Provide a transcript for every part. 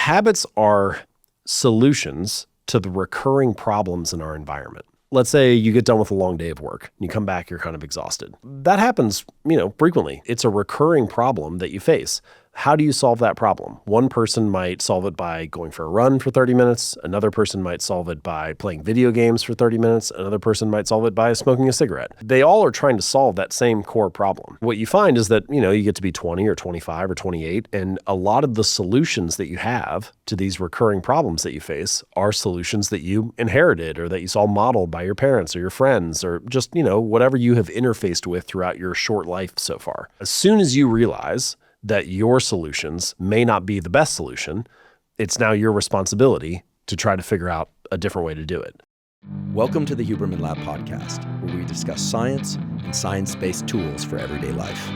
habits are solutions to the recurring problems in our environment. Let's say you get done with a long day of work and you come back, you're kind of exhausted. That happens, frequently. It's a recurring problem that you face. How do you solve that problem? One person might solve it by going for a run for 30 minutes. Another person might solve it by playing video games for 30 minutes. Another person might solve it by smoking a cigarette. They all are trying to solve that same core problem. What you find is that, you get to be 20 or 25 or 28, and a lot of the solutions that you have to these recurring problems that you face are solutions that you inherited or that you saw modeled by your parents or your friends or just, whatever you have interfaced with throughout your short life so far. As soon as you realize that your solutions may not be the best solution, it's now your responsibility to try to figure out a different way to do it. Welcome to the Huberman Lab podcast, where we discuss science and science-based tools for everyday life.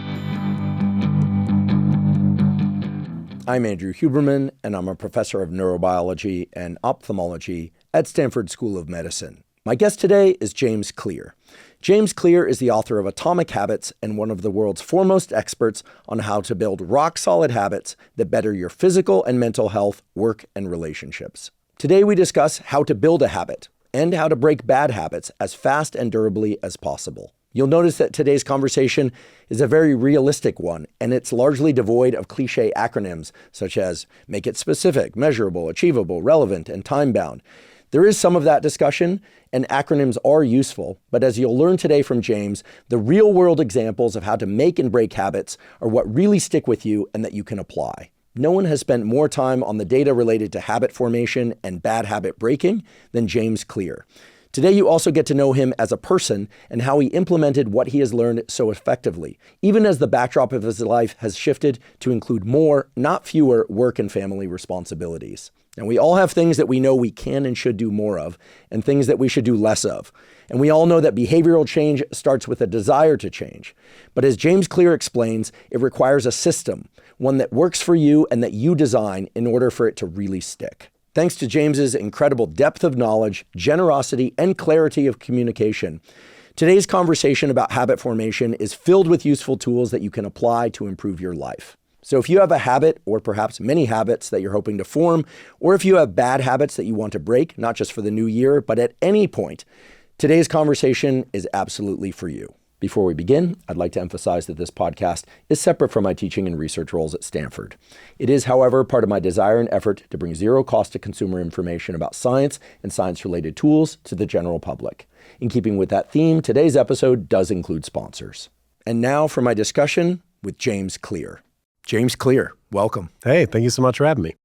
I'm Andrew Huberman, and I'm a professor of neurobiology and ophthalmology at Stanford School of Medicine. My guest today is James Clear. James Clear is the author of Atomic Habits and one of the world's foremost experts on how to build rock-solid habits that better your physical and mental health, work, and relationships. Today we discuss how to build a habit and how to break bad habits as fast and durably as possible. You'll notice that today's conversation is a very realistic one, and it's largely devoid of cliche acronyms such as make it specific, measurable, achievable, relevant, and time-bound. There is some of that discussion, and acronyms are useful, but as you'll learn today from James, the real-world examples of how to make and break habits are what really stick with you and that you can apply. No one has spent more time on the data related to habit formation and bad habit breaking than James Clear. Today, you also get to know him as a person and how he implemented what he has learned so effectively, even as the backdrop of his life has shifted to include more, not fewer, work and family responsibilities. And we all have things that we know we can and should do more of, and things that we should do less of. And we all know that behavioral change starts with a desire to change. But as James Clear explains, it requires a system, one that works for you and that you design in order for it to really stick. Thanks to James's incredible depth of knowledge, generosity, and clarity of communication, today's conversation about habit formation is filled with useful tools that you can apply to improve your life. So if you have a habit, or perhaps many habits that you're hoping to form, or if you have bad habits that you want to break, not just for the new year, but at any point, today's conversation is absolutely for you. Before we begin, I'd like to emphasize that this podcast is separate from my teaching and research roles at Stanford. It is, however, part of my desire and effort to bring zero cost to consumer information about science and science-related tools to the general public. In keeping with that theme, today's episode does include sponsors. And now for my discussion with James Clear. James Clear, welcome. Hey, thank you so much for having me.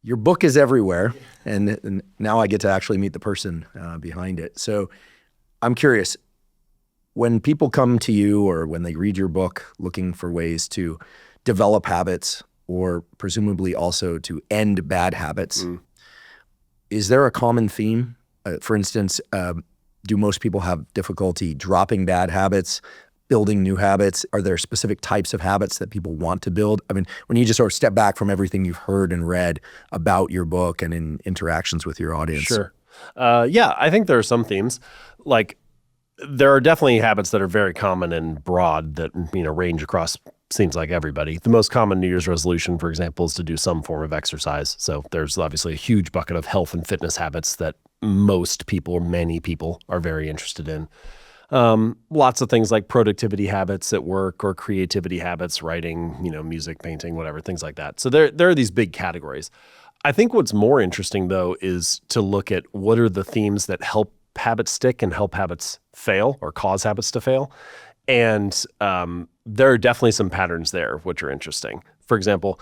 Your book is everywhere, and now I get to actually meet the person behind it. So I'm curious, when people come to you or when they read your book looking for ways to develop habits or presumably also to end bad habits, is there a common theme? For instance, do most people have difficulty dropping bad habits, building new habits? Are there specific types of habits that people want to build? I mean, when you just sort of step back from everything you've heard and read about your book and in interactions with your audience. Sure. Yeah, I think there are some themes. Like, there are definitely habits that are very common and broad that, range across, seems like everybody. The most common New Year's resolution, for example, is to do some form of exercise. So there's obviously a huge bucket of health and fitness habits that most people, many people, are very interested in. Lots of things like productivity habits at work or creativity habits, writing, music, painting, whatever, things like that. So there are these big categories. I think what's more interesting, though, is to look at what are the themes that help habits stick and help habits fail or cause habits to fail. And there are definitely some patterns there, which are interesting. For example,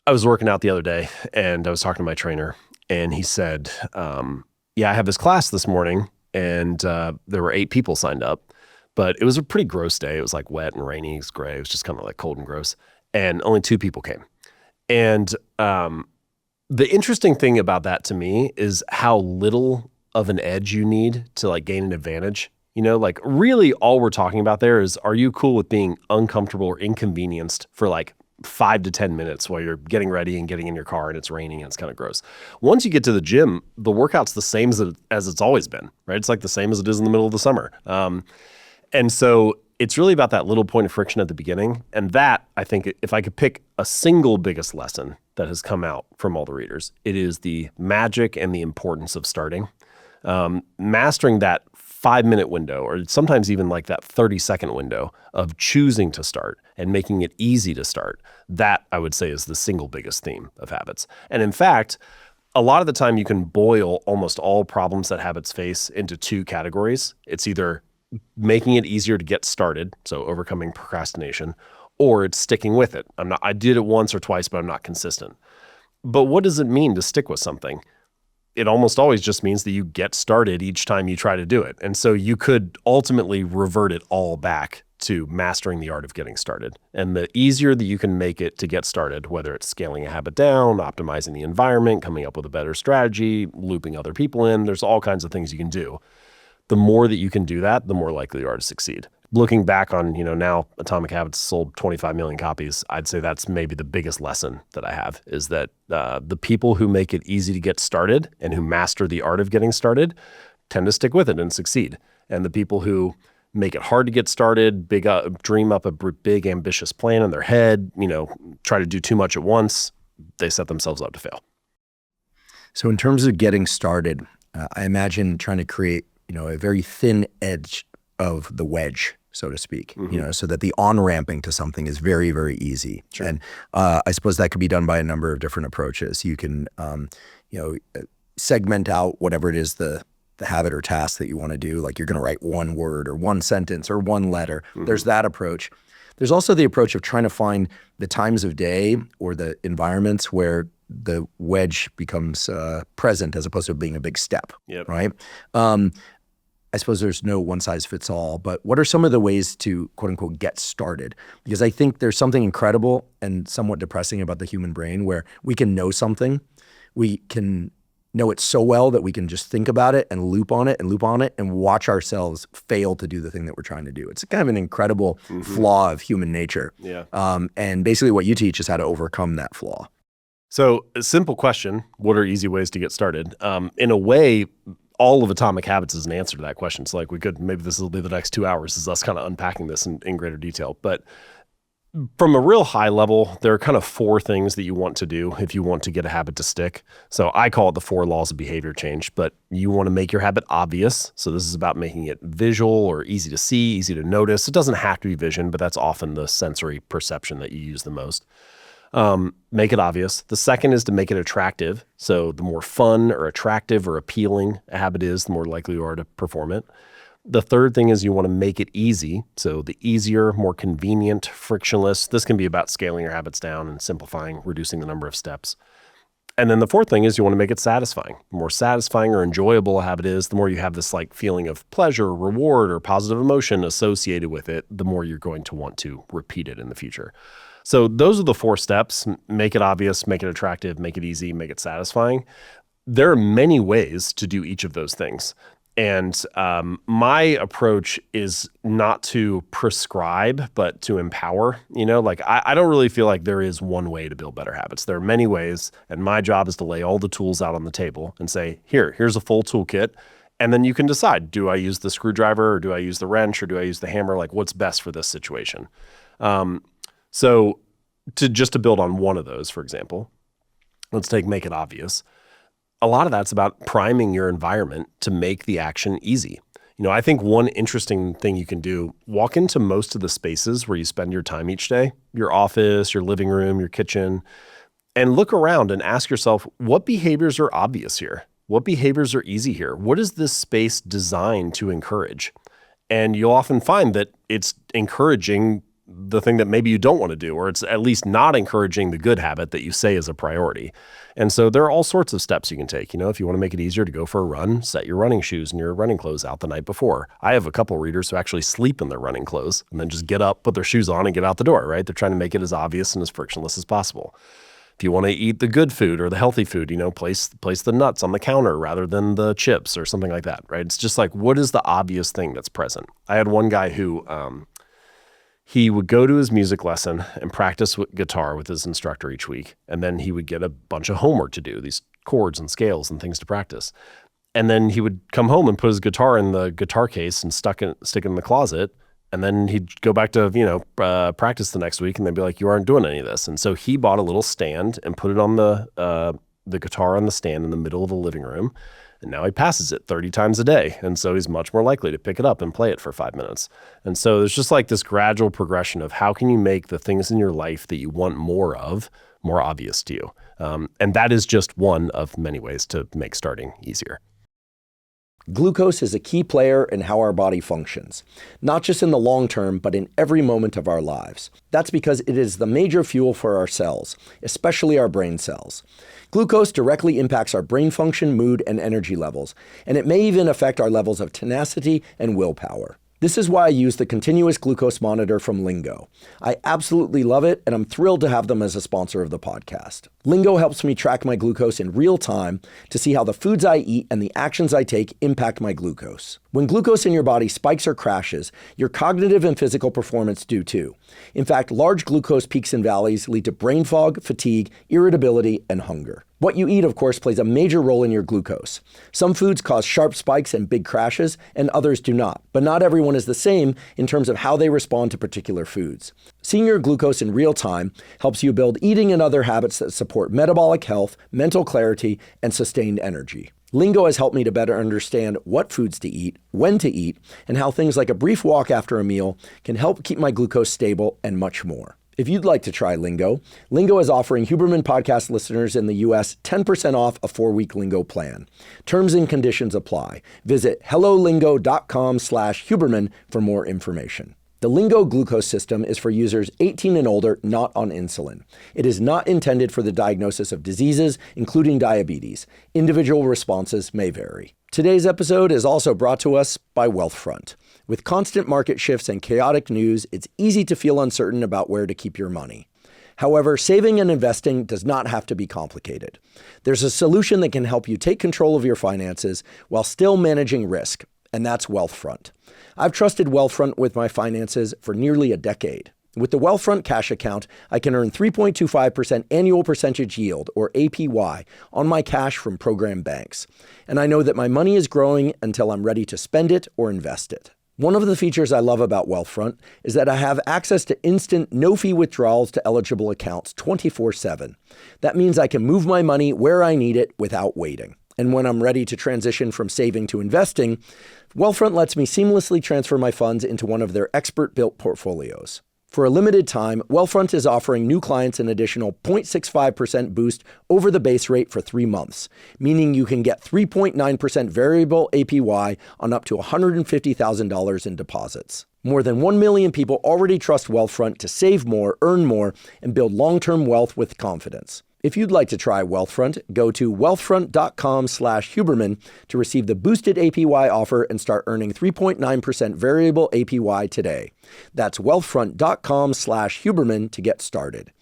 I was working out the other day and I was talking to my trainer and he said, I have this class this morning and there were 8 people signed up, but it was a pretty gross day. It was like wet and rainy, it was gray. It was just kind of like cold and gross. And only 2 people came. And the interesting thing about that to me is how little of an edge you need to like gain an advantage. Like really all we're talking about there is, are you cool with being uncomfortable or inconvenienced for like 5 to 10 minutes while you're getting ready and getting in your car and it's raining and it's kind of gross. Once you get to the gym, the workout's the same as it's always been, right? It's like the same as it is in the middle of the summer. And so it's really about that little point of friction at the beginning. And that, I think, if I could pick a single biggest lesson that has come out from all the readers, it is the magic and the importance of starting. Mastering that 5-minute window, or sometimes even like that 30-second window of choosing to start and making it easy to start. That, I would say, is the single biggest theme of habits. And in fact, a lot of the time you can boil almost all problems that habits face into 2 categories. It's either making it easier to get started, so overcoming procrastination, or it's sticking with it. I did it once or twice, but I'm not consistent. But what does it mean to stick with something? It almost always just means that you get started each time you try to do it. And so you could ultimately revert it all back to mastering the art of getting started. And the easier that you can make it to get started, whether it's scaling a habit down, optimizing the environment, coming up with a better strategy, looping other people in, there's all kinds of things you can do. The more that you can do that, the more likely you are to succeed. Looking back on, now Atomic Habits sold 25 million copies, I'd say that's maybe the biggest lesson that I have, is that the people who make it easy to get started and who master the art of getting started tend to stick with it and succeed. And the people who make it hard to get started, dream up a big ambitious plan in their head, try to do too much at once, they set themselves up to fail. So in terms of getting started, I imagine trying to create a very thin edge of the wedge, so to speak, so that the on-ramping to something is very, very easy. Sure. And I suppose that could be done by a number of different approaches. You can, segment out whatever it is, the habit or task that you want to do. Like you're going to write one word or one sentence or one letter. There's that approach. There's also the approach of trying to find the times of day or the environments where the wedge becomes present as opposed to being a big step, right? I suppose there's no one size fits all, but what are some of the ways to quote unquote get started? Because I think there's something incredible and somewhat depressing about the human brain where we can know something, we can know it so well that we can just think about it and loop on it and watch ourselves fail to do the thing that we're trying to do. It's kind of an incredible flaw of human nature. Yeah. And basically what you teach is how to overcome that flaw. So a simple question, what are easy ways to get started? In a way, all of Atomic Habits is an answer to that question. So maybe this will be the next 2 hours is us kind of unpacking this in greater detail. But from a real high level, there are kind of 4 things that you want to do if you want to get a habit to stick. So I call it the 4 laws of behavior change, but you want to make your habit obvious. So this is about making it visual or easy to see, easy to notice. It doesn't have to be vision, but that's often the sensory perception that you use the most. Make it obvious. The second is to make it attractive. So the more fun or attractive or appealing a habit is, the more likely you are to perform it. The third thing is you want to make it easy. So the easier, more convenient, frictionless. This can be about scaling your habits down and simplifying, reducing the number of steps. And then the fourth thing is you want to make it satisfying. The more satisfying or enjoyable a habit is, the more you have this feeling of pleasure, reward, or positive emotion associated with it, the more you're going to want to repeat it in the future. So those are the 4 steps. Make it obvious, make it attractive, make it easy, make it satisfying. There are many ways to do each of those things. And my approach is not to prescribe, but to empower. I don't really feel like there is one way to build better habits. There are many ways, and my job is to lay all the tools out on the table and say, here's a full toolkit. And then you can decide, do I use the screwdriver or do I use the wrench or do I use the hammer? What's best for this situation? So to build on one of those, for example, let's make it obvious. A lot of that's about priming your environment to make the action easy. I think one interesting thing you can do, walk into most of the spaces where you spend your time each day, your office, your living room, your kitchen, and look around and ask yourself, what behaviors are obvious here? What behaviors are easy here? What is this space designed to encourage? And you'll often find that it's encouraging the thing that maybe you don't want to do, or it's at least not encouraging the good habit that you say is a priority. And so there are all sorts of steps you can take. If you want to make it easier to go for a run, set your running shoes and your running clothes out the night before. I have a couple readers who actually sleep in their running clothes and then just get up, put their shoes on and get out the door, right? They're trying to make it as obvious and as frictionless as possible. If you want to eat the good food or the healthy food, place the nuts on the counter rather than the chips or something like that, right? It's just what is the obvious thing that's present? I had one guy who, he would go to his music lesson and practice guitar with his instructor each week. And then he would get a bunch of homework to do, these chords and scales and things to practice. And then he would come home and put his guitar in the guitar case and stick it in the closet And then he'd go back to, practice the next week, and they'd be like, you aren't doing any of this. And so he bought a little stand and put it on the guitar on the stand in the middle of the living room. And now he passes it 30 times a day. And so he's much more likely to pick it up and play it for 5 minutes. And so there's just like this gradual progression of how can you make the things in your life that you want more of more obvious to you. And that is just one of many ways to make starting easier. Glucose is a key player in how our body functions, not just in the long term, but in every moment of our lives. That's because it is the major fuel for our cells, especially our brain cells. Glucose directly impacts our brain function, mood, and energy levels, and it may even affect our levels of tenacity and willpower. This is why I use the continuous glucose monitor from Lingo. I absolutely love it, and I'm thrilled to have them as a sponsor of the podcast. Lingo helps me track my glucose in real time to see how the foods I eat and the actions I take impact my glucose. When glucose in your body spikes or crashes, your cognitive and physical performance do too. In fact, large glucose peaks and valleys lead to brain fog, fatigue, irritability, and hunger. What you eat, of course, plays a major role in your glucose. Some foods cause sharp spikes and big crashes, and others do not. But not everyone is the same in terms of how they respond to particular foods. Seeing your glucose in real time helps you build eating and other habits that support metabolic health, mental clarity, and sustained energy. Lingo has helped me to better understand what foods to eat, when to eat, and how things like a brief walk after a meal can help keep my glucose stable, and much more. If you'd like to try Lingo, Lingo is offering Huberman podcast listeners in the U.S. 10% off a 4-week Lingo plan. Terms and conditions apply. Visit hellolingo.com/Huberman for more information. The Lingo glucose system is for users 18 and older not on insulin. It is not intended for the diagnosis of diseases, including diabetes. Individual responses may vary. Today's episode is also brought to us by Wealthfront. With constant market shifts and chaotic news, it's easy to feel uncertain about where to keep your money. However, saving and investing does not have to be complicated. There's a solution that can help you take control of your finances while still managing risk, and that's Wealthfront. I've trusted Wealthfront with my finances for nearly a decade. With the Wealthfront cash account, I can earn 3.25% annual percentage yield, or APY, on my cash from program banks. And I know that my money is growing until I'm ready to spend it or invest it. One of the features I love about Wealthfront is that I have access to instant, no-fee withdrawals to eligible accounts 24/7. That means I can move my money where I need it without waiting. And when I'm ready to transition from saving to investing, Wealthfront lets me seamlessly transfer my funds into one of their expert-built portfolios. For a limited time, Wealthfront is offering new clients an additional 0.65% boost over the base rate for 3 months, meaning you can get 3.9% variable APY on up to $150,000 in deposits. More than 1 million people already trust Wealthfront to save more, earn more, and build long-term wealth with confidence. If you'd like to try Wealthfront, go to wealthfront.com/Huberman to receive the boosted APY offer and start earning 3.9% variable APY today. That's wealthfront.com/Huberman to get started.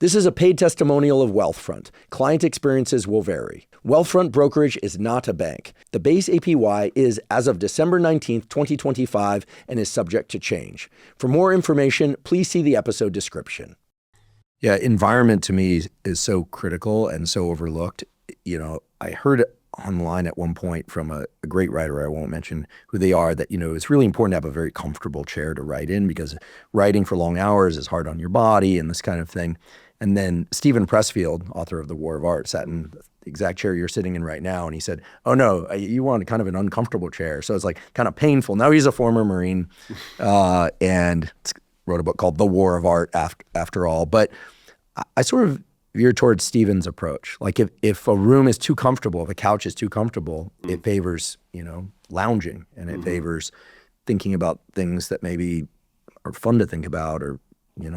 This is a paid testimonial of Wealthfront. Client experiences will vary. Wealthfront brokerage is not a bank. The base APY is as of December 19th, 2025, and is subject to change. For more information, please see the episode description. Yeah, environment to me is so critical and so overlooked. I heard online at one point from a great writer, I won't mention who they are, that, it's really important to have a very comfortable chair to write in because writing for long hours is hard on your body and this kind of thing. And then Stephen Pressfield, author of The War of Art, sat in the exact chair you're sitting in right now. And he said, oh no, you want kind of an uncomfortable chair. So it's like kind of painful. Now he's a former Marine and wrote a book called The War of Art after all. But I sort of veer towards Stephen's approach. Like if a room is too comfortable, if a couch is too comfortable, it favors, lounging, and it favors thinking about things that maybe are fun to think about, or,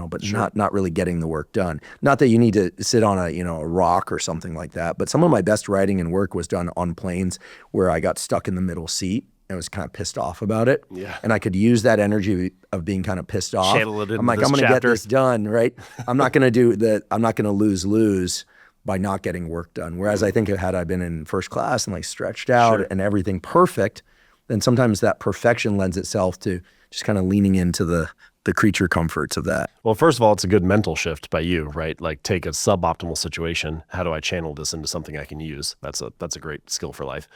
but not really getting the work done. Not that you need to sit on a rock or something like that, but some of my best writing and work was done on planes where I got stuck in the middle seat and was kind of pissed off about it. Yeah. And I could use that energy of being kind of pissed off. Channel it into I'm like, I'm going to get this done, right? I'm not going to I'm not going to lose by not getting work done. Whereas I think had I been in first class and like stretched out and everything perfect, then sometimes that perfection lends itself to just kind of leaning into the the creature comforts of that? Well, first of all, it's a good mental shift by you, right? Like take a suboptimal situation. How do I channel this into something I can use? That's a great skill for life.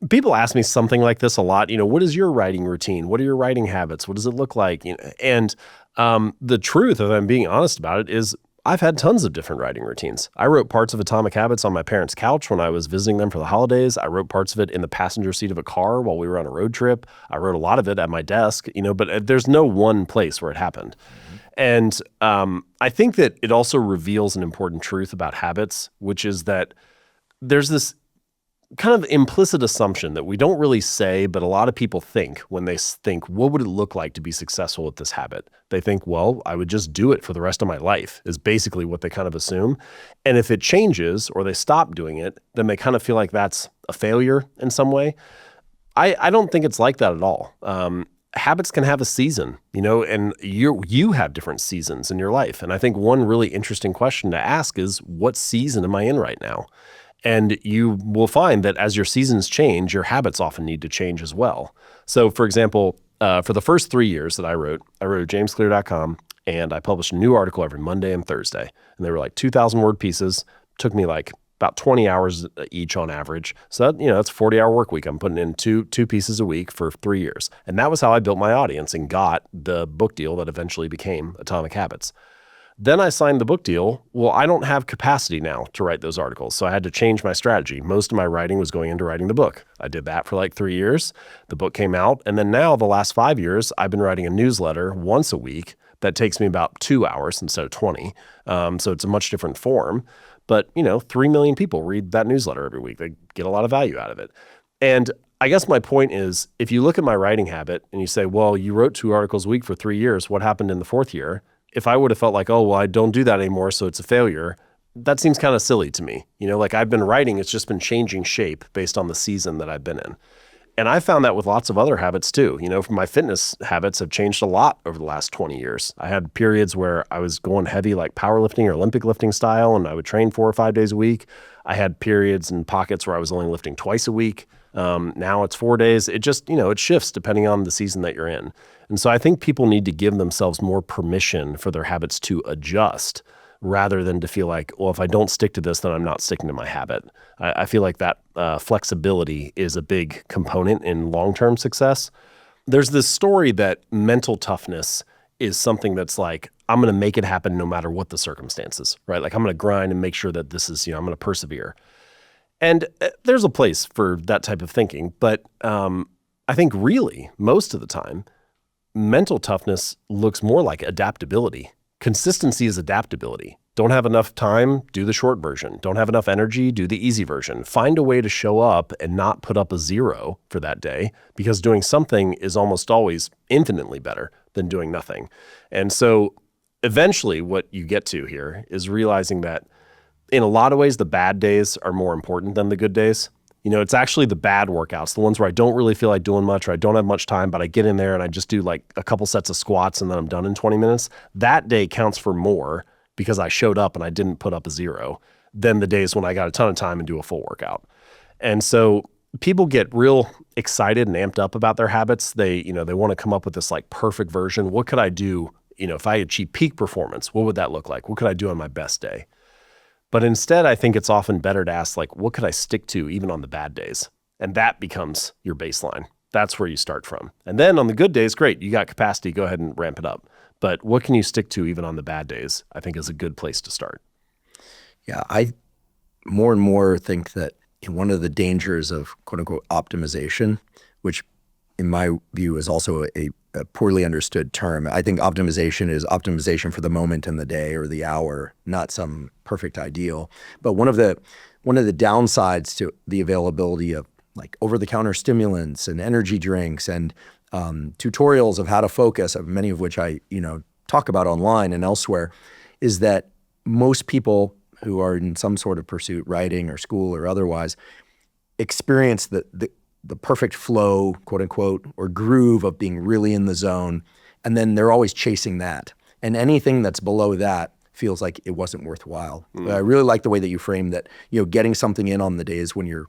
People ask me something like this a lot. What is your writing routine? What are your writing habits? What does it look like? And the truth, if I'm being honest about it, is I've had tons of different writing routines. I wrote parts of Atomic Habits on my parents' couch when I was visiting them for the holidays. I wrote parts of it in the passenger seat of a car while we were on a road trip. I wrote a lot of it at my desk, but there's no one place where it happened. And I think that it also reveals an important truth about habits, which is that there's this kind of implicit assumption that we don't really say, but a lot of people think when they think, what would it look like to be successful with this habit? They think, well, I would just do it for the rest of my life is basically what they kind of assume. And if it changes or they stop doing it, then they kind of feel like that's a failure in some way. I don't think it's like that at all. Habits can have a season, and you have different seasons in your life. And I think one really interesting question to ask is, what season am I in right now? And you will find that as your seasons change, your habits often need to change as well. So for example, for the first 3 years that I wrote at jamesclear.com, and I published a new article every Monday and Thursday. And they were like 2,000 word pieces. Took me like about 20 hours each on average. So that's a 40-hour work week. I'm putting in two pieces a week for 3 years. And that was how I built my audience and got the book deal that eventually became Atomic Habits. Then I signed the book deal. Well, I don't have capacity now to write those articles, so I had to change my strategy. Most of my writing was going into writing the book. I did that for like 3 years. The book came out, and then now the last 5 years, I've been writing a newsletter once a week that takes me about 2 hours instead of 20. So it's a much different form. But 3 million people read that newsletter every week. They get a lot of value out of it. And I guess my point is, if you look at my writing habit and you say, well, you wrote 2 articles a week for 3 years, what happened in the 4th year? If I would have felt like, oh, well, I don't do that anymore, so it's a failure, that seems kind of silly to me. Like I've been writing, it's just been changing shape based on the season that I've been in. And I found that with lots of other habits too. My fitness habits have changed a lot over the last 20 years. I had periods where I was going heavy like powerlifting or Olympic lifting style, and I would train 4 or 5 days a week. I had periods and pockets where I was only lifting twice a week. Now it's 4 days. It just, it shifts depending on the season that you're in. And so I think people need to give themselves more permission for their habits to adjust rather than to feel like, well, if I don't stick to this, then I'm not sticking to my habit. I feel like that flexibility is a big component in long-term success. There's this story that mental toughness is something that's like, I'm going to make it happen no matter what the circumstances, right? Like I'm going to grind and make sure that this is, I'm going to persevere. And there's a place for that type of thinking. But I think really most of the time, mental toughness looks more like adaptability. Consistency is adaptability. Don't have enough time, do the short version. Don't have enough energy, do the easy version. Find a way to show up and not put up a 0 for that day, because doing something is almost always infinitely better than doing nothing. And so eventually what you get to here is realizing that in a lot of ways, the bad days are more important than the good days. It's actually the bad workouts, the ones where I don't really feel like doing much or I don't have much time, but I get in there and I just do like a couple sets of squats and then I'm done in 20 minutes. That day counts for more because I showed up and I didn't put up a 0 than the days when I got a ton of time and do a full workout. And so people get real excited and amped up about their habits. They want to come up with this like perfect version. What could I do? If I achieve peak performance, what would that look like? What could I do on my best day? But instead, I think it's often better to ask, like, what could I stick to even on the bad days? And that becomes your baseline. That's where you start from. And then on the good days, great, you got capacity, go ahead and ramp it up. But what can you stick to even on the bad days, I think is a good place to start. Yeah, I more and more think that one of the dangers of quote unquote optimization, which in my view is also a poorly understood term. I think optimization is optimization for the moment in the day or the hour, not some perfect ideal. But one of the downsides to the availability of like over-the-counter stimulants and energy drinks and tutorials of how to focus, of many of which I talk about online and elsewhere, is that most people who are in some sort of pursuit, writing or school or otherwise, experience the perfect flow, quote unquote, or groove of being really in the zone. And then they're always chasing that. And anything that's below that feels like it wasn't worthwhile. I really like the way that you frame that, getting something in on the days when you're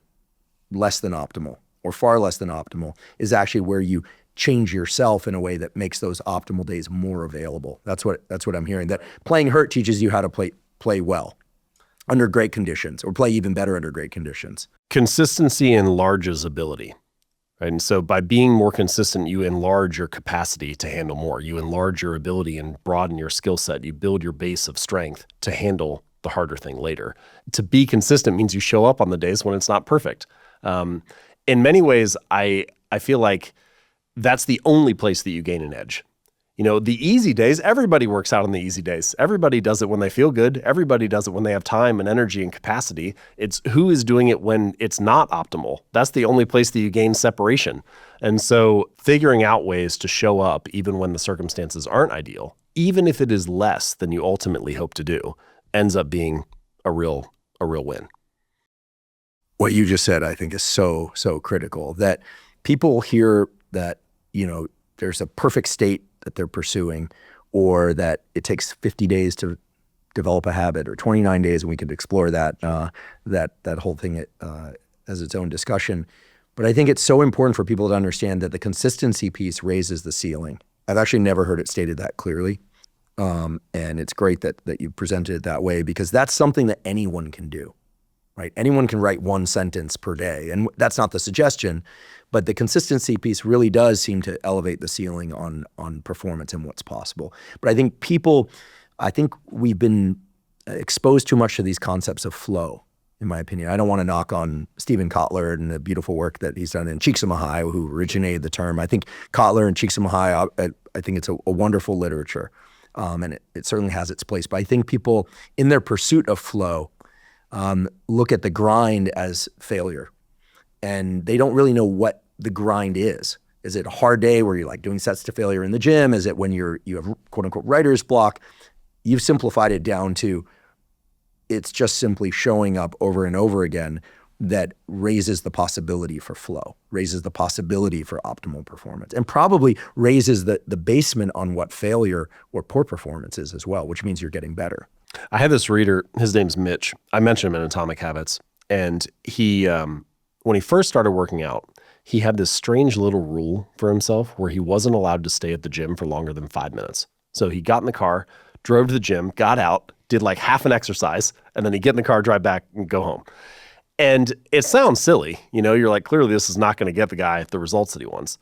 less than optimal or far less than optimal is actually where you change yourself in a way that makes those optimal days more available. That's what I'm hearing. That playing hurt teaches you how to play well under great conditions, or play even better under great conditions. Consistency enlarges ability. Right? And so by being more consistent, you enlarge your capacity to handle more. You enlarge your ability and broaden your skill set. You build your base of strength to handle the harder thing later. To be consistent means you show up on the days when it's not perfect. In many ways, I feel like that's the only place that you gain an edge. The easy days, everybody works out on the easy days. Everybody does it when they feel good. Everybody does it when they have time and energy and capacity. It's who is doing it when it's not optimal. That's the only place that you gain separation. And so figuring out ways to show up even when the circumstances aren't ideal, even if it is less than you ultimately hope to do, ends up being a real win. What you just said, I think, is so critical, that people hear that, there's a perfect state that they're pursuing, or that it takes 50 days to develop a habit, or 29 days, and we could explore that whole thing as its own discussion. But I think it's so important for people to understand that the consistency piece raises the ceiling. I've actually never heard it stated that clearly. And it's great that you presented it that way, because that's something that anyone can do, right? Anyone can write one sentence per day, and that's not the suggestion, but the consistency piece really does seem to elevate the ceiling on performance and what's possible. But I think we've been exposed too much to these concepts of flow, in my opinion. I don't want to knock on Stephen Kotler and the beautiful work that he's done in Csikszentmihalyi, who originated the term. I think Kotler and Csikszentmihalyi, I think it's a wonderful literature, and it certainly has its place. But I think people, in their pursuit of flow, look at the grind as failure, and they don't really know what the grind is. Is it a hard day where you're like doing sets to failure in the gym? Is it when you have quote unquote writer's block? You've simplified it down to, it's just simply showing up over and over again that raises the possibility for flow, raises the possibility for optimal performance, and probably raises the basement on what failure or poor performance is as well, which means you're getting better. I had this reader, his name's Mitch. I mentioned him in Atomic Habits, and he, when he first started working out, he had this strange little rule for himself where he wasn't allowed to stay at the gym for longer than 5 minutes. So he got in the car, drove to the gym, got out, did like half an exercise, and then he'd get in the car, drive back, and go home. And it sounds silly. You're like, clearly this is not going to get the guy the results that he wants.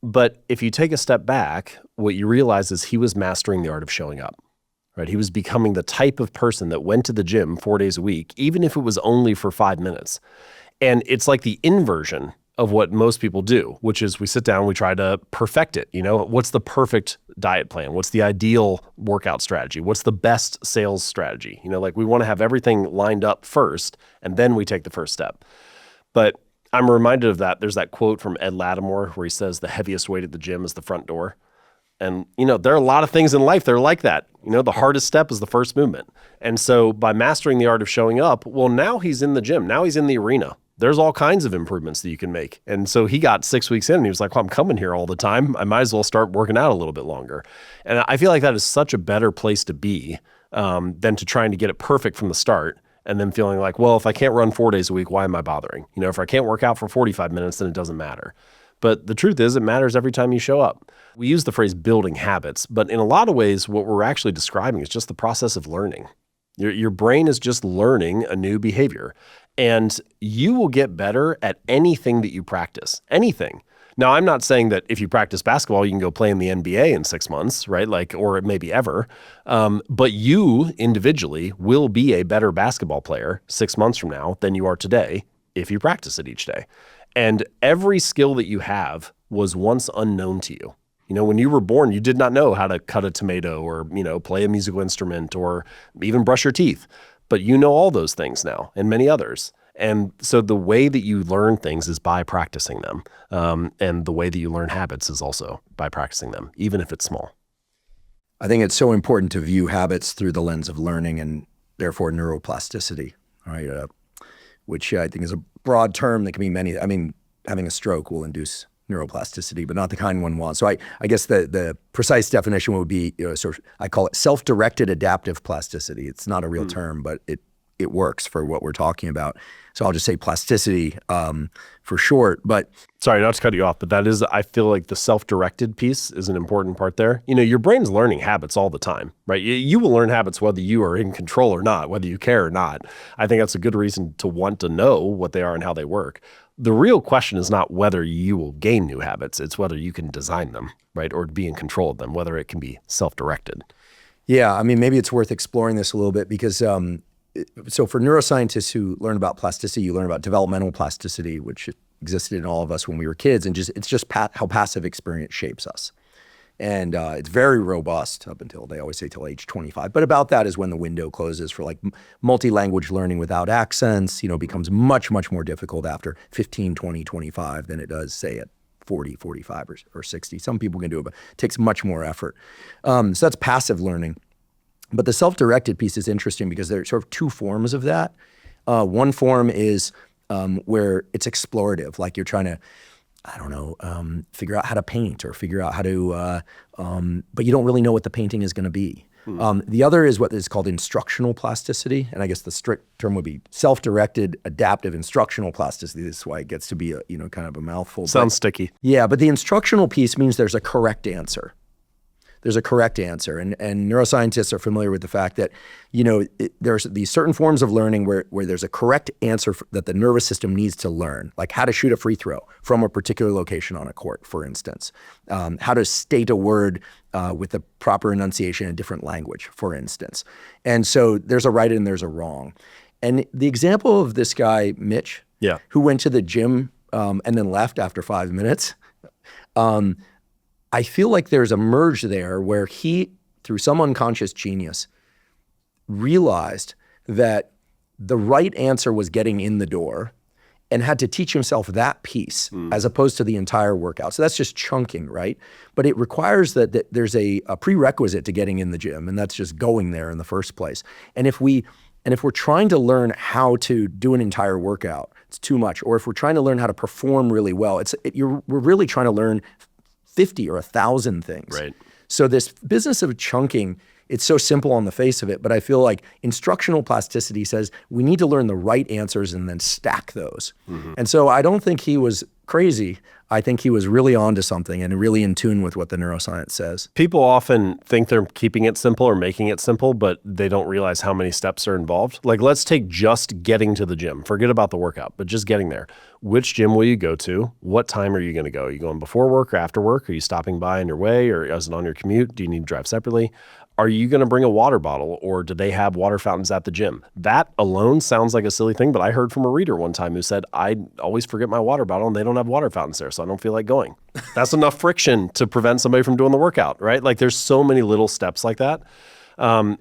But if you take a step back, what you realize is he was mastering the art of showing up. Right? He was becoming the type of person that went to the gym 4 days a week, even if it was only for 5 minutes. And it's like the inversion of what most people do, which is we sit down, we try to perfect it. What's the perfect diet plan? What's the ideal workout strategy? What's the best sales strategy? We want to have everything lined up first, and then we take the first step. But I'm reminded of that. There's that quote from Ed Lattimore where he says the heaviest weight at the gym is the front door. And, there are a lot of things in life that are like that. The hardest step is the first movement. And so by mastering the art of showing up, well, now he's in the gym. Now he's in the arena. There's all kinds of improvements that you can make. And so he got 6 weeks in and he was like, well, I'm coming here all the time. I might as well start working out a little bit longer. And I feel like that is such a better place to be than to trying to get it perfect from the start and then feeling like, well, if I can't run 4 days a week, why am I bothering? If I can't work out for 45 minutes, then it doesn't matter. But the truth is, it matters every time you show up. We use the phrase building habits, but in a lot of ways, what we're actually describing is just the process of learning. Your brain is just learning a new behavior, and you will get better at anything that you practice, anything. Now, I'm not saying that if you practice basketball, you can go play in the NBA in 6 months, right? Or maybe ever. But you individually will be a better basketball player 6 months from now than you are today if you practice it each day. And every skill that you have was once unknown to you. When you were born, you did not know how to cut a tomato or, play a musical instrument or even brush your teeth. But you know all those things now and many others. And so the way that you learn things is by practicing them. And the way that you learn habits is also by practicing them, even if it's small. I think it's so important to view habits through the lens of learning and therefore neuroplasticity, right? Which I think is a broad term that can mean many. I mean, having a stroke will induce neuroplasticity, but not the kind one wants. So I guess the precise definition would be, I call it self-directed adaptive plasticity. It's not a real term, but it works for what we're talking about. So I'll just say plasticity for short. But sorry, not to cut you off, but that is, I feel like the self-directed piece is an important part there. You know, your brain's learning habits all the time, right? You will learn habits whether you are in control or not, whether you care or not. I think that's a good reason to want to know what they are and how they work. The real question is not whether you will gain new habits, it's whether you can design them, right? Or be in control of them, whether it can be self-directed. Yeah, I mean, maybe it's worth exploring this a little bit because so for neuroscientists who learn about plasticity, you learn about developmental plasticity, which existed in all of us when we were kids, and it's just how passive experience shapes us. And it's very robust up until, they always say, till age 25. But about that is when the window closes for like multi-language learning without accents, becomes much, much more difficult after 15, 20, 25 than it does, say, at 40, 45, or 60. Some people can do it, but it takes much more effort. So that's passive learning. But the self-directed piece is interesting because there are sort of two forms of that. One form is where it's explorative, like you're trying to, I don't know, figure out how to paint or figure out how to, but you don't really know what the painting is going to be. The other is what is called instructional plasticity. And I guess the strict term would be self-directed adaptive instructional plasticity. This is why it gets to be a, kind of a mouthful. Sounds sticky. Yeah, but the instructional piece means there's a correct answer. There's a correct answer. And neuroscientists are familiar with the fact that, there's these certain forms of learning where there's a correct answer that the nervous system needs to learn, like how to shoot a free throw from a particular location on a court, for instance, how to state a word with the proper enunciation in a different language, for instance. And so there's a right and there's a wrong. And the example of this guy, Mitch, who went to the gym and then left after 5 minutes, I feel like there's a merge there where he, through some unconscious genius, realized that the right answer was getting in the door and had to teach himself that piece as opposed to the entire workout. So that's just chunking, right? But it requires that there's a prerequisite to getting in the gym, and that's just going there in the first place. And if we're trying to learn how to do an entire workout, it's too much. Or if we're trying to learn how to perform really well, we're really trying to learn 50 or 1,000 things. Right. So this business of chunking, it's so simple on the face of it, but I feel like instructional plasticity says we need to learn the right answers and then stack those. And so I don't think he was crazy. I think he was really onto something and really in tune with what the neuroscience says. People often think they're keeping it simple or making it simple, but they don't realize how many steps are involved. Like, let's take just getting to the gym. Forget about the workout, but just getting there. Which gym will you go to? What time are you going to go? Are you going before work or after work? Are you stopping by on your way, or is it on your commute? Do you need to drive separately? Are you going to bring a water bottle, or do they have water fountains at the gym? That alone sounds like a silly thing, but I heard from a reader one time who said, I always forget my water bottle and they don't have water fountains there, so I don't feel like going. That's enough friction to prevent somebody from doing the workout, right? Like, there's so many little steps like that. And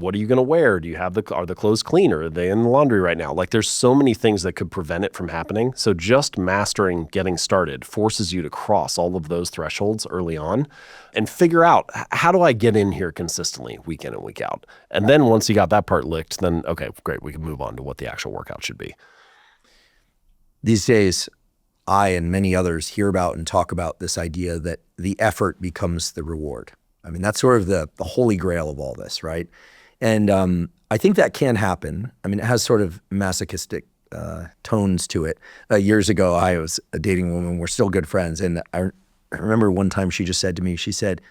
what are you going to wear? Are the clothes clean, or are they in the laundry right now? Like, there's so many things that could prevent it from happening. So just mastering getting started forces you to cross all of those thresholds early on and figure out, how do I get in here consistently week in and week out? And then once you got that part licked, then okay, great, we can move on to what the actual workout should be. These days, I and many others hear about and talk about this idea that the effort becomes the reward. I mean, that's sort of the holy grail of all this, right? And I think that can happen. I mean, it has sort of masochistic tones to it. Years ago, I was dating a woman. We're still good friends. And I remember one time she just said to me, she said,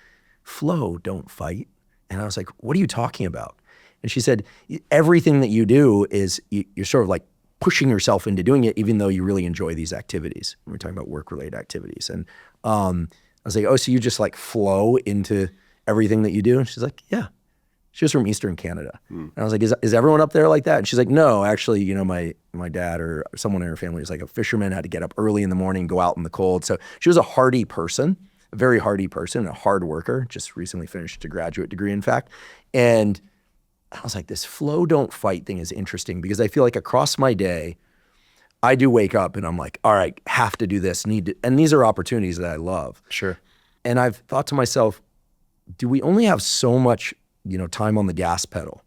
"Flow, don't fight." And I was like, "What are you talking about?" And she said, "Everything that you do is you're sort of like pushing yourself into doing it, even though you really enjoy these activities." We're talking about work-related activities. And I was like, "Oh, so you just like flow into everything that you do?" And she's like, "Yeah." She was from Eastern Canada. And I was like, is everyone up there like that? And she's like, "No, actually, my dad or someone in her family was like a fisherman, had to get up early in the morning, go out in the cold." So she was a hardy person, a very hardy person, a hard worker, just recently finished a graduate degree, in fact. And I was like, this flow, don't fight thing is interesting, because I feel like across my day, I do wake up and I'm like, all right, have to do this, and these are opportunities that I love. Sure. And I've thought to myself, do we only have so much, time on the gas pedal?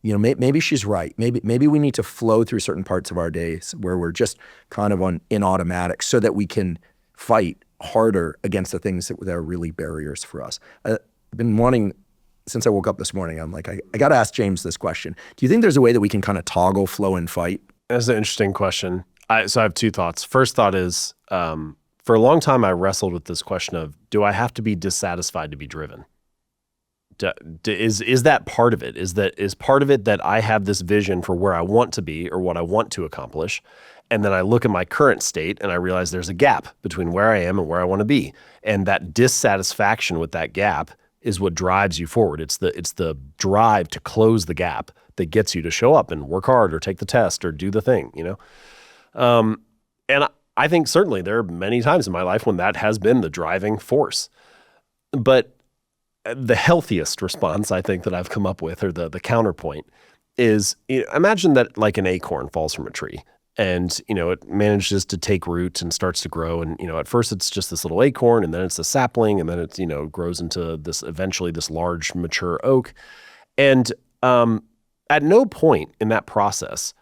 Maybe she's right. Maybe we need to flow through certain parts of our days where we're just kind of in automatic, so that we can fight harder against the things that are really barriers for us. I've been wanting since I woke up this morning, I'm like, I got to ask James this question. Do you think there's a way that we can kind of toggle flow and fight? That's an interesting question. So I have two thoughts. First thought is, for a long time, I wrestled with this question of, do I have to be dissatisfied to be driven? Is that part of it? Is part of it that I have this vision for where I want to be or what I want to accomplish, and then I look at my current state and I realize there's a gap between where I am and where I want to be, and that dissatisfaction with that gap is what drives you forward. It's the drive to close the gap that gets you to show up and work hard or take the test or do the thing, And I think certainly there are many times in my life when that has been the driving force. But the healthiest response I think that I've come up with, or the counterpoint, is imagine that like an acorn falls from a tree and, it manages to take root and starts to grow. And, at first it's just this little acorn, and then it's a sapling, and then it's, grows into eventually this large mature oak. And at no point in that process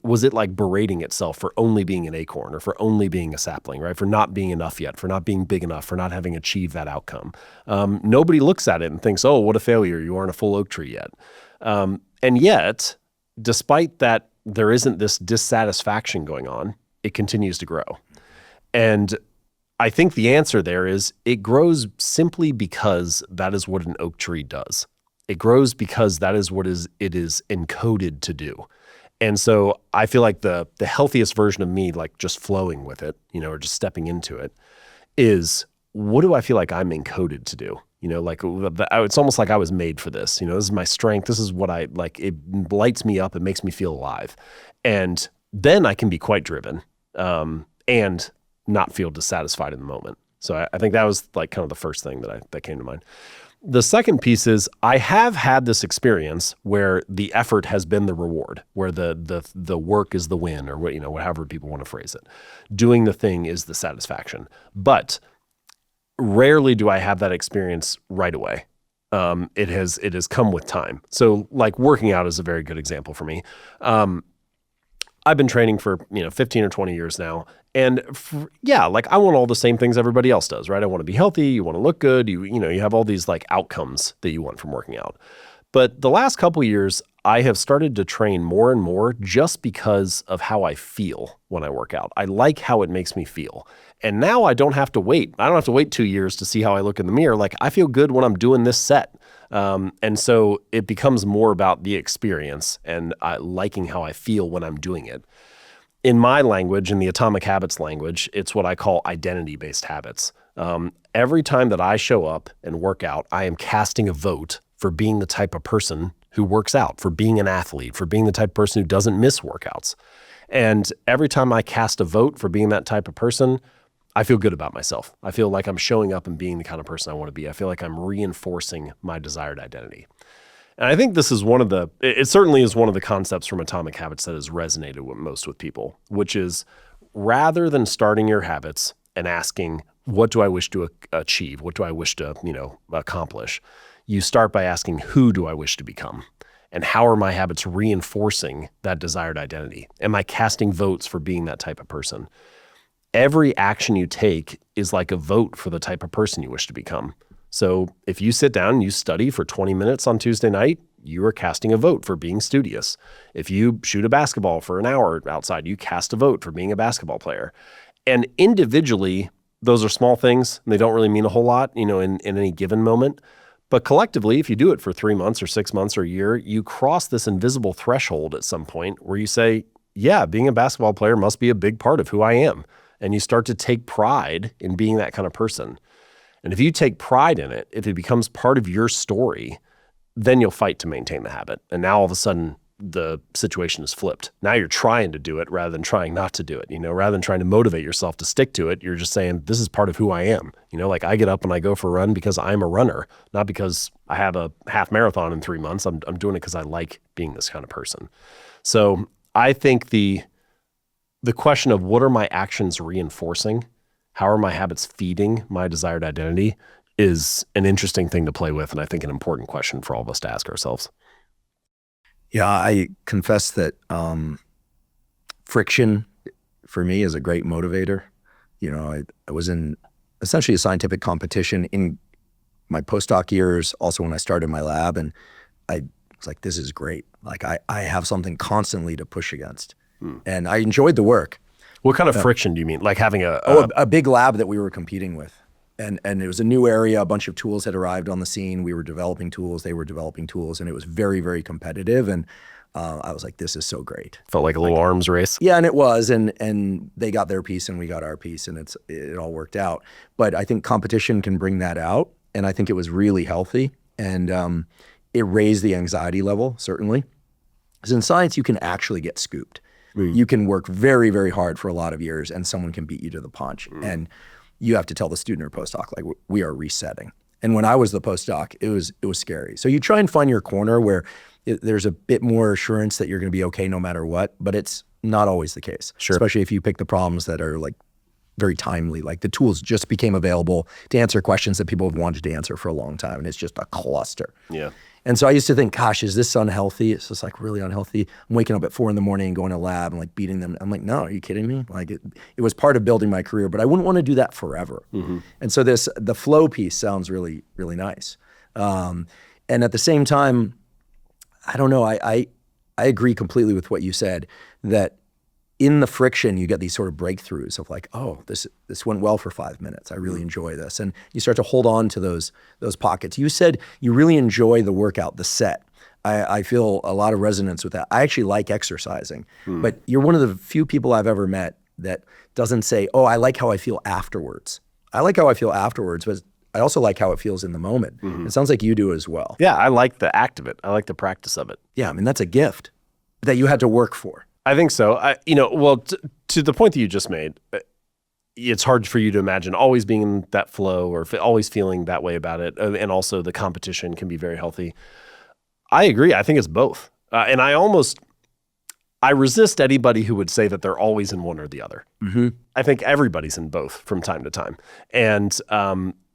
was it like berating itself for only being an acorn or for only being a sapling, right? For not being enough yet, for not being big enough, for not having achieved that outcome. Nobody looks at it and thinks, oh, what a failure. You aren't a full oak tree yet. And yet, despite that, there isn't this dissatisfaction going on. It continues to grow. And I think the answer there is it grows simply because that is what an oak tree does. It grows because that is what it is encoded to do. And so I feel like the healthiest version of me, like just flowing with it, or just stepping into it, is what do I feel like I'm encoded to do? It's almost like I was made for this. This is my strength. This is what I like. It lights me up. It makes me feel alive. And then I can be quite driven and not feel dissatisfied in the moment. So I think that was like kind of the first thing that came to mind. The second piece is I have had this experience where the effort has been the reward, where the work is the win, or however people want to phrase it. Doing the thing is the satisfaction. But rarely do I have that experience right away. It has come with time. So like working out is a very good example for me. I've been training for 15 or 20 years now. And like I want all the same things everybody else does, right? I want to be healthy. You want to look good. You have all these like outcomes that you want from working out. But the last couple of years, I have started to train more and more just because of how I feel when I work out. I like how it makes me feel. And now I don't have to wait. I don't have to wait 2 years to see how I look in the mirror. Like I feel good when I'm doing this set. And so it becomes more about the experience and liking how I feel when I'm doing it. In my language, in the Atomic Habits language, it's what I call identity-based habits. Every time that I show up and work out, I am casting a vote for being the type of person who works out, for being an athlete, for being the type of person who doesn't miss workouts. And every time I cast a vote for being that type of person, I feel good about myself. I feel like I'm showing up and being the kind of person I want to be. I feel like I'm reinforcing my desired identity. And I think this is it certainly is one of the concepts from Atomic Habits that has resonated most with people, which is rather than starting your habits and asking, what do I wish to achieve? What do I wish to, accomplish? You start by asking, who do I wish to become? And how are my habits reinforcing that desired identity? Am I casting votes for being that type of person? Every action you take is like a vote for the type of person you wish to become. So if you sit down and you study for 20 minutes on Tuesday night, you are casting a vote for being studious. If you shoot a basketball for an hour outside, you cast a vote for being a basketball player. And individually, those are small things and they don't really mean a whole lot, in any given moment. But collectively, if you do it for 3 months or 6 months or a year, you cross this invisible threshold at some point where you say, yeah, being a basketball player must be a big part of who I am. And you start to take pride in being that kind of person. And if you take pride in it, if it becomes part of your story, then you'll fight to maintain the habit. And now all of a sudden, the situation is flipped. Now you're trying to do it rather than trying not to do it. Rather than trying to motivate yourself to stick to it, you're just saying, this is part of who I am. Like I get up and I go for a run because I'm a runner, not because I have a half marathon in 3 months. I'm doing it because I like being this kind of person. So I think the question of what are my actions reinforcing? How are my habits feeding my desired identity is an interesting thing to play with, and I think an important question for all of us to ask ourselves. Yeah, I confess that friction for me is a great motivator. I was in essentially a scientific competition in my postdoc years, also when I started my lab, and I was like, this is great. Like I have something constantly to push against. And I enjoyed the work. What kind of friction do you mean? Like having a big lab that we were competing with. And it was a new area, a bunch of tools had arrived on the scene. We were developing tools, they were developing tools, and it was very, very competitive. And I was like, this is so great. Felt like a little arms race. Yeah, and it was, and they got their piece and we got our piece, and it all worked out. But I think competition can bring that out, and I think it was really healthy, and it raised the anxiety level, certainly. Because in science, you can actually get scooped. You can work very, very hard for a lot of years, and someone can beat you to the punch. And you have to tell the student or postdoc, like, we are resetting. And when I was the postdoc, it was scary. So you try and find your corner where there's a bit more assurance that you're going to be okay no matter what, but it's not always the case. Sure. Especially if you pick the problems that are like very timely. Like the tools just became available to answer questions that people have wanted to answer for a long time, and it's just a cluster. Yeah. And so I used to think, gosh, is this unhealthy? It's just like really unhealthy. I'm waking up at 4 a.m. and going to lab and like beating them. I'm like, no, are you kidding me? Like it was part of building my career, but I wouldn't want to do that forever. And so the flow piece sounds really, really nice. And at the same time, I don't know, I agree completely with what you said, that in the friction, you get these sort of breakthroughs of like, oh, this went well for 5 minutes. I really enjoy this. And you start to hold on to those pockets. You said you really enjoy the workout, the set. I feel a lot of resonance with that. I actually like exercising, but you're one of the few people I've ever met that doesn't say, oh, I like how I feel afterwards. I like how I feel afterwards, but I also like how it feels in the moment. It sounds like you do as well. Yeah, I like the act of it. I like the practice of it. Yeah, I mean, that's a gift that you had to work for. I think so. To the point that you just made, it's hard for you to imagine always being in that flow or always feeling that way about it. And also the competition can be very healthy. I agree. I think it's both. And I resist anybody who would say that they're always in one or the other. I think everybody's in both from time to time. And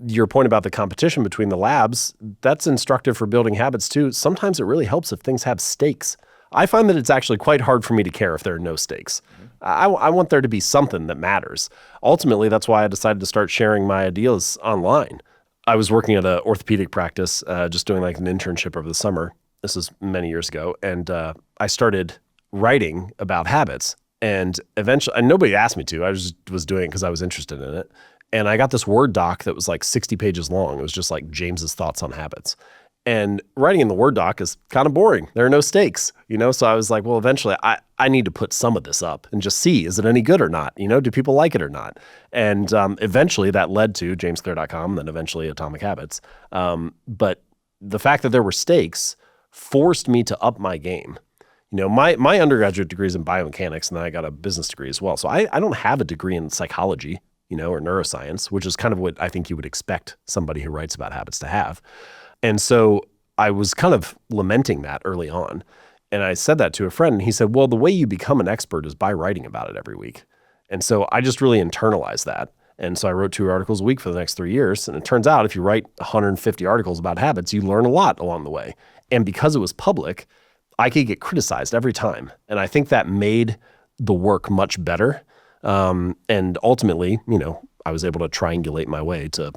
your point about the competition between the labs, that's instructive for building habits too. Sometimes it really helps if things have stakes. I find that it's actually quite hard for me to care if there are no stakes. I want there to be something that matters. Ultimately, that's why I decided to start sharing my ideas online. I was working at an orthopedic practice, just doing like an internship over the summer. This was many years ago. And I started writing about habits. And eventually, and nobody asked me to, I just was doing it because I was interested in it. And I got this Word doc that was like 60 pages long. It was just like James's thoughts on habits. And writing in the Word doc is kind of boring. There are no stakes, So I was like, well, eventually I need to put some of this up and just see, is it any good or not? Do people like it or not? And eventually that led to jamesclear.com, then eventually Atomic Habits. But the fact that there were stakes forced me to up my game. My undergraduate degree is in biomechanics, and then I got a business degree as well. So I don't have a degree in psychology, or neuroscience, which is kind of what I think you would expect somebody who writes about habits to have. And so I was kind of lamenting that early on. And I said that to a friend, and he said, well, the way you become an expert is by writing about it every week. And so I just really internalized that. And so I wrote 2 articles a week for the next 3 years. And it turns out if you write 150 articles about habits, you learn a lot along the way. And because it was public, I could get criticized every time. And I think that made the work much better. And ultimately, I was able to triangulate my way to,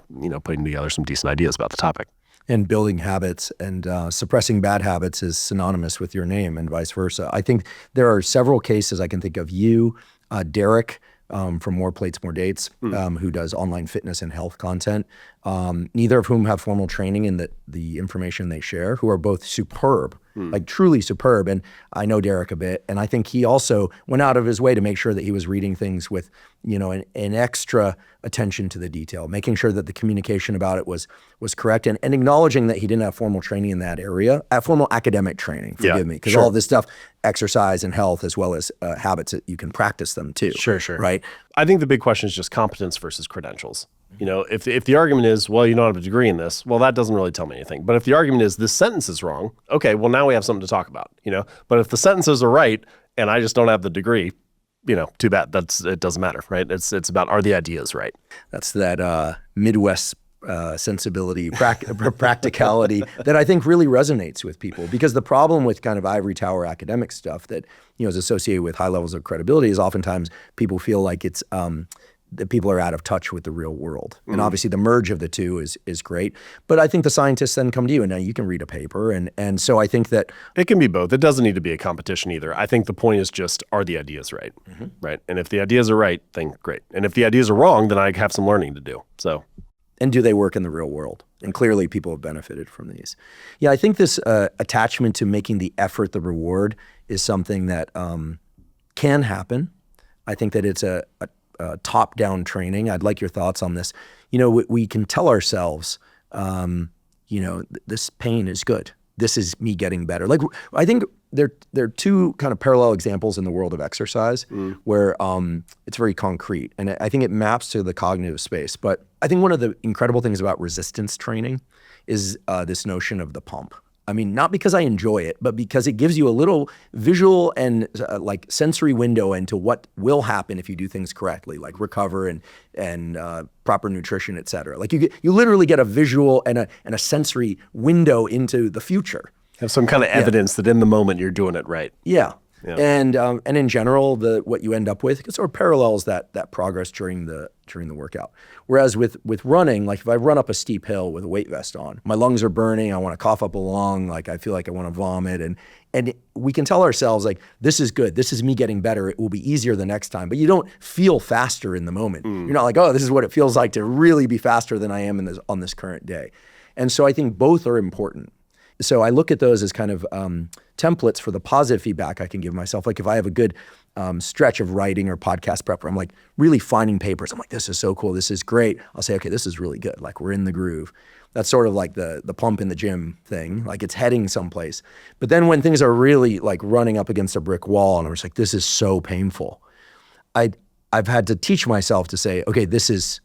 putting together some decent ideas about the topic. And building habits and suppressing bad habits is synonymous with your name and vice versa. I think there are several cases I can think of. You, Derek from More Plates, More Dates, who does online fitness and health content, neither of whom have formal training in the information they share, who are both superb, like truly superb. And I know Derek a bit, and I think he also went out of his way to make sure that he was reading things with, an extra attention to the detail, making sure that the communication about it was correct, and acknowledging that he didn't have formal training in that area, formal academic training, forgive me, because all of this stuff, exercise and health, as well as habits, that you can practice them too. Sure. Right? I think the big question is just competence versus credentials. If the argument is, well, you don't have a degree in this, well, that doesn't really tell me anything. But if the argument is this sentence is wrong, okay, well, now we have something to talk about, But if the sentences are right and I just don't have the degree, too bad. It doesn't matter, right? It's about, are the ideas right? That's that Midwest sensibility, practicality that I think really resonates with people. Because the problem with kind of ivory tower academic stuff that is associated with high levels of credibility is oftentimes people feel like it's that people are out of touch with the real world. And obviously the merge of the two is great. But I think the scientists then come to you and now you can read a paper. And so I think that it can be both. It doesn't need to be a competition either. I think the point is just, are the ideas right? Right. And if the ideas are right, then great. And if the ideas are wrong, then I have some learning to do. So. And do they work in the real world? And clearly people have benefited from these. Yeah, I think this attachment to making the effort the reward is something that can happen. I think that it's a top-down training. I'd like your thoughts on this. You know, we can tell ourselves, you know, this pain is good. This is me getting better. Like, I think there are two kind of parallel examples in the world of exercise where it's very concrete. And I think it maps to the cognitive space. But I think one of the incredible things about resistance training is this notion of the pump. I mean, not because I enjoy it, but because it gives you a little visual and like sensory window into what will happen if you do things correctly, like recover and proper nutrition, et cetera. Like you literally get a visual and a sensory window into the future. Have some kind of evidence that in the moment you're doing it right. Yeah. And in general, what you end up with sort of parallels that progress during the workout. Whereas with running, like if I run up a steep hill with a weight vest on, my lungs are burning, I want to cough up a lung, like I feel like I want to vomit, and we can tell ourselves like, this is good, this is me getting better, it will be easier the next time. But you don't feel faster in the moment. You're not like, oh, this is what it feels like to really be faster than I am on this current day. And so I think both are important. So I look at those as kind of templates for the positive feedback I can give myself. Like if I have a good stretch of writing or podcast prep where I'm like really finding papers, I'm like, this is so cool, this is great. I'll say, okay, this is really good. Like we're in the groove. That's sort of like the pump in the gym thing. Like it's heading someplace. But then when things are really like running up against a brick wall and I'm just like, this is so painful. I've had to teach myself to say, okay, this is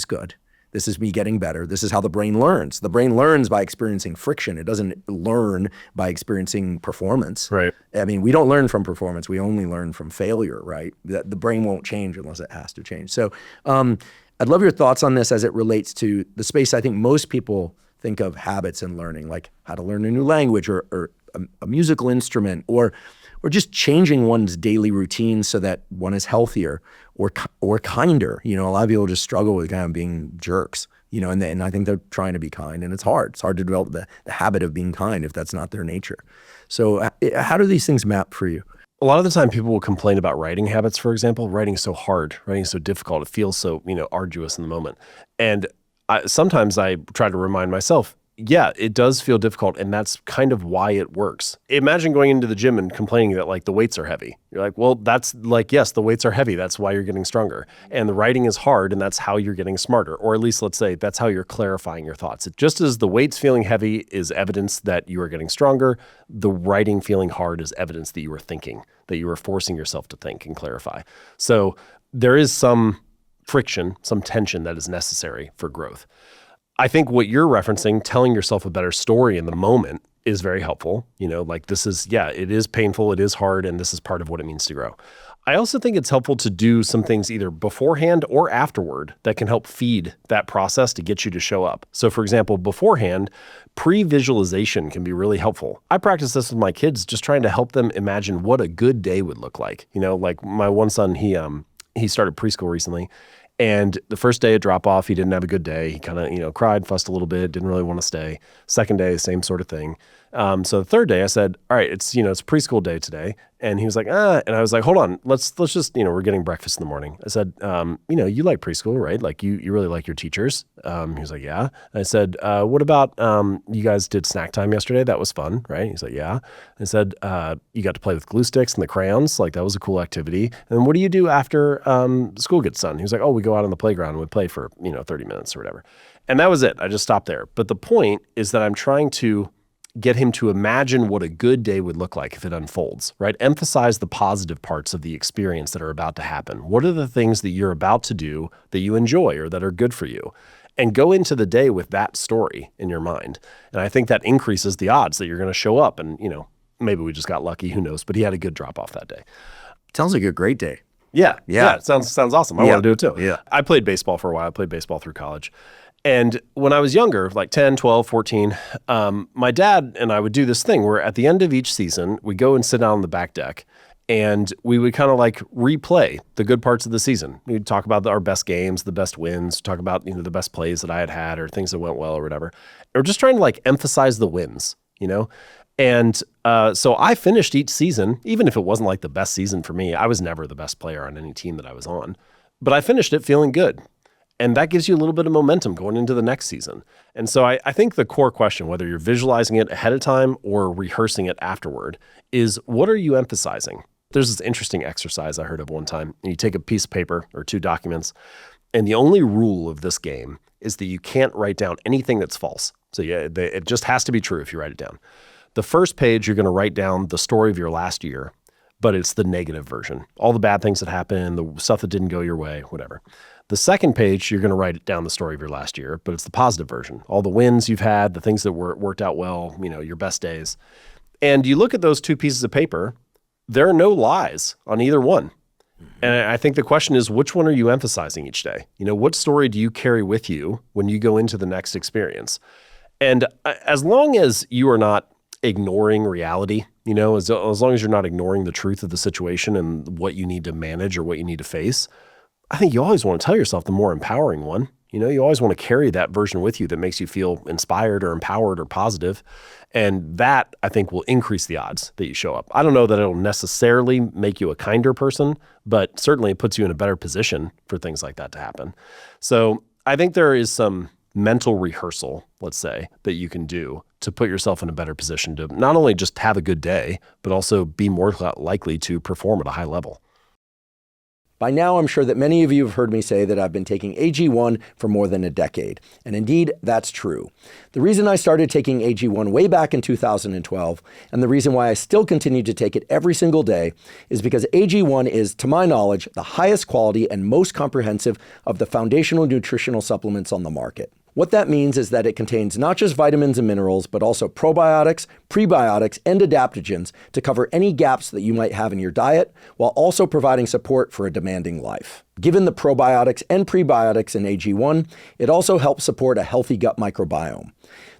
good. This is me getting better. This is how the brain learns. The brain learns by experiencing friction. It doesn't learn by experiencing performance. Right. I mean, we don't learn from performance. We only learn from failure, right? The brain won't change unless it has to change. So I'd love your thoughts on this as it relates to the space I think most people think of habits and learning, like how to learn a new language or a musical instrument or just changing one's daily routine so that one is healthier or kinder. You know, a lot of people just struggle with kind of being jerks, you know, and I think they're trying to be kind, and it's hard. It's hard to develop the habit of being kind if that's not their nature. So how do these things map for you? A lot of the time people will complain about writing habits, for example. Writing is so hard, writing is so difficult. It feels so, you know, arduous in the moment. And sometimes I try to remind myself, yeah, it does feel difficult, and that's kind of why it works. Imagine going into the gym and complaining that like the weights are heavy. You're like, well, that's like, yes, the weights are heavy. That's why you're getting stronger. And the writing is hard, and that's how you're getting smarter. Or at least let's say that's how you're clarifying your thoughts. Just as the weights feeling heavy is evidence that you are getting stronger, the writing feeling hard is evidence that you are thinking, that you are forcing yourself to think and clarify. So there is some friction, some tension that is necessary for growth. I think what you're referencing, telling yourself a better story in the moment, is very helpful. You know, like this is, yeah, it is painful, it is hard, and this is part of what it means to grow. I also think it's helpful to do some things either beforehand or afterward that can help feed that process to get you to show up. So for example, beforehand, pre-visualization can be really helpful. I practice this with my kids, just trying to help them imagine what a good day would look like. You know, like my one son, he started preschool recently. And the first day at drop off, he didn't have a good day. He kind of, you know, cried, fussed a little bit, didn't really want to stay. Second day, same sort of thing. So the third day I said, all right, it's preschool day today. And he was like, and I was like, hold on, let's just, you know, we're getting breakfast in the morning. I said, you know, you like preschool, right? Like you really like your teachers. He was like, yeah. And I said, what about, you guys did snack time yesterday? That was fun, right? He's like, yeah. I said, you got to play with glue sticks and the crayons. Like that was a cool activity. And what do you do after school gets done? He was like, oh, we go out on the playground and we play for, 30 minutes or whatever. And that was it. I just stopped there. But the point is that I'm trying to get him to imagine what a good day would look like if it unfolds, right? Emphasize the positive parts of the experience that are about to happen. What are the things that you're about to do that you enjoy or that are good for you? And go into the day with that story in your mind. And I think that increases the odds that you're going to show up. And, maybe we just got lucky, who knows? But he had a good drop off that day. Sounds like a great day. Yeah. It sounds awesome. I want to do it too. Yeah. I played baseball for a while. I played baseball through college. And when I was younger, like 10, 12, 14, my dad and I would do this thing where at the end of each season, we go and sit down on the back deck And we would kind of like replay the good parts of the season. We'd talk about our best games, the best wins, talk about, the best plays that I had or things that went well or whatever. Or just trying to like emphasize the wins, And so I finished each season, even if it wasn't like the best season for me. I was never the best player on any team that I was on, but I finished it feeling good. And that gives you a little bit of momentum going into the next season. And so I think the core question, whether you're visualizing it ahead of time or rehearsing it afterward, is what are you emphasizing? There's this interesting exercise I heard of one time. And you take a piece of paper or 2 documents, and the only rule of this game is that you can't write down anything that's false. So it just has to be true if you write it down. The first page, you're going to write down the story of your last year, but it's the negative version. All the bad things that happened, the stuff that didn't go your way, whatever. The second page, you're going to write down the story of your last year, but it's the positive version. All the wins you've had, the things that worked out well, your best days. And you look at those 2 pieces of paper, there are no lies on either one. And I think the question is, which one are you emphasizing each day? What story do you carry with you when you go into the next experience? And as long as you are not ignoring reality, as long as you're not ignoring the truth of the situation and what you need to manage or what you need to face, I think you always want to tell yourself the more empowering one. You always want to carry that version with you that makes you feel inspired or empowered or positive. And that, I think, will increase the odds that you show up. I don't know that it'll necessarily make you a kinder person, but certainly it puts you in a better position for things like that to happen. So I think there is some mental rehearsal, let's say, that you can do to put yourself in a better position to not only just have a good day, but also be more likely to perform at a high level. By now, I'm sure that many of you have heard me say that I've been taking AG1 for more than a decade. And indeed, that's true. The reason I started taking AG1 way back in 2012, and the reason why I still continue to take it every single day, is because AG1 is, to my knowledge, the highest quality and most comprehensive of the foundational nutritional supplements on the market. What that means is that it contains not just vitamins and minerals, but also probiotics, prebiotics, and adaptogens to cover any gaps that you might have in your diet, while also providing support for a demanding life. Given the probiotics and prebiotics in AG1, it also helps support a healthy gut microbiome.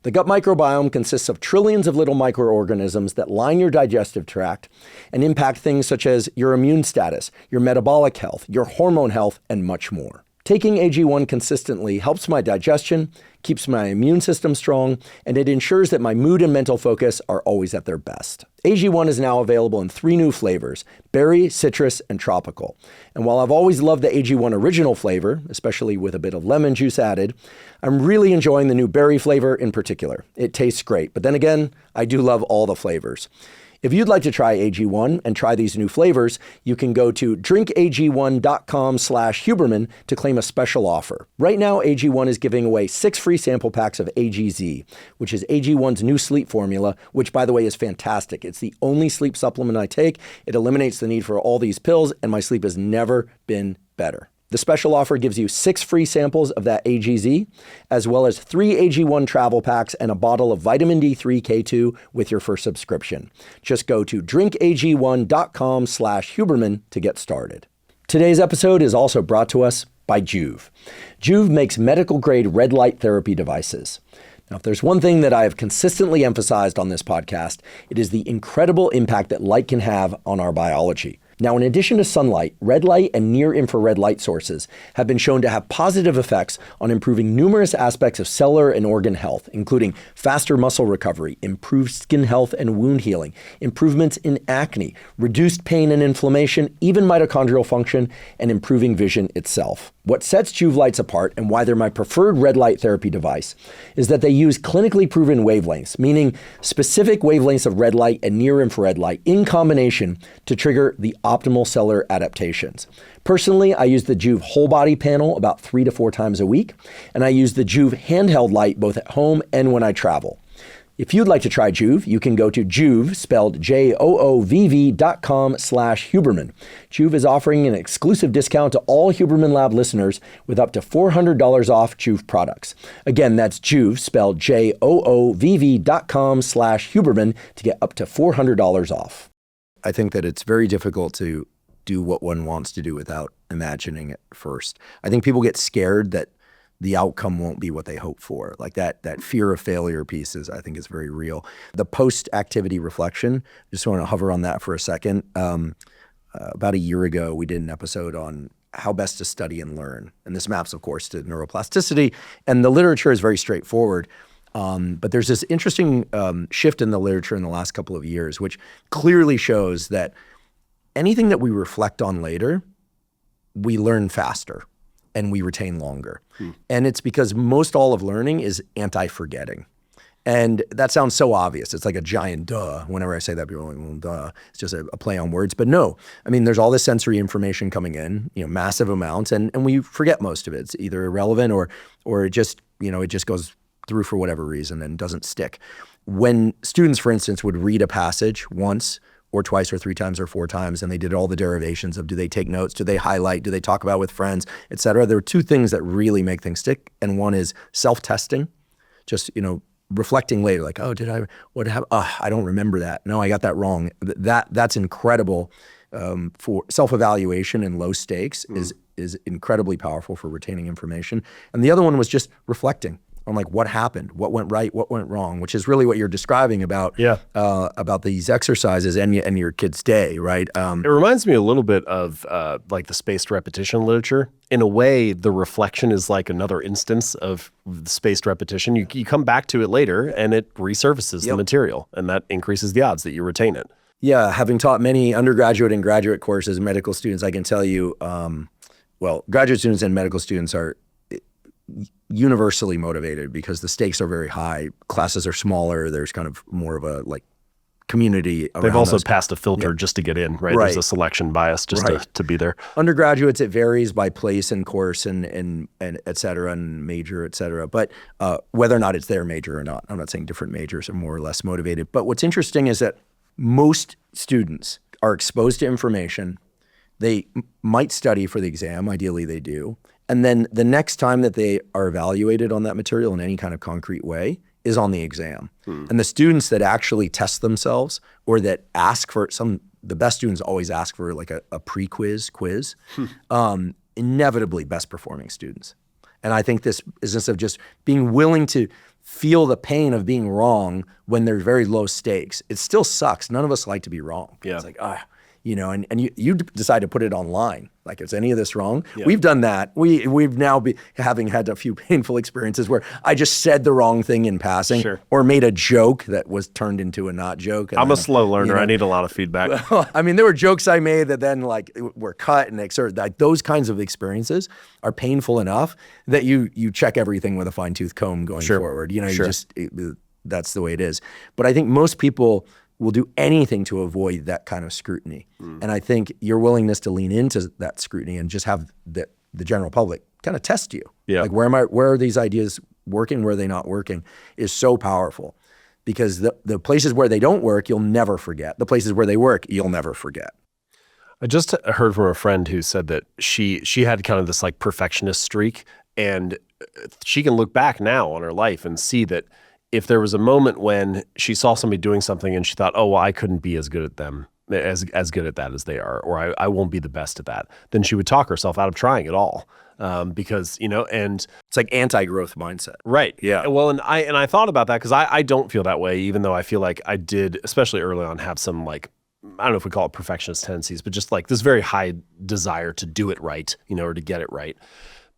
The gut microbiome consists of trillions of little microorganisms that line your digestive tract and impact things such as your immune status, your metabolic health, your hormone health, and much more. Taking AG1 consistently helps my digestion, keeps my immune system strong, and it ensures that my mood and mental focus are always at their best. AG1 is now available in 3 new flavors: berry, citrus, and tropical. And while I've always loved the AG1 original flavor, especially with a bit of lemon juice added, I'm really enjoying the new berry flavor in particular. It tastes great, but then again, I do love all the flavors. If you'd like to try AG1 and try these new flavors, you can go to drinkag1.com/Huberman to claim a special offer. Right now, AG1 is giving away 6 free sample packs of AGZ, which is AG1's new sleep formula, which, by the way, is fantastic. It's the only sleep supplement I take. It eliminates the need for all these pills, and my sleep has never been better. The special offer gives you 6 free samples of that AGZ, as well as 3 AG1 travel packs and a bottle of vitamin D3 K2 with your first subscription. Just go to drinkag1.com/Huberman to get started. Today's episode is also brought to us by Joovv. Joovv makes medical-grade red light therapy devices. Now, if there's one thing that I have consistently emphasized on this podcast, it is the incredible impact that light can have on our biology. Now, in addition to sunlight, red light and near-infrared light sources have been shown to have positive effects on improving numerous aspects of cellular and organ health, including faster muscle recovery, improved skin health and wound healing, improvements in acne, reduced pain and inflammation, even mitochondrial function, and improving vision itself. What sets Joovv lights apart and why they're my preferred red light therapy device is that they use clinically proven wavelengths, meaning specific wavelengths of red light and near-infrared light in combination to trigger the optimal cellular adaptations. Personally, I use the Joovv whole body panel about 3 to 4 times a week, and I use the Joovv handheld light both at home and when I travel. If you'd like to try Joovv, you can go to Joovv, spelled JOOVV.com/Huberman. Joovv is offering an exclusive discount to all Huberman Lab listeners with up to $400 off Joovv products. Again, that's Joovv, spelled JOOVV.com/Huberman to get up to $400 off. I think that it's very difficult to do what one wants to do without imagining it first. I think people get scared that the outcome won't be what they hope for. Like that fear of failure piece I think is very real. The post-activity reflection, just want to hover on that for a second. About a year ago, we did an episode on how best to study and learn. And this maps, of course, to neuroplasticity. And the literature is very straightforward. But there's this interesting shift in the literature in the last couple of years, which clearly shows that anything that we reflect on later, we learn faster and we retain longer. And it's because most all of learning is anti-forgetting. And that sounds so obvious. It's like a giant duh. Whenever I say that, people are like, well, duh. It's just a play on words. But no, I mean, there's all this sensory information coming in, massive amounts, and we forget most of it. It's either irrelevant or it just, it just goes through for whatever reason and doesn't stick. When students, for instance, would read a passage once or twice or three times or four times, and they did all the derivations of do they take notes, do they highlight, do they talk about it with friends, et cetera. There are two things that really make things stick. And one is self-testing, just, reflecting later, like, oh, what happened? I don't remember that. No, I got that wrong. That's incredible for self-evaluation and low stakes is incredibly powerful for retaining information. And the other one was just reflecting on like what happened, what went right, what went wrong, which is really what you're describing about these exercises and your kid's day, right? It reminds me a little bit of like the spaced repetition literature. In a way, the reflection is like another instance of spaced repetition. You come back to it later and it resurfaces the material, and that increases the odds that you retain it. Yeah, having taught many undergraduate and graduate courses, medical students, I can tell you, graduate students and medical students are universally motivated because the stakes are very high. Classes are smaller. There's kind of more of a like community around They've also those. passed a filter just to get in, right? There's a selection bias just to be there. Undergraduates, it varies by place and course and et cetera, and major, et cetera. But whether or not it's their major or not, I'm not saying different majors are more or less motivated. But what's interesting is that most students are exposed to information. They might study for the exam. Ideally, they do. And then the next time that they are evaluated on that material in any kind of concrete way is on the exam. And the students that actually test themselves or that ask for the best students always ask for like a pre-quiz quiz, inevitably best performing students. And I think this business of just being willing to feel the pain of being wrong when there's very low stakes, it still sucks. None of us like to be wrong. Yeah. It's like, and you decide to put it online. Like, is any of this wrong? Yeah. We've done that. We've now having had a few painful experiences where I just said the wrong thing in passing or made a joke that was turned into a not joke. I'm a slow learner. I need a lot of feedback. Well, I mean, there were jokes I made that then like were cut and like those kinds of experiences are painful enough that you check everything with a fine tooth comb going forward. That's the way it is. But I think most people will do anything to avoid that kind of scrutiny. And I think your willingness to lean into that scrutiny and just have the general public kind of test you. Yeah. Like where are these ideas working, where are they not working is so powerful because the places where they don't work, you'll never forget. The places where they work, you'll never forget. I just heard from a friend who said that she had kind of this like perfectionist streak, and she can look back now on her life and see that if there was a moment when she saw somebody doing something and she thought, oh, well, I couldn't be as good at them, as good at that as they are, or I won't be the best at that, then she would talk herself out of trying it all. Because, and it's like anti-growth mindset. Right. Yeah. Well, and I thought about that because I don't feel that way, even though I feel like I did, especially early on, have some like, I don't know if we call it perfectionist tendencies, but just like this very high desire to do it right, or to get it right.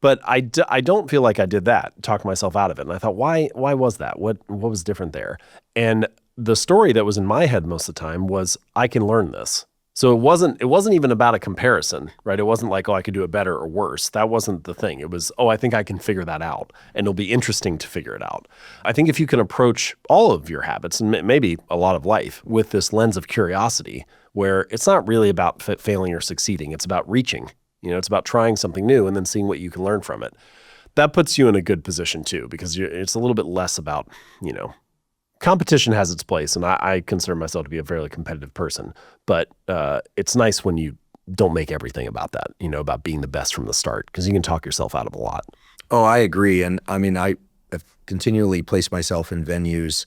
But I don't feel like I did that, talked myself out of it. And I thought, why was that? What was different there? And the story that was in my head most of the time was, I can learn this. So it wasn't even about a comparison, right? It wasn't like, oh, I could do it better or worse. That wasn't the thing. It was, oh, I think I can figure that out, and it'll be interesting to figure it out. I think if you can approach all of your habits, and maybe a lot of life, with this lens of curiosity, where it's not really about failing or succeeding, it's about reaching. It's about trying something new and then seeing what you can learn from it. That puts you in a good position too, because it's a little bit less about, competition has its place, and I consider myself to be a fairly competitive person. But it's nice when you don't make everything about that, about being the best from the start, because you can talk yourself out of a lot. Oh, I agree. And I mean, I have continually placed myself in venues,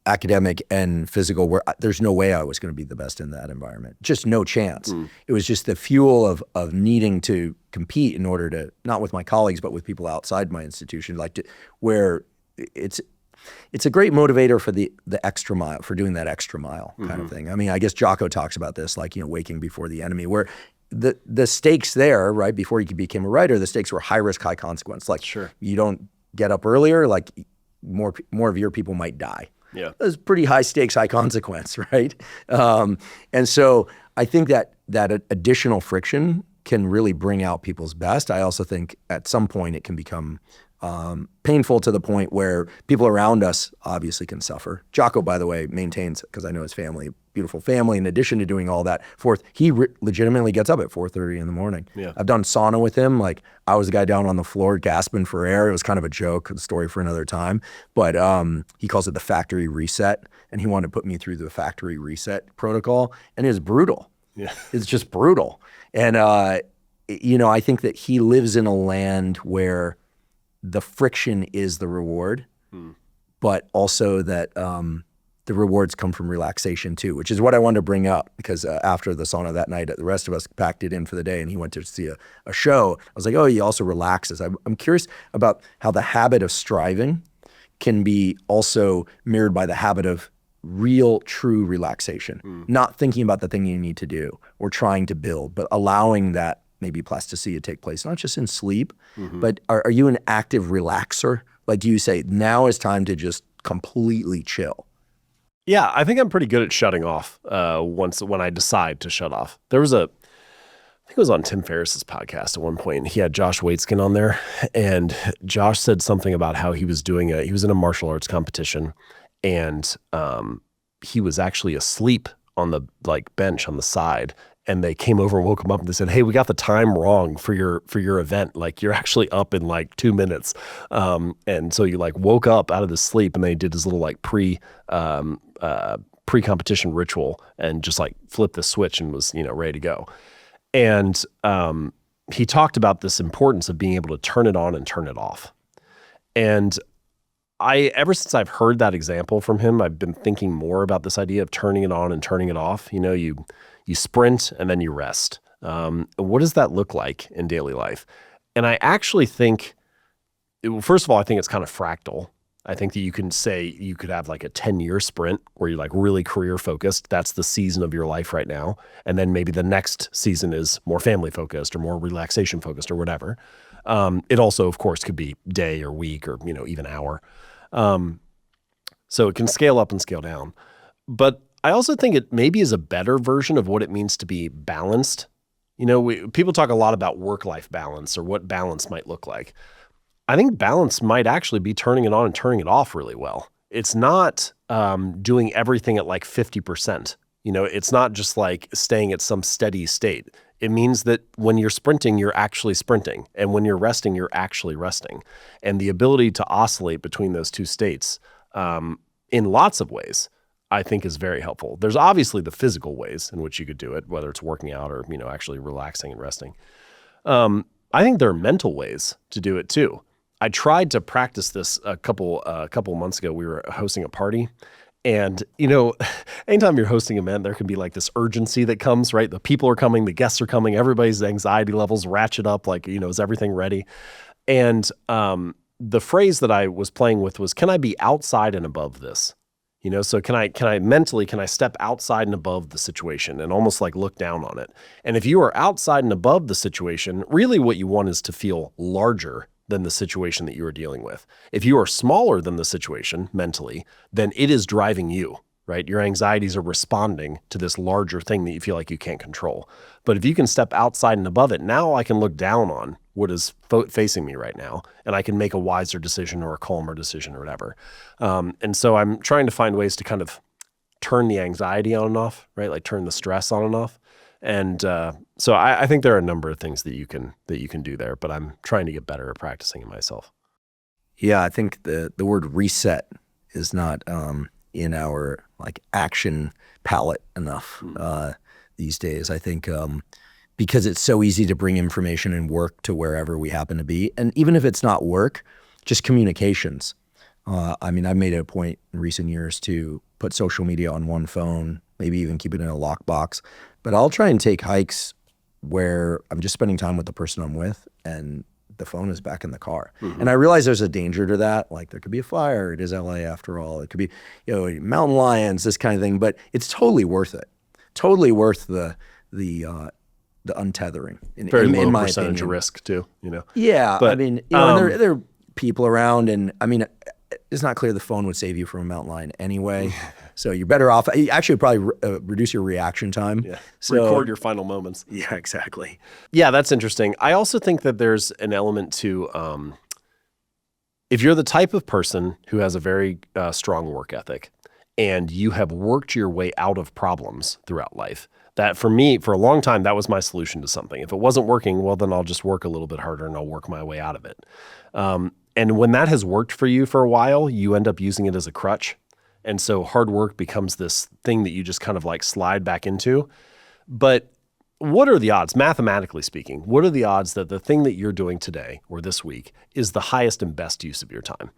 academic and physical, where there's no way I was going to be the best in that environment. Just no chance. It was just the fuel of needing to compete in order to, not with my colleagues, but with people outside my institution, where it's a great motivator for the extra mile, for doing that extra mile kind of thing. I mean, I guess Jocko talks about this, like, waking before the enemy, where the stakes there, right, before you became a writer, the stakes were high risk, high consequence. Like, you don't get up earlier, like more of your people might die. Yeah. That's pretty high stakes, high consequence, right? And so I think that additional friction can really bring out people's best. I also think at some point it can become painful to the point where people around us obviously can suffer. Jocko, by the way, maintains, because I know his family, beautiful family, in addition to doing all that, he legitimately gets up at 4:30 in the morning. Yeah. I've done sauna with him. Like, I was the guy down on the floor gasping for air. It was kind of a joke, a story for another time. But he calls it the factory reset, and he wanted to put me through the factory reset protocol, and it was brutal. Yeah. It's just brutal. And, I think that he lives in a land where the friction is the reward, but also that the rewards come from relaxation too, which is what I wanted to bring up, because after the sauna that night, the rest of us packed it in for the day and he went to see a show. I was like, oh, he also relaxes. I'm curious about how the habit of striving can be also mirrored by the habit of real, true relaxation, not thinking about the thing you need to do or trying to build, but allowing that maybe plasticity to take place, not just in sleep, but are you an active relaxer? Like, do you say, now is time to just completely chill? Yeah, I think I'm pretty good at shutting off when I decide to shut off. There was I think it was on Tim Ferriss's podcast at one point, and he had Josh Waitzkin on there, and Josh said something about how he was he was in a martial arts competition, and he was actually asleep on the bench on the side. And they came over and woke him up and they said, hey, we got the time wrong for your event. Like, you're actually up in 2 minutes. And so you woke up out of the sleep, and they did this little pre-competition ritual and just flipped the switch and was, ready to go. And he talked about this importance of being able to turn it on and turn it off. And ever since I've heard that example from him, I've been thinking more about this idea of turning it on and turning it off. You sprint and then you rest. What does that look like in daily life? And I actually think, first of all, I think it's kind of fractal. I think that you can say you could have a 10-year sprint where you're really career focused. That's the season of your life right now. And then maybe the next season is more family focused or more relaxation focused or whatever. It also, of course, could be day or week or, even hour. So it can scale up and scale down. But I also think it maybe is a better version of what it means to be balanced. People talk a lot about work-life balance or what balance might look like. I think balance might actually be turning it on and turning it off really well. It's not doing everything at 50%. It's not just staying at some steady state. It means that when you're sprinting, you're actually sprinting. And when you're resting, you're actually resting. And the ability to oscillate between those two states in lots of ways, I think, is very helpful. There's obviously the physical ways in which you could do it, whether it's working out or, actually relaxing and resting. I think there are mental ways to do it too. I tried to practice this a couple months ago. We were hosting a party, and anytime you're hosting an event, there can be this urgency that comes, right? The people are coming, the guests are coming, everybody's anxiety levels ratchet up, is everything ready? And the phrase that I was playing with was, can I be outside and above this? So can I mentally step outside and above the situation and almost look down on it? And if you are outside and above the situation, really what you want is to feel larger than the situation that you are dealing with. If you are smaller than the situation mentally, then it is driving you, right? Your anxieties are responding to this larger thing that you feel like you can't control. But if you can step outside and above it, now I can look down on what is facing me right now, and I can make a wiser decision or a calmer decision or whatever. And so I'm trying to find ways to kind of turn the anxiety on and off, right? Turn the stress on and off. And so I think there are a number of things that you can do there, but I'm trying to get better at practicing it myself. Yeah, I think the word reset is not in our action palette enough these days. I think because it's so easy to bring information and work to wherever we happen to be, and even if it's not work, just communications. I've made it a point in recent years to put social media on one phone, maybe even keep it in a lockbox. But I'll try and take hikes where I'm just spending time with the person I'm with and the phone is back in the car. And I realize there's a danger to that. Like there could be a fire. It is LA after all. It could be, mountain lions, this kind of thing, but it's totally worth it. Totally worth the untethering. Very low in my percentage opinion. of risk too, Yeah. But, I mean, and there are people around and I mean, it's not clear the phone would save you from a mountain lion anyway. So you're better off. Actually, probably reduce your reaction time. Yeah. So, Record your final moments. Yeah, exactly. Yeah, that's interesting. I also think that there's an element to if you're the type of person who has a very strong work ethic and you have worked your way out of problems throughout life, that for me, for a long time, that was my solution to something. If it wasn't working, well, then I'll just work a little bit harder and I'll work my way out of it. And when that has worked for you for a while, you end up using it as a crutch. And so hard work becomes this thing that you just kind of like slide back into. But what are the odds, mathematically speaking, what are the odds that the thing that you're doing today or this week is the highest and best use of your time?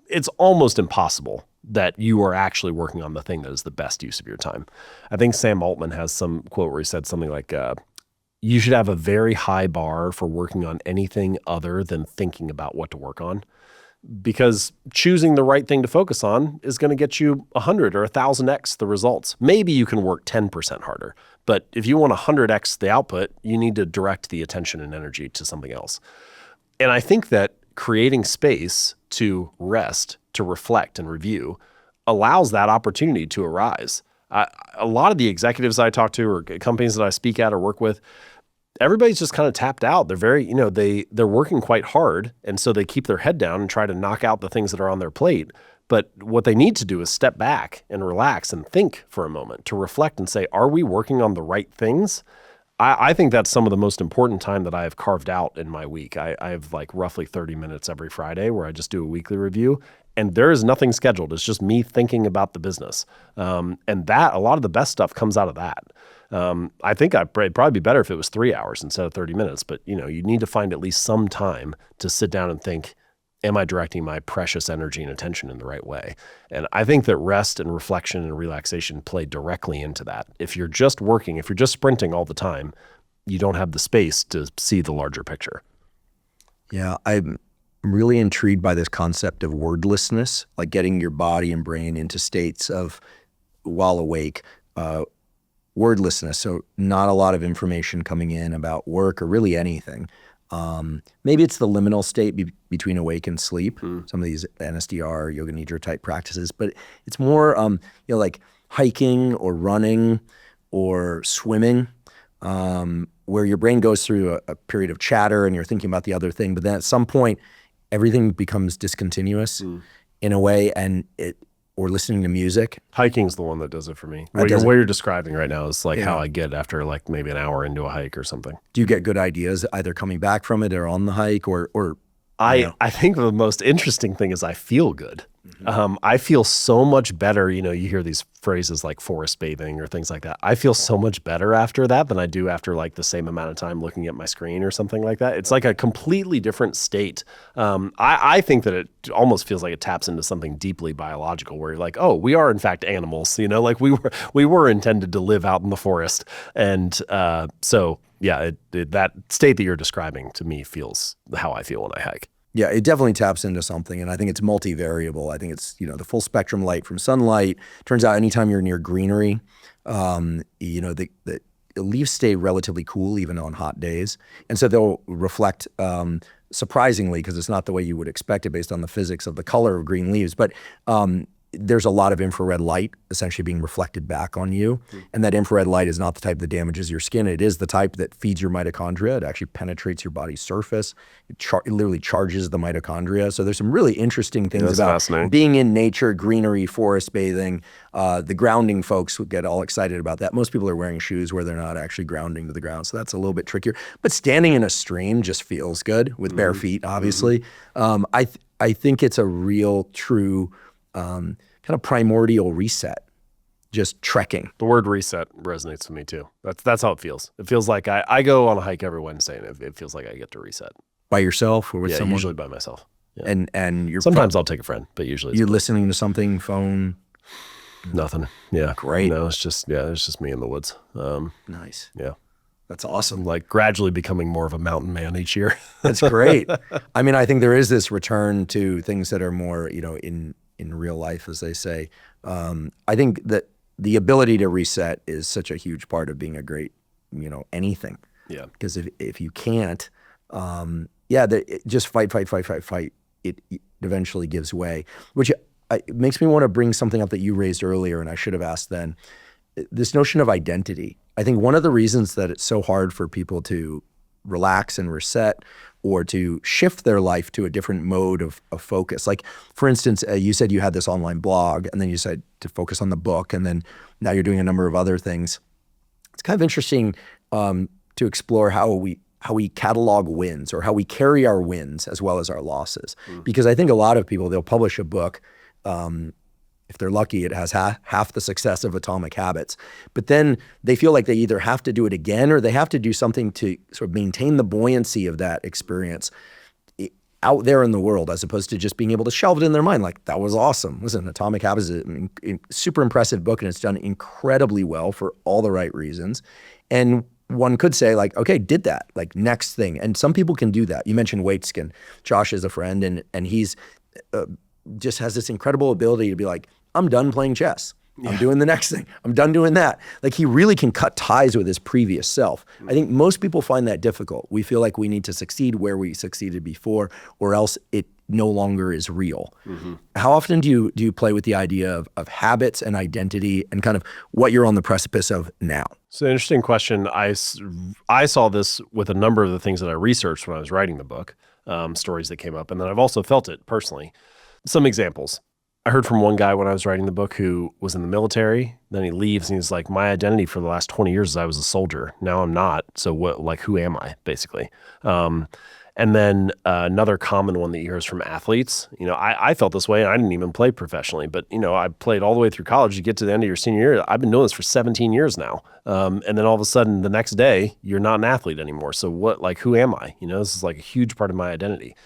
It's almost impossible that you are actually working on the thing that is the best use of your time. I think Sam Altman has some quote where he said something like, you should have a very high bar for working on anything other than thinking about what to work on. Because choosing the right thing to focus on is going to get you 100 or 1,000x the results. Maybe you can work 10% harder, but if you want 100x the output, you need to direct the attention and energy to something else. And I think that creating space to rest, to reflect and review allows that opportunity to arise. A lot of the executives I talk to or companies that I speak at or work with, everybody's just kind of tapped out. They're very, they're working quite hard. And so they keep their head down and try to knock out the things that are on their plate. But what they need to do is step back and relax and think for a moment to reflect and say, are we working on the right things? I think that's some of the most important time that I have carved out in my week. I have like roughly 30 minutes every Friday where I just do a weekly review. And there is nothing scheduled. It's just me thinking about the business. And that, a lot of the best stuff comes out of that. I think it'd probably be better if it was 3 hours instead of 30 minutes, but you need to find at least some time to sit down and think, am I directing my precious energy and attention in the right way? And I think that rest and reflection and relaxation play directly into that. If you're just working, if you're just sprinting all the time, you don't have the space to see the larger picture. Yeah, I'm really intrigued by this concept of wordlessness, like getting your body and brain into states of, while awake, wordlessness. So not a lot of information coming in about work or really anything. Maybe it's the liminal state between awake and sleep, some of these NSDR, yoga nidra type practices, but it's more, like hiking or running or swimming, where your brain goes through a period of chatter and you're thinking about the other thing, but then at some point, everything becomes discontinuous in a way, or listening to music. Hiking's the one that does it for me. What you're describing right now is like how I get after like maybe an hour into a hike or something. Do you get good ideas either coming back from it or on the hike or I think the most interesting thing is I feel good. I feel so much better. You hear these phrases like forest bathing or things like that. I feel so much better after that than I do after like the same amount of time looking at my screen or something like that. It's like a completely different state. I think that it almost feels like it taps into something deeply biological where you're like, oh, we are in fact animals, like we were intended to live out in the forest. And so yeah, that state that you're describing to me feels how I feel when I hike. Yeah, it definitely taps into something, and I think it's multivariable. I think it's, the full spectrum light from sunlight. Turns out anytime you're near greenery, the leaves stay relatively cool even on hot days. And so they'll reflect, surprisingly, because it's not the way you would expect it based on the physics of the color of green leaves, but there's a lot of infrared light essentially being reflected back on you. And that infrared light is not the type that damages your skin. It is the type that feeds your mitochondria. It actually penetrates your body's surface. It literally charges the mitochondria. So there's some really interesting things about being in nature, greenery, forest bathing. The grounding folks would get all excited about that. Most people are wearing shoes where they're not actually grounding to the ground. So that's a little bit trickier. But standing in a stream just feels good with bare feet, obviously. I think it's a real, true kind of primordial reset, just trekking. The word reset resonates with me too. That's how it feels. It feels like I go on a hike every Wednesday and it feels like I get to reset. By yourself or with someone? Usually by myself. Yeah. And you're sometimes I'll take a friend, but usually you're listening to something, phone? Nothing. Yeah. Great. No, it's just me in the woods. Nice. Yeah. That's awesome. Like gradually becoming more of a mountain man each year. That's great. I mean, I think there is this return to things that are more, in real life, as they say. I think that the ability to reset is such a huge part of being a great, anything. Yeah. Because if you can't, just fight. It eventually gives way, which it makes me want to bring something up that you raised earlier, and I should have asked then. This notion of identity. I think one of the reasons that it's so hard for people to relax and reset or to shift their life to a different mode of focus. Like, for instance, you said you had this online blog, and then you said to focus on the book, and then now you're doing a number of other things. It's kind of interesting to explore how we catalog wins, or how we carry our wins as well as our losses. Because I think a lot of people, they'll publish a book, if they're lucky, it has half the success of Atomic Habits. But then they feel like they either have to do it again, or they have to do something to sort of maintain the buoyancy of that experience out there in the world, as opposed to just being able to shelve it in their mind. Like, that was awesome. Listen, Atomic Habits is a super impressive book, and it's done incredibly well for all the right reasons. And one could say, like, okay, did that, like, next thing. And some people can do that. You mentioned weight skin. Josh is a friend, and he's just has this incredible ability to be like, I'm done playing chess. I'm doing the next thing. I'm done doing that. Like, he really can cut ties with his previous self. I think most people find that difficult. We feel like we need to succeed where we succeeded before, or else it no longer is real. How often do you play with the idea of habits and identity, and kind of what you're on the precipice of now? So, interesting question. I saw this with a number of the things that I researched when I was writing the book, stories that came up, and then I've also felt it personally. Some examples. I heard from one guy when I was writing the book who was in the military. Then he leaves and he's like, my identity for the last 20 years is I was a soldier. Now I'm not. So what? Like, who am I, basically? And then another common one that you hear is from athletes. I felt this way, and I didn't even play professionally, but I played all the way through college. You get to the end of your senior year. I've been doing this for 17 years now. And then all of a sudden, the next day, you're not an athlete anymore. So what? Like, who am I? This is like a huge part of my identity.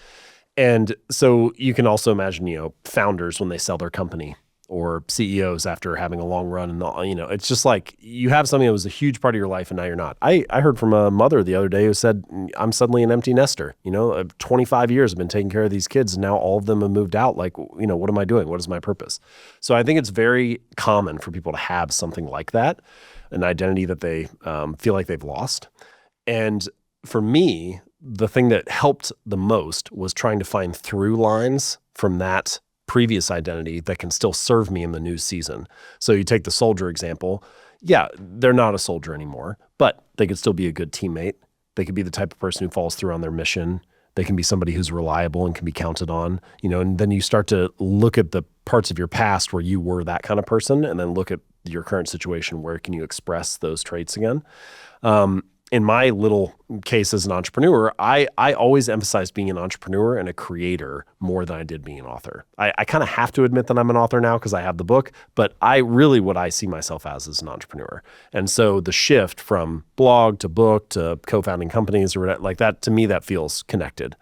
And so you can also imagine, founders when they sell their company, or CEOs after having a long run, and it's just like you have something that was a huge part of your life and now you're not. I heard from a mother the other day who said, I'm suddenly an empty nester. 25 years I've been taking care of these kids, and now all of them have moved out. Like, what am I doing? What is my purpose? So I think it's very common for people to have something like that, an identity that they feel like they've lost. And for me, the thing that helped the most was trying to find through lines from that previous identity that can still serve me in the new season. So you take the soldier example. Yeah, they're not a soldier anymore, but they could still be a good teammate. They could be the type of person who follows through on their mission. They can be somebody who's reliable and can be counted on, and then you start to look at the parts of your past where you were that kind of person, and then look at your current situation. Where can you express those traits again? In my little case as an entrepreneur, I always emphasized being an entrepreneur and a creator more than I did being an author. I kind of have to admit that I'm an author now because I have the book, but what I see myself as is an entrepreneur. And so the shift from blog to book to co-founding companies, or like that, to me, that feels connected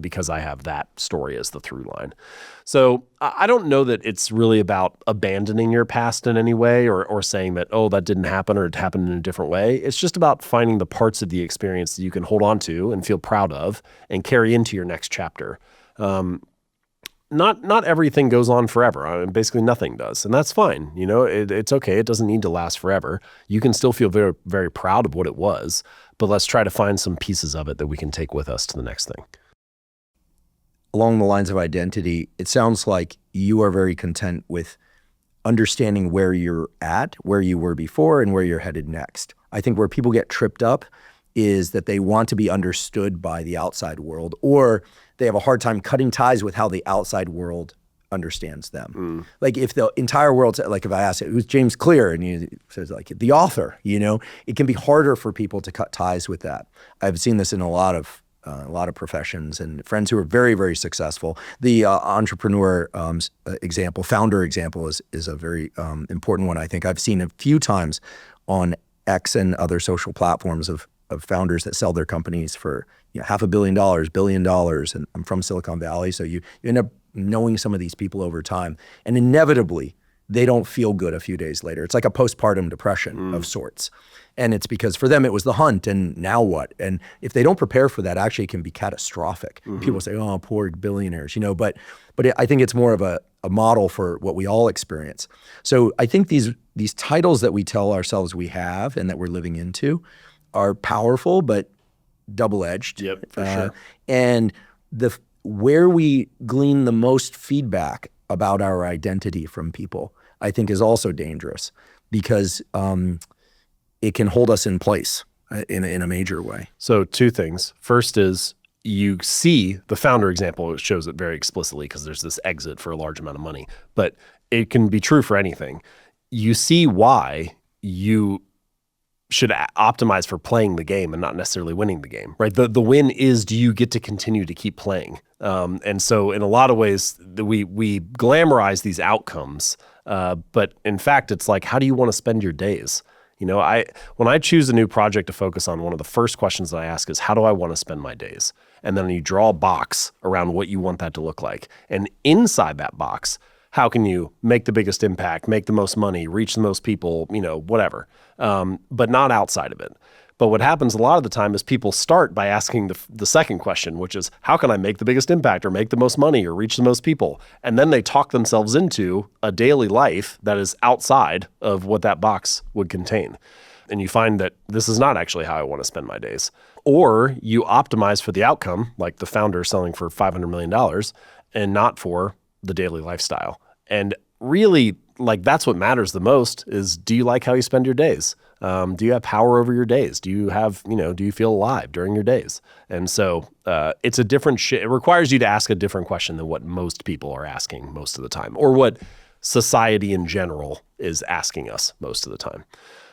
because I have that story as the through line. So I don't know that it's really about abandoning your past in any way, or saying that, oh, that didn't happen, or it happened in a different way. It's just about finding the parts of the experience that you can hold on to and feel proud of and carry into your next chapter. Not everything goes on forever. I mean, basically nothing does, and that's fine. It's okay. It doesn't need to last forever. You can still feel very, very proud of what it was, but let's try to find some pieces of it that we can take with us to the next thing. Along the lines of identity, it sounds like you are very content with understanding where you're at, where you were before, and where you're headed next. I think where people get tripped up is that they want to be understood by the outside world, or they have a hard time cutting ties with how the outside world understands them. Like, if the entire world's, like, if I ask it, who's James Clear, and he says, like, the author, it can be harder for people to cut ties with that. I've seen this in a lot of professions and friends who are very, very successful. The entrepreneur example, founder example is a very important one. I think I've seen a few times on X and other social platforms of founders that sell their companies for $500 million, $1 billion. And I'm from Silicon Valley, so you end up knowing some of these people over time. And inevitably, they don't feel good a few days later. It's like a postpartum depression of sorts. And it's because for them it was the hunt, and now what? And if they don't prepare for that, actually it can be catastrophic. People say, oh, poor billionaires, but I think it's more of a model for what we all experience. So I think these titles that we tell ourselves we have and that we're living into are powerful, but double-edged. Yep, for sure. And where we glean the most feedback about our identity from people, I think is also dangerous, because it can hold us in place in a major way. So two things. First is you see the founder example shows it very explicitly because there's this exit for a large amount of money, but it can be true for anything. You see why you should optimize for playing the game and not necessarily winning the game, right? The win is, do you get to continue to keep playing? And so in a lot of ways, we glamorize these outcomes, but in fact, it's like, how do you want to spend your days? When I choose a new project to focus on, one of the first questions that I ask is, how do I want to spend my days? And then you draw a box around what you want that to look like. And inside that box, how can you make the biggest impact, make the most money, reach the most people, whatever, but not outside of it. But what happens a lot of the time is people start by asking the second question, which is, how can I make the biggest impact or make the most money or reach the most people? And then they talk themselves into a daily life that is outside of what that box would contain. And you find that this is not actually how I want to spend my days. Or you optimize for the outcome, like the founder selling for $500 million, and not for the daily lifestyle. And really, that's what matters the most is, do you like how you spend your days? Do you have power over your days? Do you have, do you feel alive during your days? And so it's a different it requires you to ask a different question than what most people are asking most of the time, or what society in general is asking us most of the time.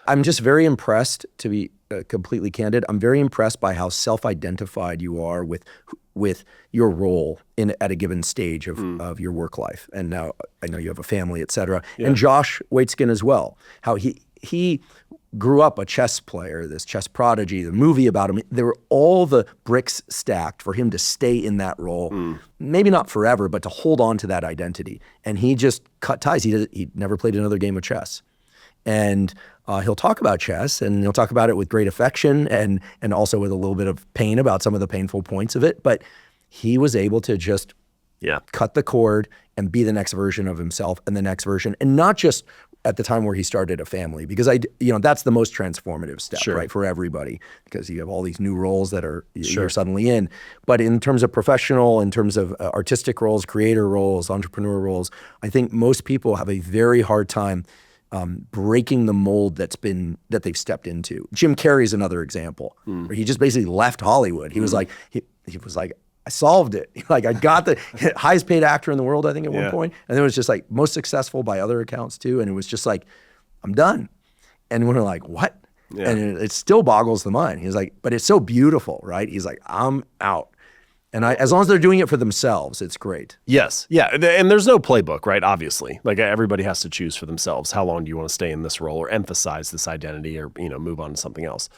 I'm just very impressed, to be completely candid. I'm very impressed by how self-identified you are with your role at a given stage of your work life. And now I know you have a family, et cetera. Yeah. And Josh Waitzkin as well, how he grew up a chess player, this chess prodigy, the movie about him. There were all the bricks stacked for him to stay in that role, maybe not forever, but to hold on to that identity. And he just cut ties. He never played another game of chess. And he'll talk about chess, and he'll talk about it with great affection and also with a little bit of pain about some of the painful points of it. But he was able to just cut the cord and be the next version of himself and the next version, and not just at the time where he started a family, because that's the most transformative step, right, for everybody, because you have all these new roles that you're suddenly in. But in terms of professional, in terms of artistic roles, creator roles, entrepreneur roles, I think most people have a very hard time breaking the mold that they've stepped into. Jim Carrey's another example, where he just basically left Hollywood. He was like, I solved it. I got the highest paid actor in the world, I think, at one point. And then it was just most successful by other accounts too. And it was just I'm done. And we're like, what? Yeah. And it still boggles the mind. He's like, but it's so beautiful, right? He's like, I'm out. And as long as they're doing it for themselves, it's great. Yes. Yeah. And there's no playbook, right? Obviously. Everybody has to choose for themselves. How long do you want to stay in this role or emphasize this identity or, move on to something else?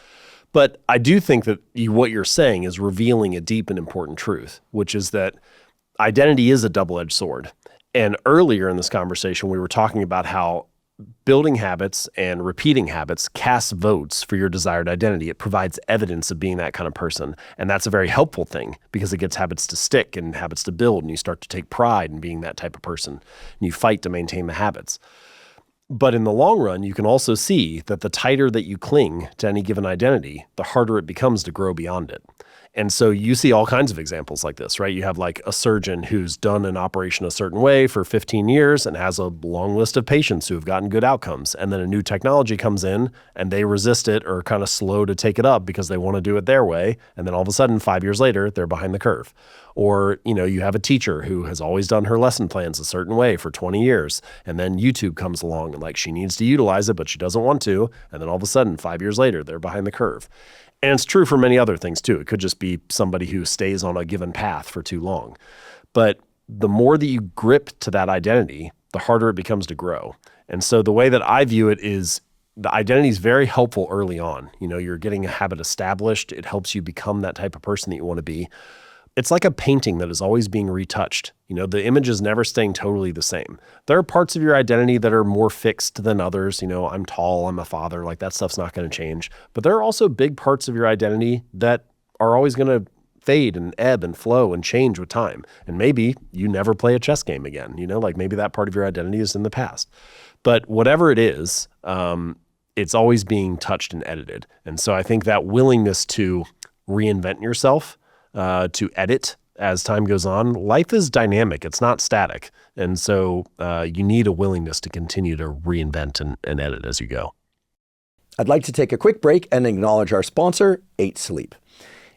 But I do think that what you're saying is revealing a deep and important truth, which is that identity is a double-edged sword. And earlier in this conversation, we were talking about how building habits and repeating habits casts votes for your desired identity. It provides evidence of being that kind of person. And that's a very helpful thing, because it gets habits to stick and habits to build, and you start to take pride in being that type of person. And you fight to maintain the habits. But in the long run, you can also see that the tighter that you cling to any given identity, the harder it becomes to grow beyond it. And so you see all kinds of examples like this, right? You have a surgeon who's done an operation a certain way for 15 years and has a long list of patients who have gotten good outcomes. And then a new technology comes in and they resist it or are kind of slow to take it up because they want to do it their way. And then all of a sudden, 5 years later, they're behind the curve. Or, you have a teacher who has always done her lesson plans a certain way for 20 years. And then YouTube comes along and she needs to utilize it, but she doesn't want to. And then all of a sudden, 5 years later, they're behind the curve. And it's true for many other things too. It could just be somebody who stays on a given path for too long. But the more that you grip to that identity, the harder it becomes to grow. And so the way that I view it is the identity is very helpful early on. You're getting a habit established. It helps you become that type of person that you want to be. it's like a painting that is always being retouched. The image is never staying totally the same. There are parts of your identity that are more fixed than others. I'm tall, I'm a father, like that stuff's not going to change. But there are also big parts of your identity that are always going to fade and ebb and flow and change with time. And maybe you never play a chess game again, like maybe that part of your identity is in the past. But whatever it is, it's always being touched and edited. And so I think that willingness to reinvent yourself, to edit as time goes on, life is dynamic. It's not static. And so you need a willingness to continue to reinvent and edit as you go. I'd like to take a quick break and acknowledge our sponsor, 8 Sleep.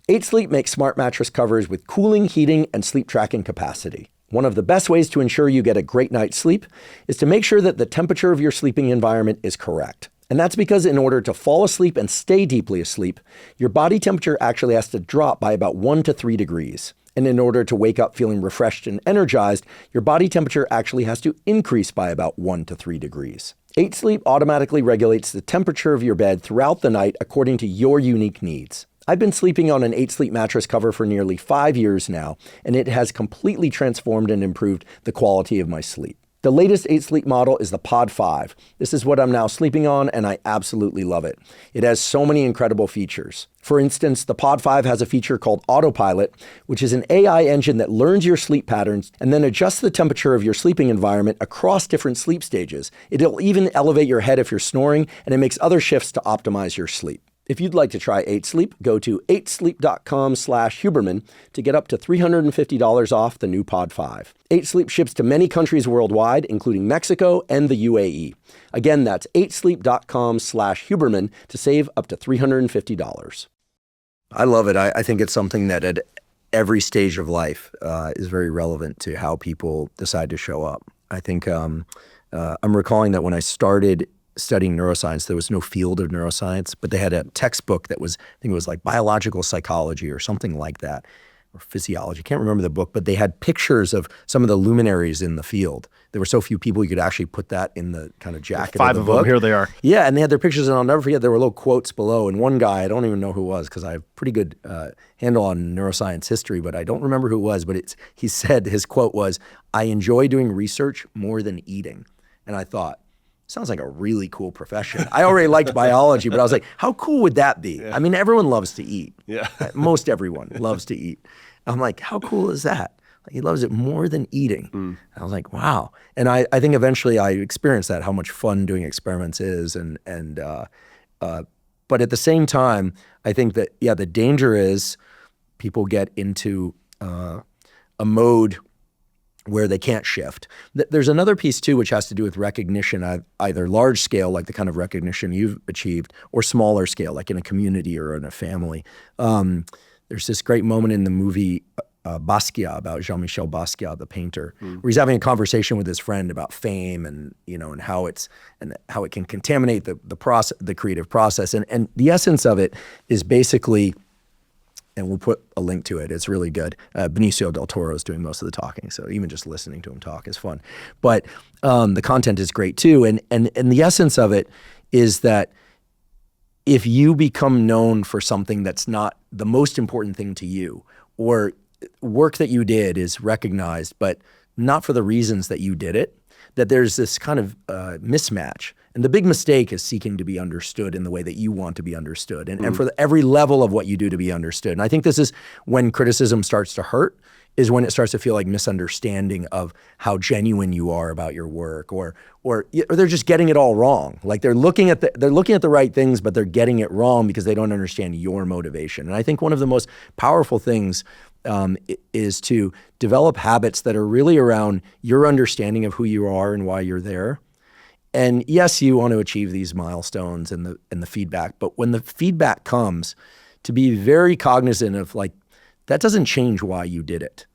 8 Sleep makes smart mattress covers with cooling, heating, and sleep tracking capacity. One of the best ways to ensure you get a great night's sleep is to make sure that the temperature of your sleeping environment is correct. And that's because in order to fall asleep and stay deeply asleep, your body temperature actually has to drop by about 1 to 3 degrees. And in order to wake up feeling refreshed and energized, your body temperature actually has to increase by about 1 to 3 degrees. 8 Sleep automatically regulates the temperature of your bed throughout the night according to your unique needs. I've been sleeping on an 8 Sleep mattress cover for nearly 5 years now, and it has completely transformed and improved the quality of my sleep. The latest 8 Sleep model is the Pod 5. This is what I'm now sleeping on, and I absolutely love it. It has so many incredible features. For instance, the Pod 5 has a feature called Autopilot, which is an AI engine that learns your sleep patterns and then adjusts the temperature of your sleeping environment across different sleep stages. It'll even elevate your head if you're snoring, and it makes other shifts to optimize your sleep. If you'd like to try 8 Sleep, go to 8sleep.com/Huberman to get up to $350 off the new Pod 5. 8 Sleep ships to many countries worldwide, including Mexico and the UAE. Again, that's 8sleep.com/Huberman to save up to $350. I love it. I think it's something that at every stage of life is very relevant to how people decide to show up. I think I'm recalling that when I started studying neuroscience, there was no field of neuroscience, but they had a textbook that was, I think it was like biological psychology or something like that, or physiology. I can't remember the book, but they had pictures of some of the luminaries in the field. There were so few people you could actually put that in the kind of jacket 5 of the of book. them, here they are. Yeah, and they had their pictures, and I'll never forget, there were little quotes below, and one guy, I don't even know who it was because I have pretty good handle on neuroscience history, but I don't remember who it was, but he said, his quote was, "I enjoy doing research more than eating." And I thought, sounds like a really cool profession. I already liked biology, but I was like, how cool would that be? Yeah. I mean, everyone loves to eat. Yeah. Most everyone loves to eat. I'm like, how cool is that? Like, he loves it more than eating. I was like, wow. And I think eventually I experienced that, how much fun doing experiments is. But at the same time, I think that, yeah, the danger is people get into a mode where they can't shift. There's another piece too, which has to do with recognition, either large scale, like the kind of recognition you've achieved, or smaller scale, like in a community or in a family. There's this great moment in the movie Basquiat, about Jean-Michel Basquiat, the painter, where he's having a conversation with his friend about fame and how it can contaminate the process, the creative process. And the essence of it is basically, and we'll put a link to it. It's really good. Benicio del Toro is doing most of the talking, so even just listening to him talk is fun. But the content is great too. And the essence of it is that if you become known for something that's not the most important thing to you, or work that you did is recognized, but not for the reasons that you did it, that there's this kind of mismatch. And the big mistake is seeking to be understood in the way that you want to be understood, and for every level of what you do to be understood. And I think this is when criticism starts to hurt, is when it starts to feel like misunderstanding of how genuine you are about your work, or they're just getting it all wrong. Like they're looking at the right things, but they're getting it wrong because they don't understand your motivation. And I think one of the most powerful things is to develop habits that are really around your understanding of who you are and why you're there. And yes, you want to achieve these milestones and the feedback, but when the feedback comes, to be very cognizant of, like, that doesn't change why you did it.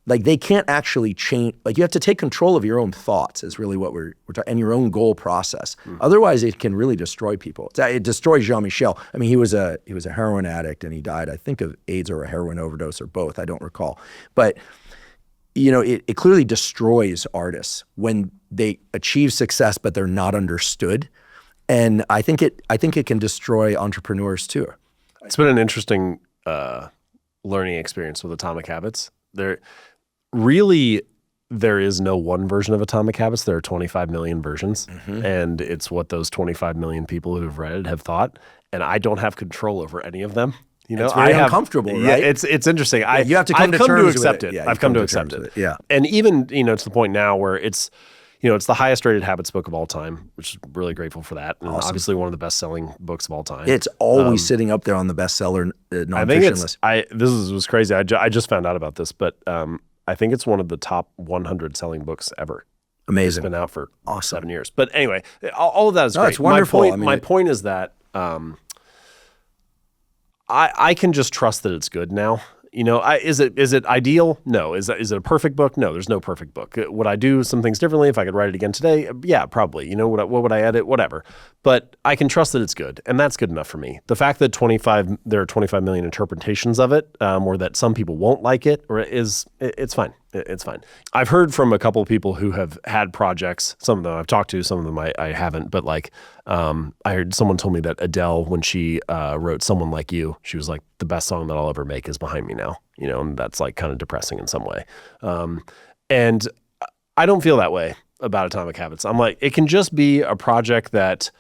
Like, they can't actually change. Like, you have to take control of your own thoughts is really what we're talking, and your own goal process. Otherwise, it can really destroy people. It destroys Jean-Michel. I mean, he was a heroin addict, and he died, I think, of AIDS or a heroin overdose or both. I don't recall. But it clearly destroys artists when they achieve success, but they're not understood. And I think it can destroy entrepreneurs too. It's been an interesting learning experience with Atomic Habits. There is no one version of Atomic Habits. There are 25 million versions, and it's what those 25 million people who have read it have thought, and I don't have control over any of them. It's very uncomfortable, right? Yeah, it's interesting. You have to come I've to come terms to accept with it. Yeah, I've come to accept it. Yeah. And even, to the point now where it's the highest rated habits book of all time, which is really grateful for that. And obviously one of the best selling books of all time. It's always sitting up there on the bestseller nonfiction list. This was crazy. I just found out about this, but I think it's one of the top 100 selling books ever. Amazing. It's been out for 7 years. But anyway, all of that is great. It's wonderful. My point is that I can just trust that it's good now. Is it ideal? No. Is it a perfect book? No, there's no perfect book. Would I do some things differently if I could write it again today? Yeah, probably. What would I edit? Whatever. But I can trust that it's good, and that's good enough for me. The fact that there are 25 million interpretations of it, or that some people won't like it, it's fine. It's fine. I've heard from a couple of people who have had projects. Some of them I've talked to, some of them I haven't. But I heard someone told me that Adele, when she wrote "Someone Like You," she was like, the best song that I'll ever make is behind me now. And that's like kind of depressing in some way. And I don't feel that way about Atomic Habits. I'm like, it can just be a project that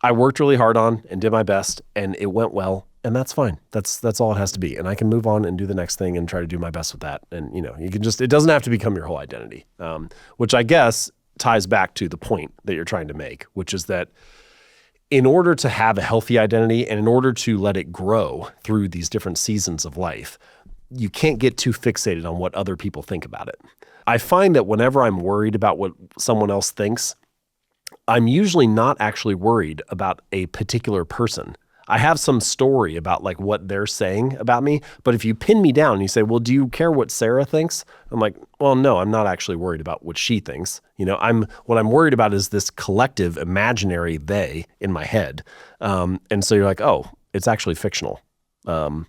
I worked really hard on and did my best, and it went well. And that's fine. That's all it has to be. And I can move on and do the next thing and try to do my best with that. And, it doesn't have to become your whole identity, which I guess ties back to the point that you're trying to make, which is that in order to have a healthy identity and in order to let it grow through these different seasons of life, you can't get too fixated on what other people think about it. I find that whenever I'm worried about what someone else thinks, I'm usually not actually worried about a particular person. I have some story about like what they're saying about me, but if you pin me down and you say, well, do you care what Sarah thinks? I'm like, well, no, I'm not actually worried about what she thinks. What I'm worried about is this collective imaginary they in my head. And so you're like, oh, it's actually fictional. And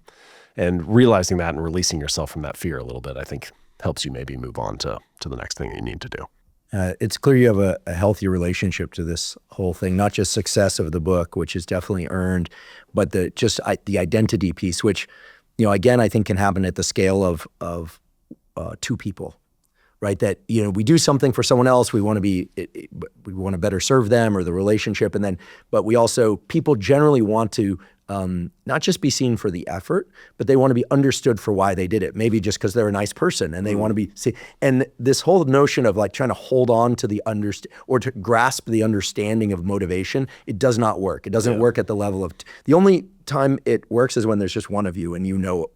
realizing that and releasing yourself from that fear a little bit, I think helps you maybe move on to the next thing you need to do. It's clear you have a healthy relationship to this whole thing, not just success of the book, which is definitely earned, but the identity piece, which, again, I think can happen at the scale of two people, right? That, we do something for someone else, we want to better serve them or the relationship, but people generally want to not just be seen for the effort, but they want to be understood for why they did it. Maybe just because they're a nice person and they want to be seen. And this whole notion of like trying to hold on to or to grasp the understanding of motivation, it does not work. It doesn't work at the level of, the only time it works is when there's just one of you and you know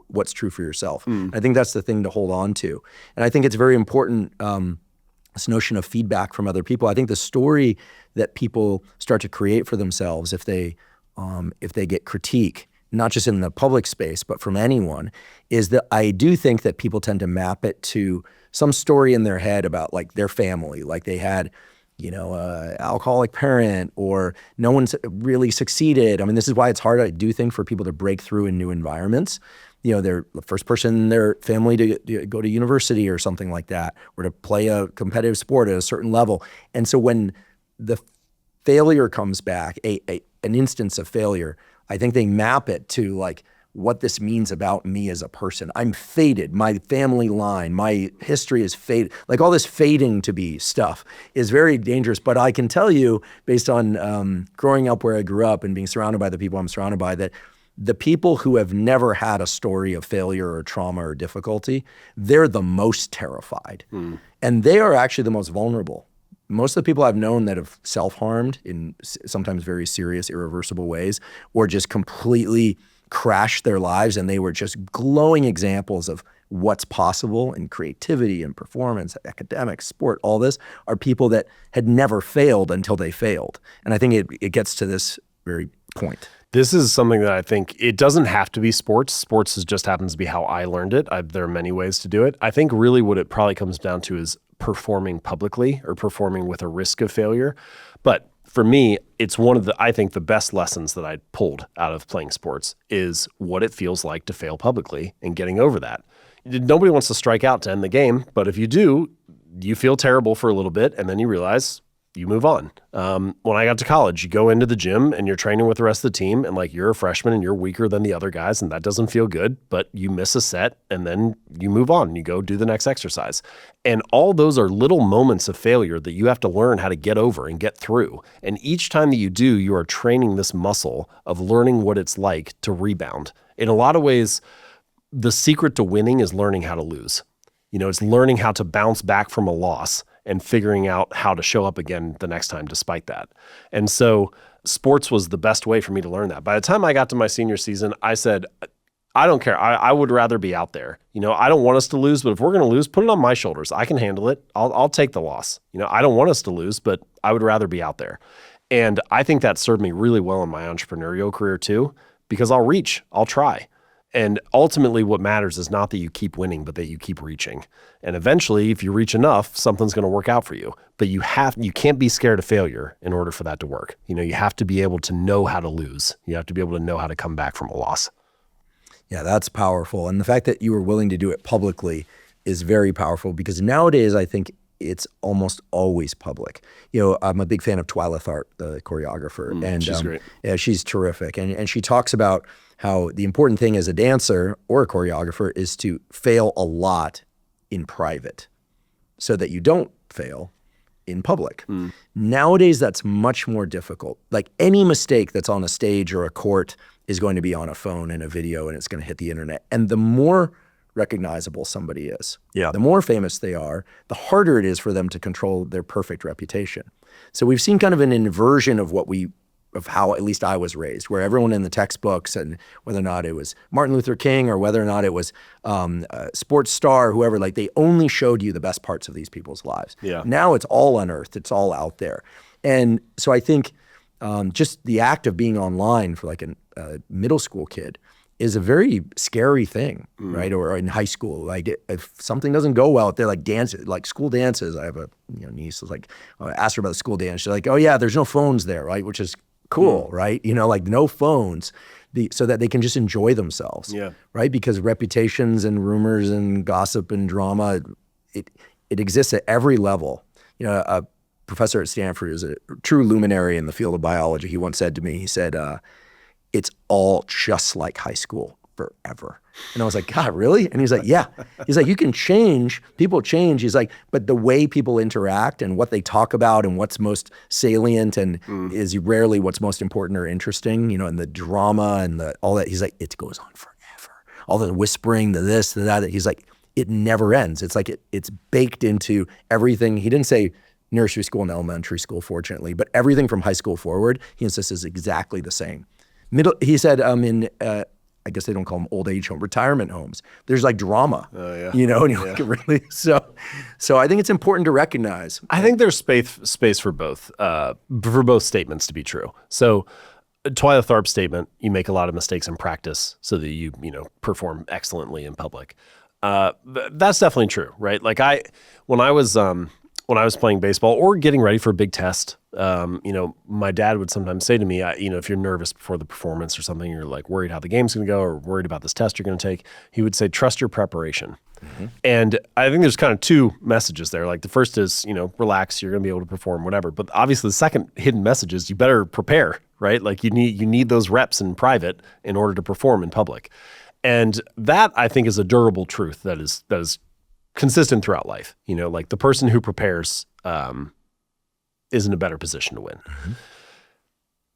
what's true for yourself. I think that's the thing to hold on to. And I think it's very important, this notion of feedback from other people. I think the story that people start to create for themselves if they get critique, not just in the public space, but from anyone, is that I do think that people tend to map it to some story in their head about like their family, like they had, alcoholic parent or no one's really succeeded. I mean, this is why it's hard, I do think, for people to break through in new environments. They're the first person in their family to go to university or something like that, or to play a competitive sport at a certain level. And so when the failure comes back, an instance of failure, I think they map it to like what this means about me as a person. I'm faded. My family line, my history is faded. Like all this fading to be stuff is very dangerous. But I can tell you, based on growing up where I grew up and being surrounded by the people I'm surrounded by, that the people who have never had a story of failure or trauma or difficulty, they're the most terrified. And they are actually the most vulnerable. Most of the people I've known that have self-harmed in sometimes very serious, irreversible ways, or just completely crashed their lives, and they were just glowing examples of what's possible in creativity and performance, academics, sport, all this, are people that had never failed until they failed. And I think it gets to this very point. This is something that I think it doesn't have to be sports. Sports just happens to be how I learned it. There are many ways to do it. I think really what it probably comes down to is performing publicly or performing with a risk of failure. But for me, it's one of I think the best lessons that I pulled out of playing sports is what it feels like to fail publicly and getting over that. Nobody wants to strike out to end the game, but if you do, you feel terrible for a little bit and then you realize you move on. When I got to college, you go into the gym and you're training with the rest of the team, and like you're a freshman and you're weaker than the other guys, and that doesn't feel good, but you miss a set and then you move on and you go do the next exercise. And all those are little moments of failure that you have to learn how to get over and get through. And each time that you do, you are training this muscle of learning what it's like to rebound. In a lot of ways, the secret to winning is learning how to lose. It's learning how to bounce back from a loss and figuring out how to show up again the next time despite that. And so sports was the best way for me to learn that. By the time I got to my senior season, I said, I don't care. I would rather be out there. I don't want us to lose, but if we're going to lose, put it on my shoulders. I can handle it. I'll take the loss. I don't want us to lose, but I would rather be out there. And I think that served me really well in my entrepreneurial career too, because I'll try. And ultimately what matters is not that you keep winning, but that you keep reaching. And eventually, if you reach enough, something's going to work out for you. But you can't be scared of failure in order for that to work. You have to be able to know how to lose. You have to be able to know how to come back from a loss. Yeah, that's powerful. And the fact that you were willing to do it publicly is very powerful, because nowadays I think it's almost always public. I'm a big fan of Twyla Tharp, the choreographer. And she's great. Yeah, she's terrific. And she talks about how the important thing as a dancer or a choreographer is to fail a lot in private so that you don't fail in public. Nowadays, that's much more difficult. Like any mistake that's on a stage or a court is going to be on a phone and a video, and it's going to hit the internet. And the more recognizable somebody is, the more famous they are, the harder it is for them to control their perfect reputation. So we've seen kind of an inversion of how at least I was raised, where everyone in the textbooks, and whether or not it was Martin Luther King or whether or not it was a sports star, whoever, like they only showed you the best parts of these people's lives. Yeah. Now it's all unearthed. It's all out there. And so I think just the act of being online for like a middle school kid is a very scary thing, right? Or in high school, like if something doesn't go well, they're like dances, like school dances. I have a niece who's like, I asked her about the school dance. She's like, oh yeah, there's no phones there, right? Which is cool, right? Like no phones, so that they can just enjoy themselves, right? Because reputations and rumors and gossip and drama, it exists at every level. A professor at Stanford who's a true luminary in the field of biology, he once said to me, he said, it's all just like high school forever. And I was like, God, really? And he's like, yeah. He's like, you can change, people change. He's like, but the way people interact and what they talk about and what's most salient and is rarely what's most important or interesting, and the drama and all that. He's like, it goes on forever. All the whispering, the this, the that. He's like, it never ends. It's like it's baked into everything. He didn't say nursery school and elementary school, fortunately, but everything from high school forward, he insists is exactly the same. He said I guess they don't call them old age home, retirement homes. There's like drama, and you're like, really? So I think it's important to recognize. I think there's space for both statements to be true. So Twyla Tharp's statement, you make a lot of mistakes in practice so that you perform excellently in public. That's definitely true, right? Like when I was playing baseball or getting ready for a big test, my dad would sometimes say to me, if you're nervous before the performance or something, you're like worried how the game's going to go or worried about this test you're going to take, he would say, trust your preparation. And I think there's kind of two messages there. Like the first is, relax, you're going to be able to perform, whatever. But obviously the second hidden message is you better prepare, right? Like you need those reps in private in order to perform in public. And that I think is a durable truth that is consistent throughout life. Like the person who prepares is in a better position to win.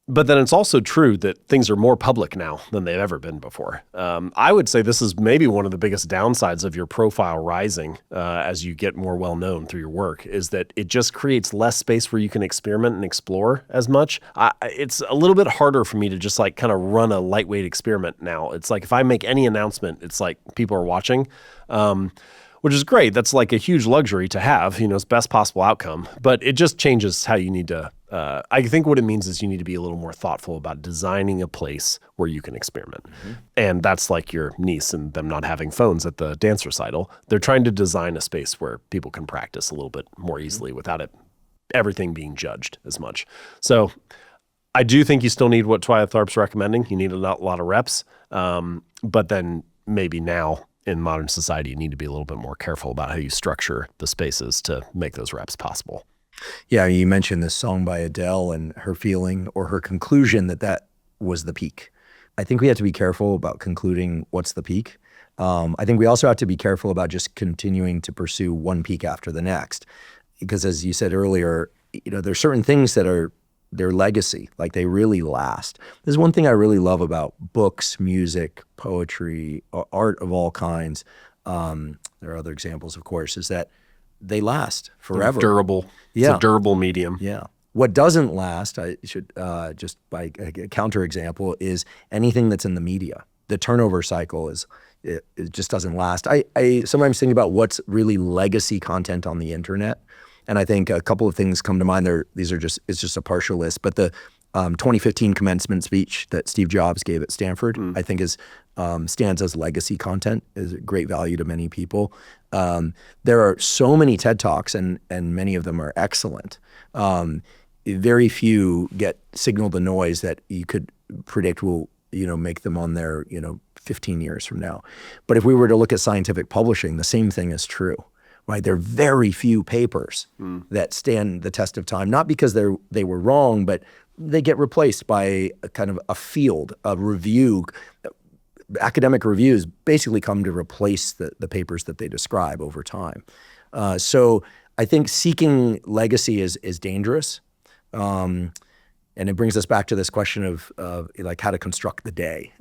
But then it's also true that things are more public now than they've ever been before. I would say this is maybe one of the biggest downsides of your profile rising as you get more well-known through your work, is that it just creates less space where you can experiment and explore as much. It's a little bit harder for me to just like kind of run a lightweight experiment now. It's like if I make any announcement, it's like people are watching. Which is great. That's like a huge luxury to have, it's best possible outcome, but it just changes how you need to, I think what it means is you need to be a little more thoughtful about designing a place where you can experiment. And that's like your niece and them not having phones at the dance recital. They're trying to design a space where people can practice a little bit more easily without everything being judged as much. So I do think you still need what Twyla Tharp's recommending. You need a lot of reps, but then maybe now, in modern society, you need to be a little bit more careful about how you structure the spaces to make those reps possible. Yeah, you mentioned this song by Adele and her feeling or her conclusion that that was the peak. I think we have to be careful about concluding what's the peak. I think we also have to be careful about just continuing to pursue one peak after the next. Because as you said earlier, there's certain things that are their legacy, like they really last. There's one thing I really love about books, music, poetry, art of all kinds. There are other examples, of course, is that they last forever. They're durable. Yeah. It's a durable medium. Yeah. What doesn't last, I should just by a counterexample, is anything that's in the media. The turnover cycle it just doesn't last. I sometimes think about what's really legacy content on the internet, and I think a couple of things come to mind. It's just a partial list, but the 2015 commencement speech that Steve Jobs gave at Stanford, I think stands as legacy content, is great value to many people. There are so many TED Talks, and many of them are excellent. Very few get signal the noise that you could predict will make them on there 15 years from now. But if we were to look at scientific publishing, the same thing is true, right? There are very few papers that stand the test of time, not because they were wrong, but they get replaced by a kind of a field, a review. Academic reviews basically come to replace the papers that they describe over time. So I think seeking legacy is dangerous. And it brings us back to this question of like how to construct the day,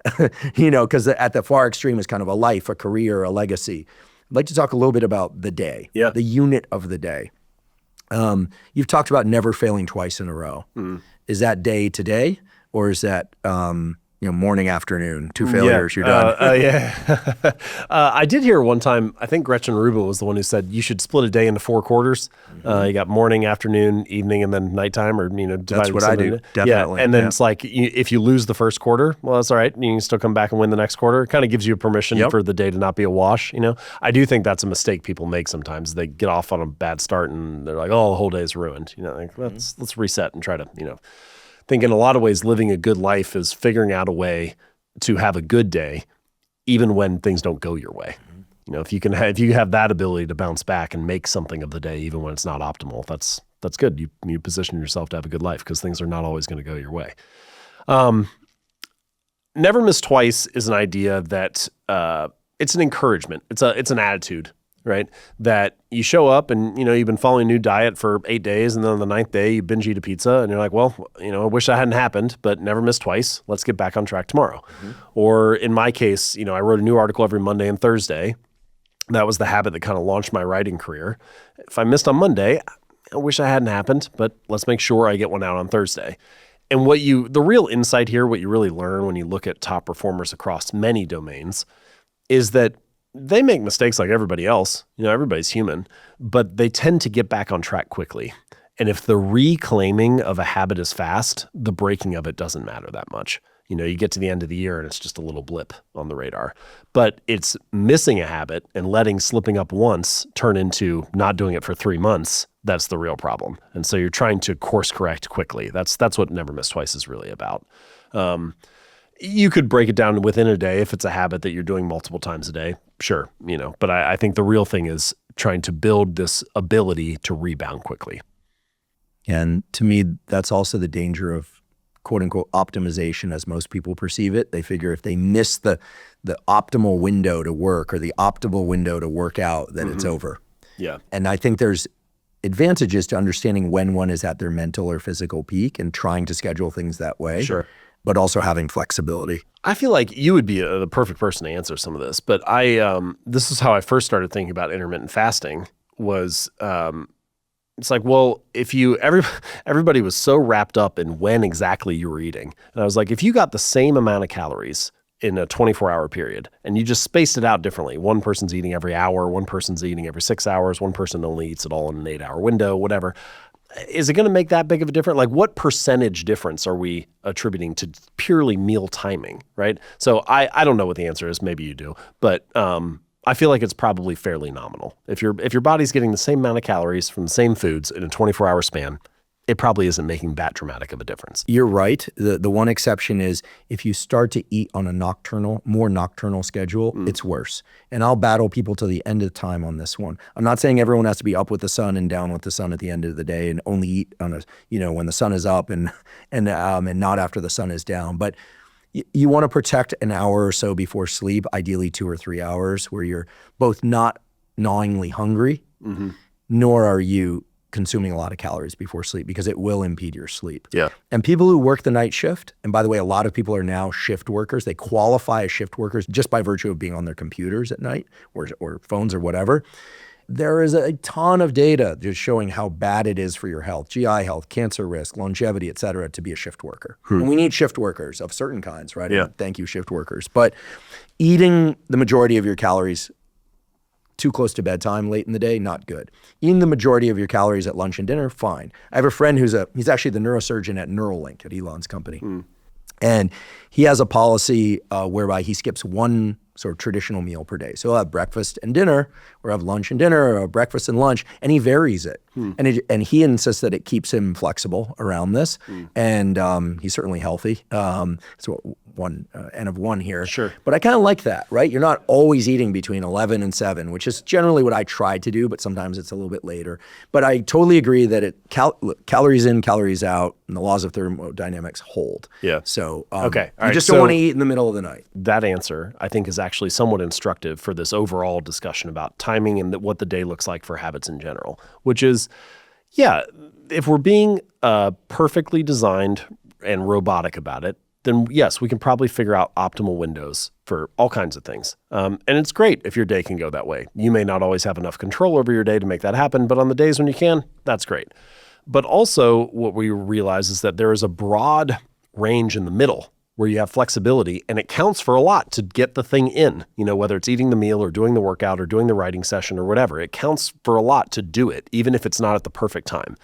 because at the far extreme is kind of a life, a career, a legacy. I'd like to talk a little bit about the day, the unit of the day. You've talked about never failing twice in a row. Is that day today, or is that morning, afternoon, 2 failures, you're done? I did hear one time, I think Gretchen Rubin was the one who said you should split a day into 4 quarters. You got morning, afternoon, evening, and then nighttime, or That's what I do, definitely. Yeah, and then it's like if you lose the first quarter, well, that's all right. You can still come back and win the next quarter. It kind of gives you permission for the day to not be a wash. I do think that's a mistake people make sometimes. They get off on a bad start and they're like, oh, the whole day is ruined. Let's reset and try to think in a lot of ways living a good life is figuring out a way to have a good day even when things don't go your way. If you have that ability to bounce back and make something of the day even when it's not optimal, that's good. You position yourself to have a good life because things are not always going to go your way. Never miss twice is an idea that it's an encouragement. It's an attitude, right? That you show up and, you've been following a new diet for 8 days, and then on the 9th day you binge eat a pizza and you're like, well, I wish that hadn't happened, but never miss twice. Let's get back on track tomorrow. Or in my case, I wrote a new article every Monday and Thursday. That was the habit that kind of launched my writing career. If I missed on Monday, I wish that hadn't happened, but let's make sure I get one out on Thursday. And the real insight here, what you really learn when you look at top performers across many domains is that they make mistakes like everybody else. Everybody's human, but they tend to get back on track quickly. And if the reclaiming of a habit is fast, the breaking of it doesn't matter that much. You get to the end of the year and it's just a little blip on the radar. But it's missing a habit and letting slipping up once turn into not doing it for 3 months. That's the real problem. And so you're trying to course correct quickly. That's what Never Miss Twice is really about. You could break it down within a day if it's a habit that you're doing multiple times a day. Sure, but I think the real thing is trying to build this ability to rebound quickly. And to me, that's also the danger of quote unquote optimization as most people perceive it. They figure if they miss the optimal window to work or the optimal window to work out, then it's over. Yeah. And I think there's advantages to understanding when one is at their mental or physical peak and trying to schedule things that way. Sure. But also having flexibility. I feel like you would be the perfect person to answer some of this, but this is how I first started thinking about intermittent fasting was, it's like, well, everybody was so wrapped up in when exactly you were eating. And I was like, if you got the same amount of calories in a 24-hour period and you just spaced it out differently, one person's eating every hour, one person's eating every 6 hours, one person only eats it all in an 8-hour window, whatever. Is it going to make that big of a difference? Like what percentage difference are we attributing to purely meal timing, right? So I don't know what the answer is. Maybe you do. But I feel like it's probably fairly nominal. If your body's getting the same amount of calories from the same foods in a 24-hour span, it probably isn't making that dramatic of a difference. You're right. The one exception is if you start to eat on a more nocturnal schedule, it's worse. And I'll battle people to the end of time on this one. I'm not saying everyone has to be up with the sun and down with the sun at the end of the day and only eat on when the sun is up and not after the sun is down. But you want to protect an hour or so before sleep, ideally 2 or 3 hours, where you're both not gnawingly hungry, nor are you consuming a lot of calories before sleep, because it will impede your sleep. Yeah. And people who work the night shift, and by the way, a lot of people are now shift workers. They qualify as shift workers just by virtue of being on their computers at night or phones or whatever. There is a ton of data just showing how bad it is for your health, GI health, cancer risk, longevity, et cetera, to be a shift worker. And we need shift workers of certain kinds, right? Yeah. And thank you, shift workers. But eating the majority of your calories too close to bedtime late in the day, not good. Eating the majority of your calories at lunch and dinner, fine. I have a friend he's actually the neurosurgeon at Neuralink at Elon's company. And he has a policy whereby he skips one sort of traditional meal per day. So he'll have breakfast and dinner, or have lunch and dinner, or breakfast and lunch, and he varies it. And he insists that it keeps him flexible around this. And he's certainly healthy. So one N of one here. Sure. But I kind of like that, right? You're not always eating between 11 and 7, which is generally what I try to do, but sometimes it's a little bit later. But I totally agree that calories in, calories out, and the laws of thermodynamics hold. Yeah. So okay. All you right. just don't want to eat in the middle of the night. That answer, I think, is actually somewhat instructive for this overall discussion about timing and what the day looks like for habits in general, which is, yeah, if we're being perfectly designed and robotic about it, then yes, we can probably figure out optimal windows for all kinds of things. And it's great if your day can go that way. You may not always have enough control over your day to make that happen, but on the days when you can, that's great. But also what we realize is that there is a broad range in the middle where you have flexibility, and it counts for a lot to get the thing in, whether it's eating the meal or doing the workout or doing the writing session or whatever. It counts for a lot to do it, even if it's not at the perfect time.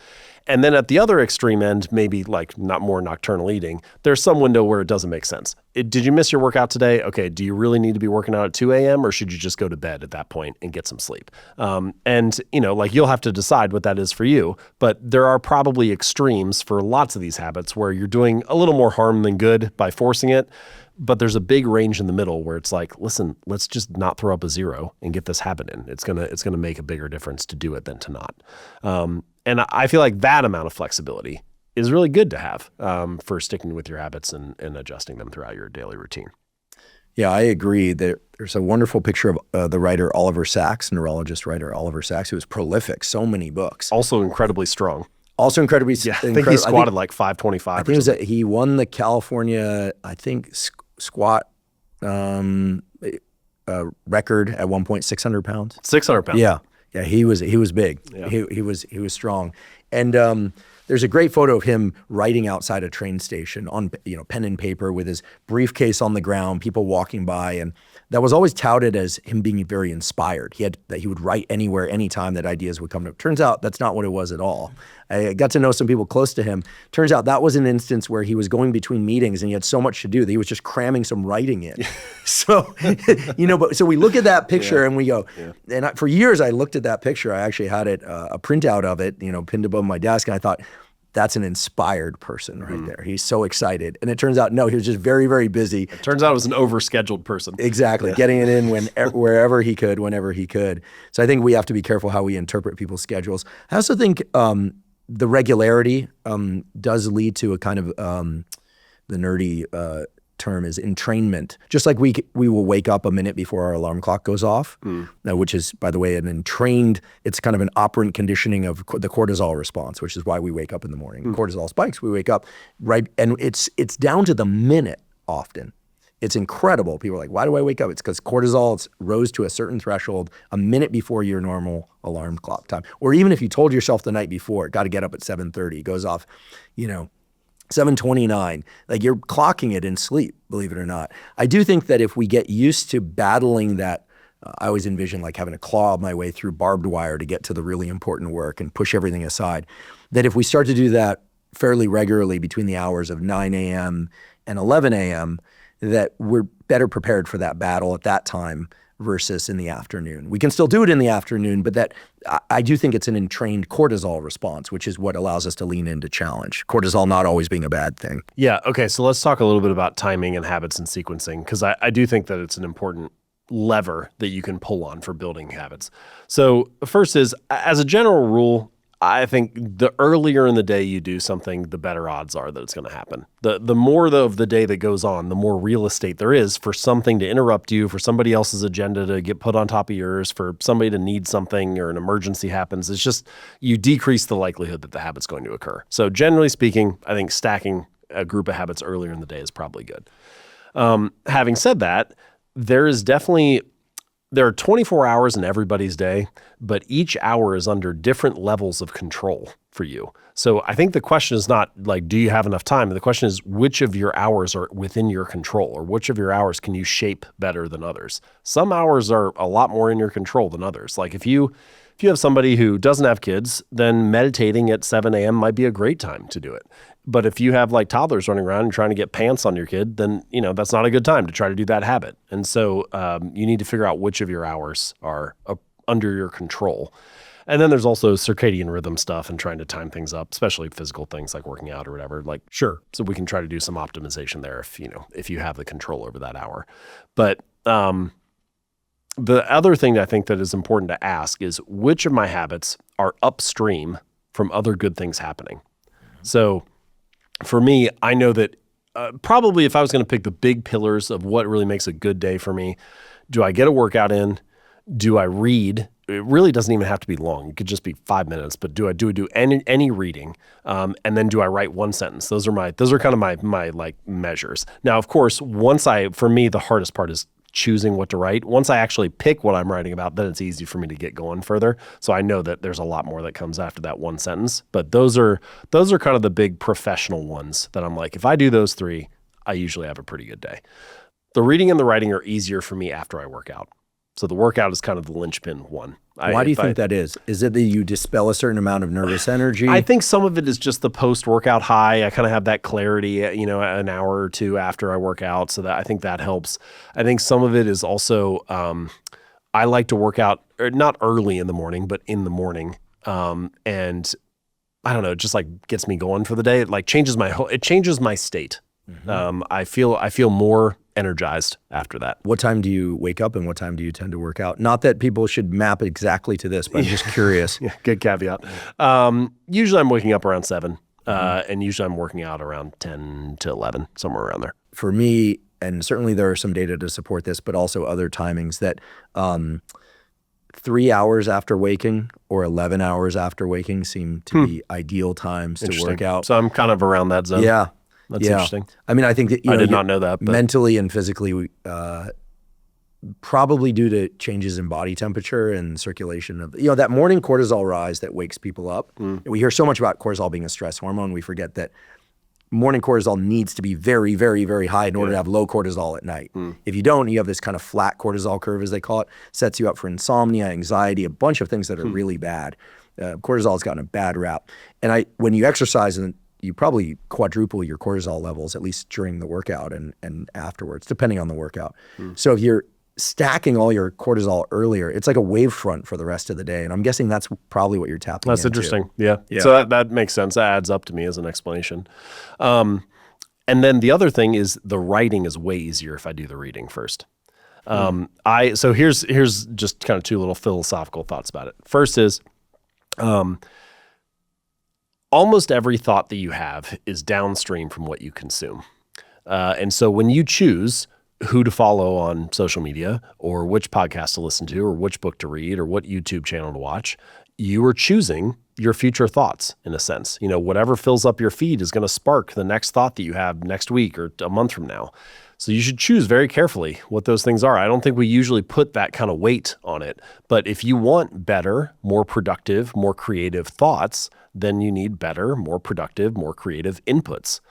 And then at the other extreme end, maybe like not more nocturnal eating, there's some window where it doesn't make sense. Did you miss your workout today? Okay, do you really need to be working out at 2 a.m. or should you just go to bed at that point and get some sleep? And you'll have to decide what that is for you. But there are probably extremes for lots of these habits where you're doing a little more harm than good by forcing it. But there's a big range in the middle where it's like, listen, let's just not throw up a 0 and get this habit in. It's gonna make a bigger difference to do it than to not. And I feel like that amount of flexibility is really good to have for sticking with your habits and adjusting them throughout your daily routine. Yeah, I agree. There's a wonderful picture of the writer Oliver Sacks, neurologist writer Oliver Sacks, who was prolific, so many books. Also incredibly strong. Also incredibly. Yeah, I think he squatted like 525. I think it was that he won the California, squat record at one point, 600 pounds. 600 pounds. Yeah. Yeah, he was big. Yeah. He was strong. And there's a great photo of him writing outside a train station on pen and paper with his briefcase on the ground, people walking by, and that was always touted as him being very inspired. That he would write anywhere, anytime that ideas would come to him. Turns out that's not what it was at all. I got to know some people close to him. Turns out that was an instance where he was going between meetings and he had so much to do that he was just cramming some writing in. So, so we look at that picture and we go, and for years I looked at that picture. I actually had it, a printout of it, pinned above my desk, and I thought, that's an inspired person right there. He's so excited. And it turns out, no, he was just very, very busy. It turns out it was an overscheduled person. Exactly. Getting it in wherever he could, whenever he could. So I think we have to be careful how we interpret people's schedules. I also think the regularity does lead to a kind of the nerdy term is entrainment. Just like we will wake up a minute before our alarm clock goes off, which is, by the way, an entrained, it's kind of an operant conditioning of the cortisol response, which is why we wake up in the morning. Cortisol spikes, we wake up, right? And it's down to the minute often. It's incredible. People are like, why do I wake up? It's because cortisol rose to a certain threshold a minute before your normal alarm clock time. Or even if you told yourself the night before, got to get up at 7:30, it goes off, 7:29, like you're clocking it in sleep, believe it or not. I do think that if we get used to battling that, I always envision like having to claw my way through barbed wire to get to the really important work and push everything aside, that if we start to do that fairly regularly between the hours of 9 a.m. and 11 a.m., that we're better prepared for that battle at that time versus in the afternoon. We can still do it in the afternoon, but that I do think it's an entrained cortisol response, which is what allows us to lean into challenge. Cortisol not always being a bad thing. Yeah. Okay. So let's talk a little bit about timing and habits and sequencing, because I do think that it's an important lever that you can pull on for building habits. So first is, as a general rule, I think the earlier in the day you do something, the better odds are that it's going to happen. The more of the day that goes on, the more real estate there is for something to interrupt you, for somebody else's agenda to get put on top of yours, for somebody to need something or an emergency happens. It's just, you decrease the likelihood that the habit's going to occur. So generally speaking, I think stacking a group of habits earlier in the day is probably good. Having said that, there are 24 hours in everybody's day, but each hour is under different levels of control for you. So I think the question is not like, do you have enough time? The question is, which of your hours are within your control, or which of your hours can you shape better than others? Some hours are a lot more in your control than others. Like if you have somebody who doesn't have kids, then meditating at 7 a.m. might be a great time to do it. But if you have like toddlers running around and trying to get pants on your kid, then that's not a good time to try to do that habit. And so you need to figure out which of your hours are under your control. And then there's also circadian rhythm stuff and trying to time things up, especially physical things like working out or whatever. Like, sure, so we can try to do some optimization there if you have the control over that hour. But the other thing that I think that is important to ask is, which of my habits are upstream from other good things happening? So for me, I know that probably if I was going to pick the big pillars of what really makes a good day for me, do I get a workout in? Do I read? It really doesn't even have to be long. It could just be 5 minutes, but do I do any reading? And then do I write one sentence? Those are kind of my like measures. Now, of course, for me, the hardest part is choosing what to write. Once I actually pick what I'm writing about, then it's easy for me to get going further. So I know that there's a lot more that comes after that one sentence. But those are kind of the big professional ones that I'm like, if I do those three, I usually have a pretty good day. The reading and the writing are easier for me after I work out. So the workout is kind of the linchpin one. Why do you think that is? Is it that you dispel a certain amount of nervous energy? I think some of it is just the post-workout high. I kind of have that clarity, an hour or two after I work out. So that I think that helps. I think some of it is also, I like to work out, not early in the morning, but in the morning. And I don't know, it just like gets me going for the day. It like changes my state. Mm-hmm. I feel more energized after that. What time do you wake up and what time do you tend to work out? Not that people should map exactly to this, but I'm just curious. Yeah, good caveat. Usually I'm waking up around 7, and usually I'm working out around 10 to 11, somewhere around there. For me, and certainly there are some data to support this, but also other timings that 3 hours after waking or 11 hours after waking seem to be ideal times to work out. So I'm kind of around that zone. Yeah. That's interesting. I mean, I think that I did not know that. But mentally and physically, probably due to changes in body temperature and circulation of that morning cortisol rise that wakes people up. We hear so much about cortisol being a stress hormone. We forget that morning cortisol needs to be very, very, very high in order to have low cortisol at night. If you don't, you have this kind of flat cortisol curve, as they call it, sets you up for insomnia, anxiety, a bunch of things that are really bad. Cortisol has gotten a bad rap. And when you exercise, and you probably quadruple your cortisol levels, at least during the workout and afterwards, depending on the workout. So if you're stacking all your cortisol earlier, it's like a wave front for the rest of the day. And I'm guessing that's probably what you're tapping into. That's interesting. Yeah. So that makes sense. That adds up to me as an explanation. And then the other thing is the writing is way easier if I do the reading first. So here's just kind of two little philosophical thoughts about it. First is, almost every thought that you have is downstream from what you consume. And so when you choose who to follow on social media or which podcast to listen to or which book to read or what YouTube channel to watch, you are choosing your future thoughts in a sense. Whatever fills up your feed is going to spark the next thought that you have next week or a month from now. So you should choose very carefully what those things are. I don't think we usually put that kind of weight on it. But if you want better, more productive, more creative thoughts, then you need better, more productive, more creative inputs.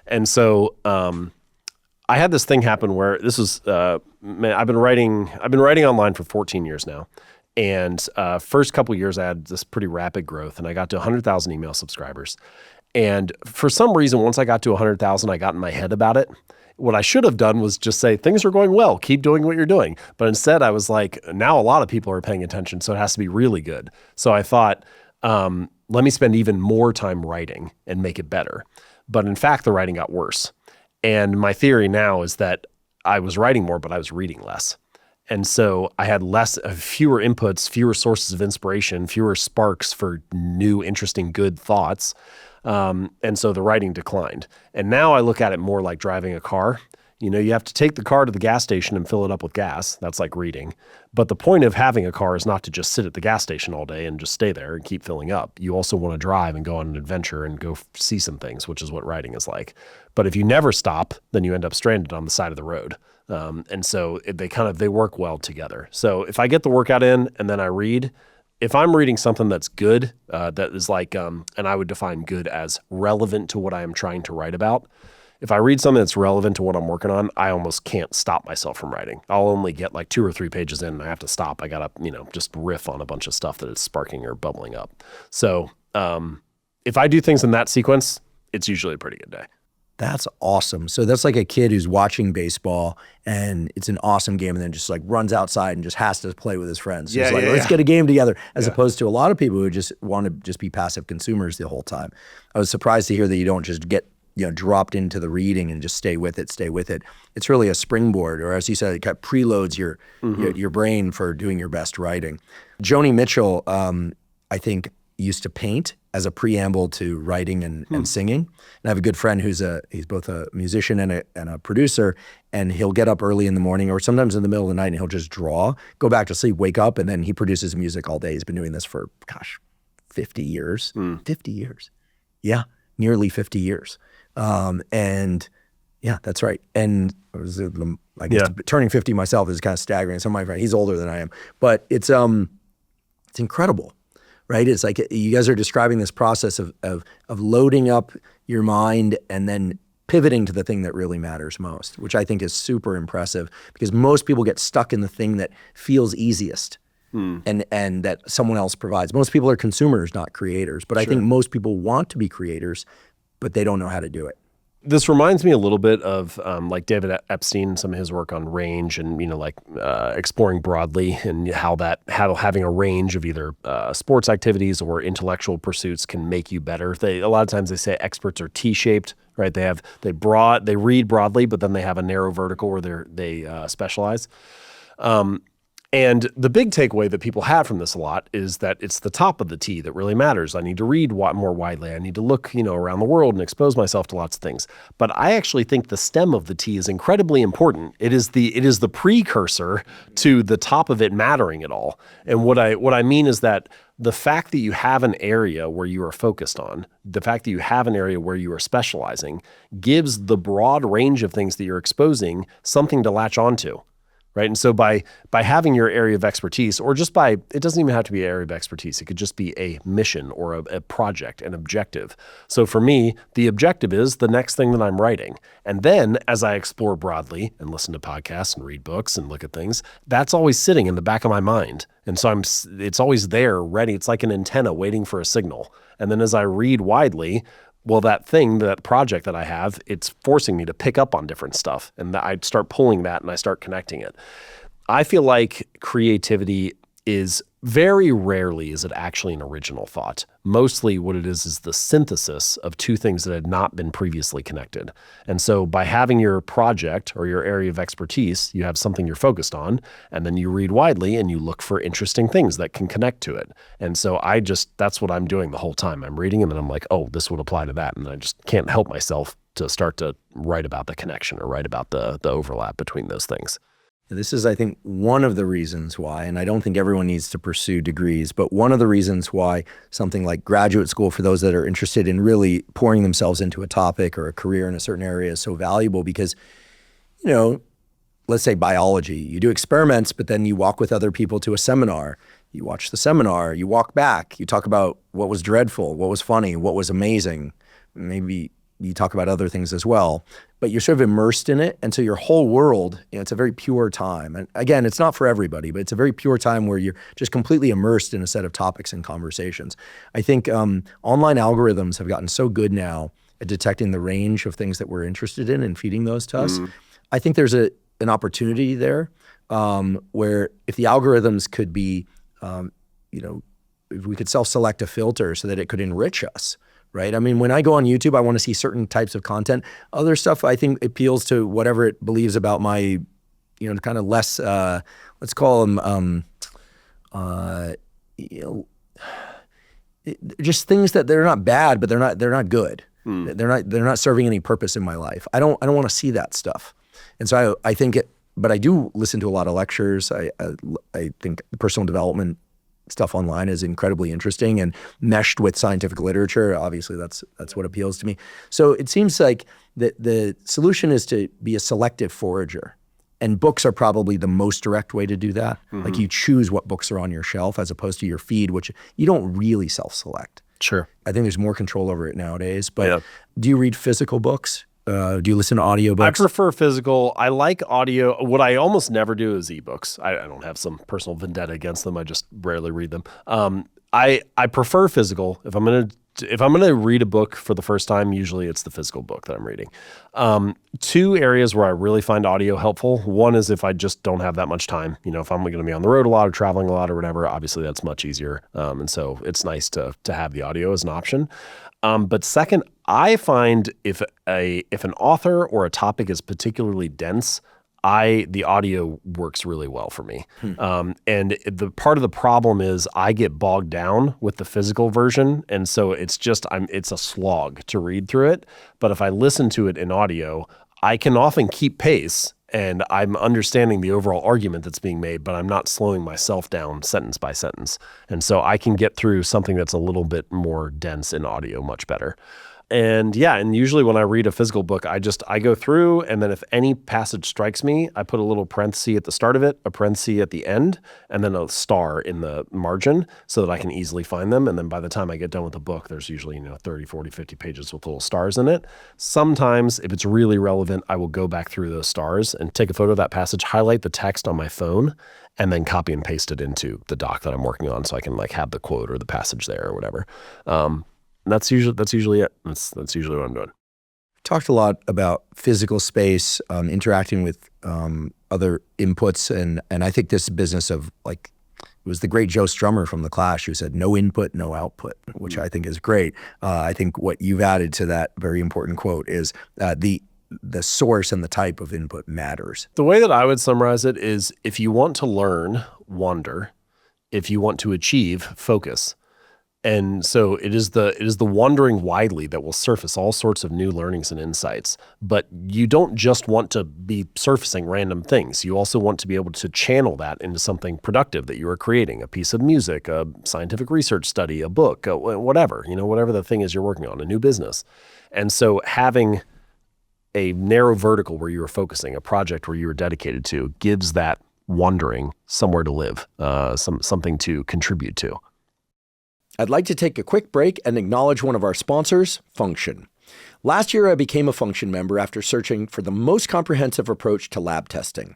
And so I had this thing happen where this was, I've been writing online for 14 years now. And first couple of years, I had this pretty rapid growth and I got to 100,000 email subscribers. And for some reason, once I got to 100,000, I got in my head about it. what I should have done was just say, things are going well, keep doing what you're doing. But instead I was like, now a lot of people are paying attention, so it has to be really good. So I thought, let me spend even more time writing and make it better. But in fact, the writing got worse. And my theory now is that I was writing more, but I was reading less. And so I had fewer inputs, fewer sources of inspiration, fewer sparks for new, interesting, good thoughts. And so the writing declined. And now I look at it more like driving a car. You know, you have to take the car to the gas station and fill it up with gas. That's like reading. But the point of having a car is not to just sit at the gas station all day and just stay there and keep filling up. You also want to drive and go on an adventure and go see some things, which is what writing is like. But if you never stop, then you end up stranded on the side of the road. And so they work well together. So if I get the workout in and then I read, if I'm reading something that's good, that is like, and I would define good as relevant to what I am trying to write about. If I read something that's relevant to what I'm working on, I almost can't stop myself from writing. I'll only get like 2 or 3 pages in and I have to stop. I got to, just riff on a bunch of stuff that is sparking or bubbling up. So if I do things in that sequence, it's usually a pretty good day. That's awesome. So that's like a kid who's watching baseball and it's an awesome game and then just like runs outside and just has to play with his friends. Yeah, Let's get a game together, as opposed to a lot of people who just want to just be passive consumers the whole time. I was surprised to hear that you don't just get dropped into the reading and just stay with it. It's really a springboard, or as you said, it kind of preloads your brain for doing your best writing. Joni Mitchell, I think, used to paint as a preamble to writing and singing. And I have a good friend he's both a musician and a producer, and he'll get up early in the morning or sometimes in the middle of the night and he'll just draw, go back to sleep, wake up, and then he produces music all day. He's been doing this for, 50 years. 50 years. Yeah, nearly 50 years. And yeah, that's right. And I guess turning 50 myself is kind of staggering. Some of my friends, he's older than I am, but it's incredible. Right? It's like you guys are describing this process of loading up your mind and then pivoting to the thing that really matters most, which I think is super impressive, because most people get stuck in the thing that feels easiest and that someone else provides. Most people are consumers, not creators. But I think most people want to be creators, but they don't know how to do it. This reminds me a little bit of like David Epstein, some of his work on range and, exploring broadly, and how having a range of either sports activities or intellectual pursuits can make you better. A lot of times they say experts are T-shaped, right? They read broadly, but then they have a narrow vertical where they specialize. And the big takeaway that people have from this a lot is that it's the top of the T that really matters. I need to read more widely. I need to look, around the world and expose myself to lots of things. But I actually think the stem of the T is incredibly important. It is the precursor to the top of it mattering at all. And what I mean is that the fact that you have an area where you are focused on, the fact that you have an area where you are specializing, gives the broad range of things that you're exposing something to latch onto. Right. And so by having your area of expertise, or just it doesn't even have to be an area of expertise. It could just be a mission or a project, an objective. So for me, the objective is the next thing that I'm writing. And then as I explore broadly and listen to podcasts and read books and look at things, that's always sitting in the back of my mind. And so it's always there ready. It's like an antenna waiting for a signal. And then as I read widely, well, that project that I have, it's forcing me to pick up on different stuff. And I start pulling that and I start connecting it. I feel like creativity is very rarely is it actually an original thought. Mostly what it is the synthesis of two things that had not been previously connected. And so by having your project or your area of expertise, you have something you're focused on, and then you read widely and you look for interesting things that can connect to it. And so that's what I'm doing the whole time. I'm reading and then I'm like, oh, this would apply to that. And I just can't help myself to start to write about the connection or write about the overlap between those things. This is, I think, one of the reasons why, and I don't think everyone needs to pursue degrees, but one of the reasons why something like graduate school for those that are interested in really pouring themselves into a topic or a career in a certain area is so valuable, because, let's say biology, you do experiments, but then you walk with other people to a seminar. You watch the seminar, you walk back, you talk about what was dreadful, what was funny, what was amazing. Maybe you talk about other things as well, but you're sort of immersed in it. And so your whole world, it's a very pure time. And again, it's not for everybody, but it's a very pure time where you're just completely immersed in a set of topics and conversations. I think online algorithms have gotten so good now at detecting the range of things that we're interested in and feeding those to us. I think there's an opportunity there where if the algorithms could be, if we could self-select a filter so that it could enrich us, right? I mean, when I go on YouTube, I want to see certain types of content. Other stuff, I think, appeals to whatever it believes about my, kind of less, let's call them, just things that they're not bad, but they're not good. They're not serving any purpose in my life. I don't want to see that stuff. And so I think but I do listen to a lot of lectures. I think personal development stuff online is incredibly interesting and meshed with scientific literature. Obviously, that's what appeals to me. So it seems like the solution is to be a selective forager. And books are probably the most direct way to do that. Like you choose what books are on your shelf as opposed to your feed, which you don't really self-select. Sure. I think there's more control over it nowadays. But do you read physical books? Do you listen to audiobooks? I prefer physical. I like audio. What I almost never do is ebooks. I don't have some personal vendetta against them. I just rarely read them. I prefer physical. If I'm gonna read a book for the first time, usually it's the physical book that I'm reading. Two areas where I really find audio helpful. One is if I just don't have that much time. If I'm going to be on the road a lot or traveling a lot or whatever, obviously that's much easier. And so it's nice to have the audio as an option. But second, I find if an author or a topic is particularly dense, the audio works really well for me. And the part of the problem is I get bogged down with the physical version. And so it's a slog to read through it. But if I listen to it in audio, I can often keep pace and I'm understanding the overall argument that's being made, but I'm not slowing myself down sentence by sentence. And so I can get through something that's a little bit more dense in audio much better. And usually when I read a physical book, I go through, and then if any passage strikes me, I put a little parenthesis at the start of it, a parenthesis at the end, and then a star in the margin so that I can easily find them. And then by the time I get done with the book, there's usually 30, 40, 50 pages with little stars in it. Sometimes, if it's really relevant, I will go back through those stars and take a photo of that passage, highlight the text on my phone, and then copy and paste it into the doc that I'm working on so I can have the quote or the passage there or whatever. That's usually it. That's usually what I'm doing. Talked a lot about physical space, interacting with other inputs, and I think this business of it was the great Joe Strummer from The Clash who said, "No input, no output," which I think is great. I think what you've added to that very important quote is the source and the type of input matters. The way that I would summarize it is, if you want to learn, wander. If you want to achieve, focus. And so it is the wandering widely that will surface all sorts of new learnings and insights. But you don't just want to be surfacing random things. You also want to be able to channel that into something productive that you are creating, a piece of music, a scientific research study, a book, whatever, whatever the thing is you're working on, a new business. And so having a narrow vertical where you are focusing, a project where you are dedicated to, gives that wandering somewhere to live, something to contribute to. I'd like to take a quick break and acknowledge one of our sponsors, Function. Last year, I became a Function member after searching for the most comprehensive approach to lab testing.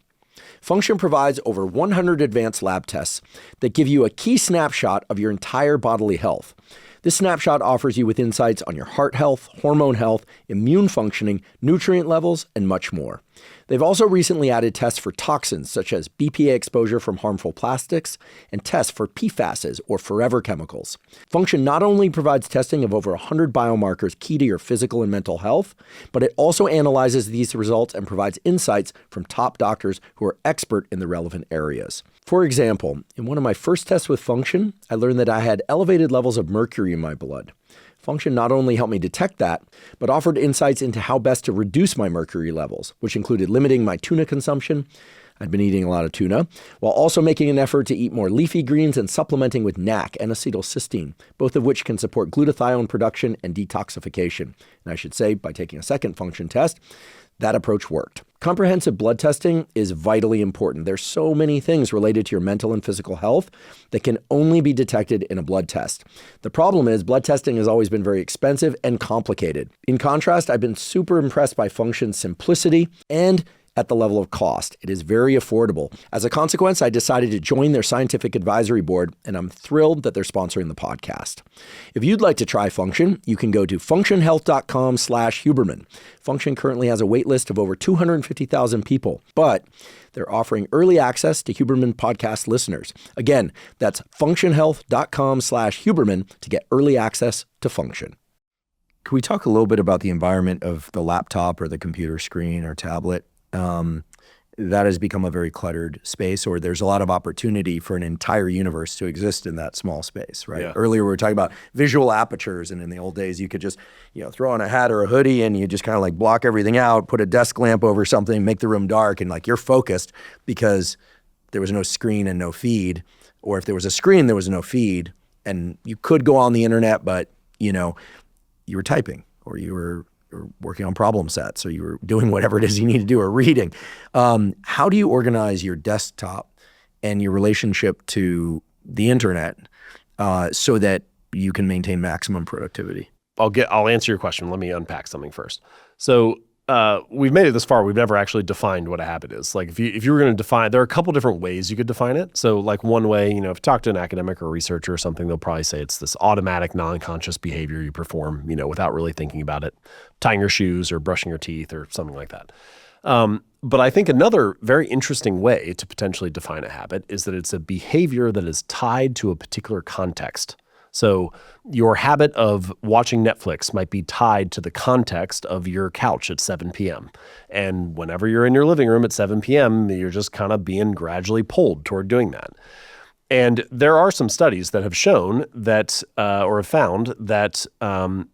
Function provides over 100 advanced lab tests that give you a key snapshot of your entire bodily health. This snapshot offers you with insights on your heart health, hormone health, immune functioning, nutrient levels, and much more. They've also recently added tests for toxins such as BPA exposure from harmful plastics and tests for PFASs or forever chemicals. Function not only provides testing of over 100 biomarkers key to your physical and mental health, but it also analyzes these results and provides insights from top doctors who are expert in the relevant areas. For example, in one of my first tests with Function, I learned that I had elevated levels of mercury in my blood. Function not only helped me detect that, but offered insights into how best to reduce my mercury levels, which included limiting my tuna consumption. I'd been eating a lot of tuna, while also making an effort to eat more leafy greens and supplementing with NAC and acetylcysteine, both of which can support glutathione production and detoxification. And I should say, by taking a second Function test, that approach worked. Comprehensive blood testing is vitally important. There's so many things related to your mental and physical health that can only be detected in a blood test. The problem is blood testing has always been very expensive and complicated. In contrast, I've been super impressed by Function's simplicity and at the level of cost. It is very affordable. As a consequence, I decided to join their scientific advisory board, and I'm thrilled that they're sponsoring the podcast. If you'd like to try Function, you can go to functionhealth.com/Huberman. Function currently has a wait list of over 250,000 people, but they're offering early access to Huberman podcast listeners. Again, that's functionhealth.com/Huberman to get early access to Function. Can we talk a little bit about the environment of the laptop or the computer screen or tablet? That has become a very cluttered space, or there's a lot of opportunity for an entire universe to exist in that small space, right? Yeah. Earlier we were talking about visual apertures, and in the old days you could just, throw on a hat or a hoodie and you just kind of like block everything out, put a desk lamp over something, make the room dark, and like you're focused because there was no screen and no feed. Or if there was a screen, there was no feed, and you could go on the internet, but you were typing, or you were working on problem sets, or you were doing whatever it is you need to do, or reading. How do you organize your desktop and your relationship to the internet so that you can maintain maximum productivity? I'll answer your question. Let me unpack something first. So we've made it this far. We've never actually defined what a habit is. Like if you were going to define, there are a couple different ways you could define it. So like one way, if you talk to an academic or a researcher or something, they'll probably say it's this automatic, non-conscious behavior you perform, without really thinking about it, tying your shoes or brushing your teeth or something like that. But I think another very interesting way to potentially define a habit is that it's a behavior that is tied to a particular context. So your habit of watching Netflix might be tied to the context of your couch at 7 p.m. And whenever you're in your living room at 7 p.m., you're just kind of being gradually pulled toward doing that. And there are some studies that have shown that, or have found that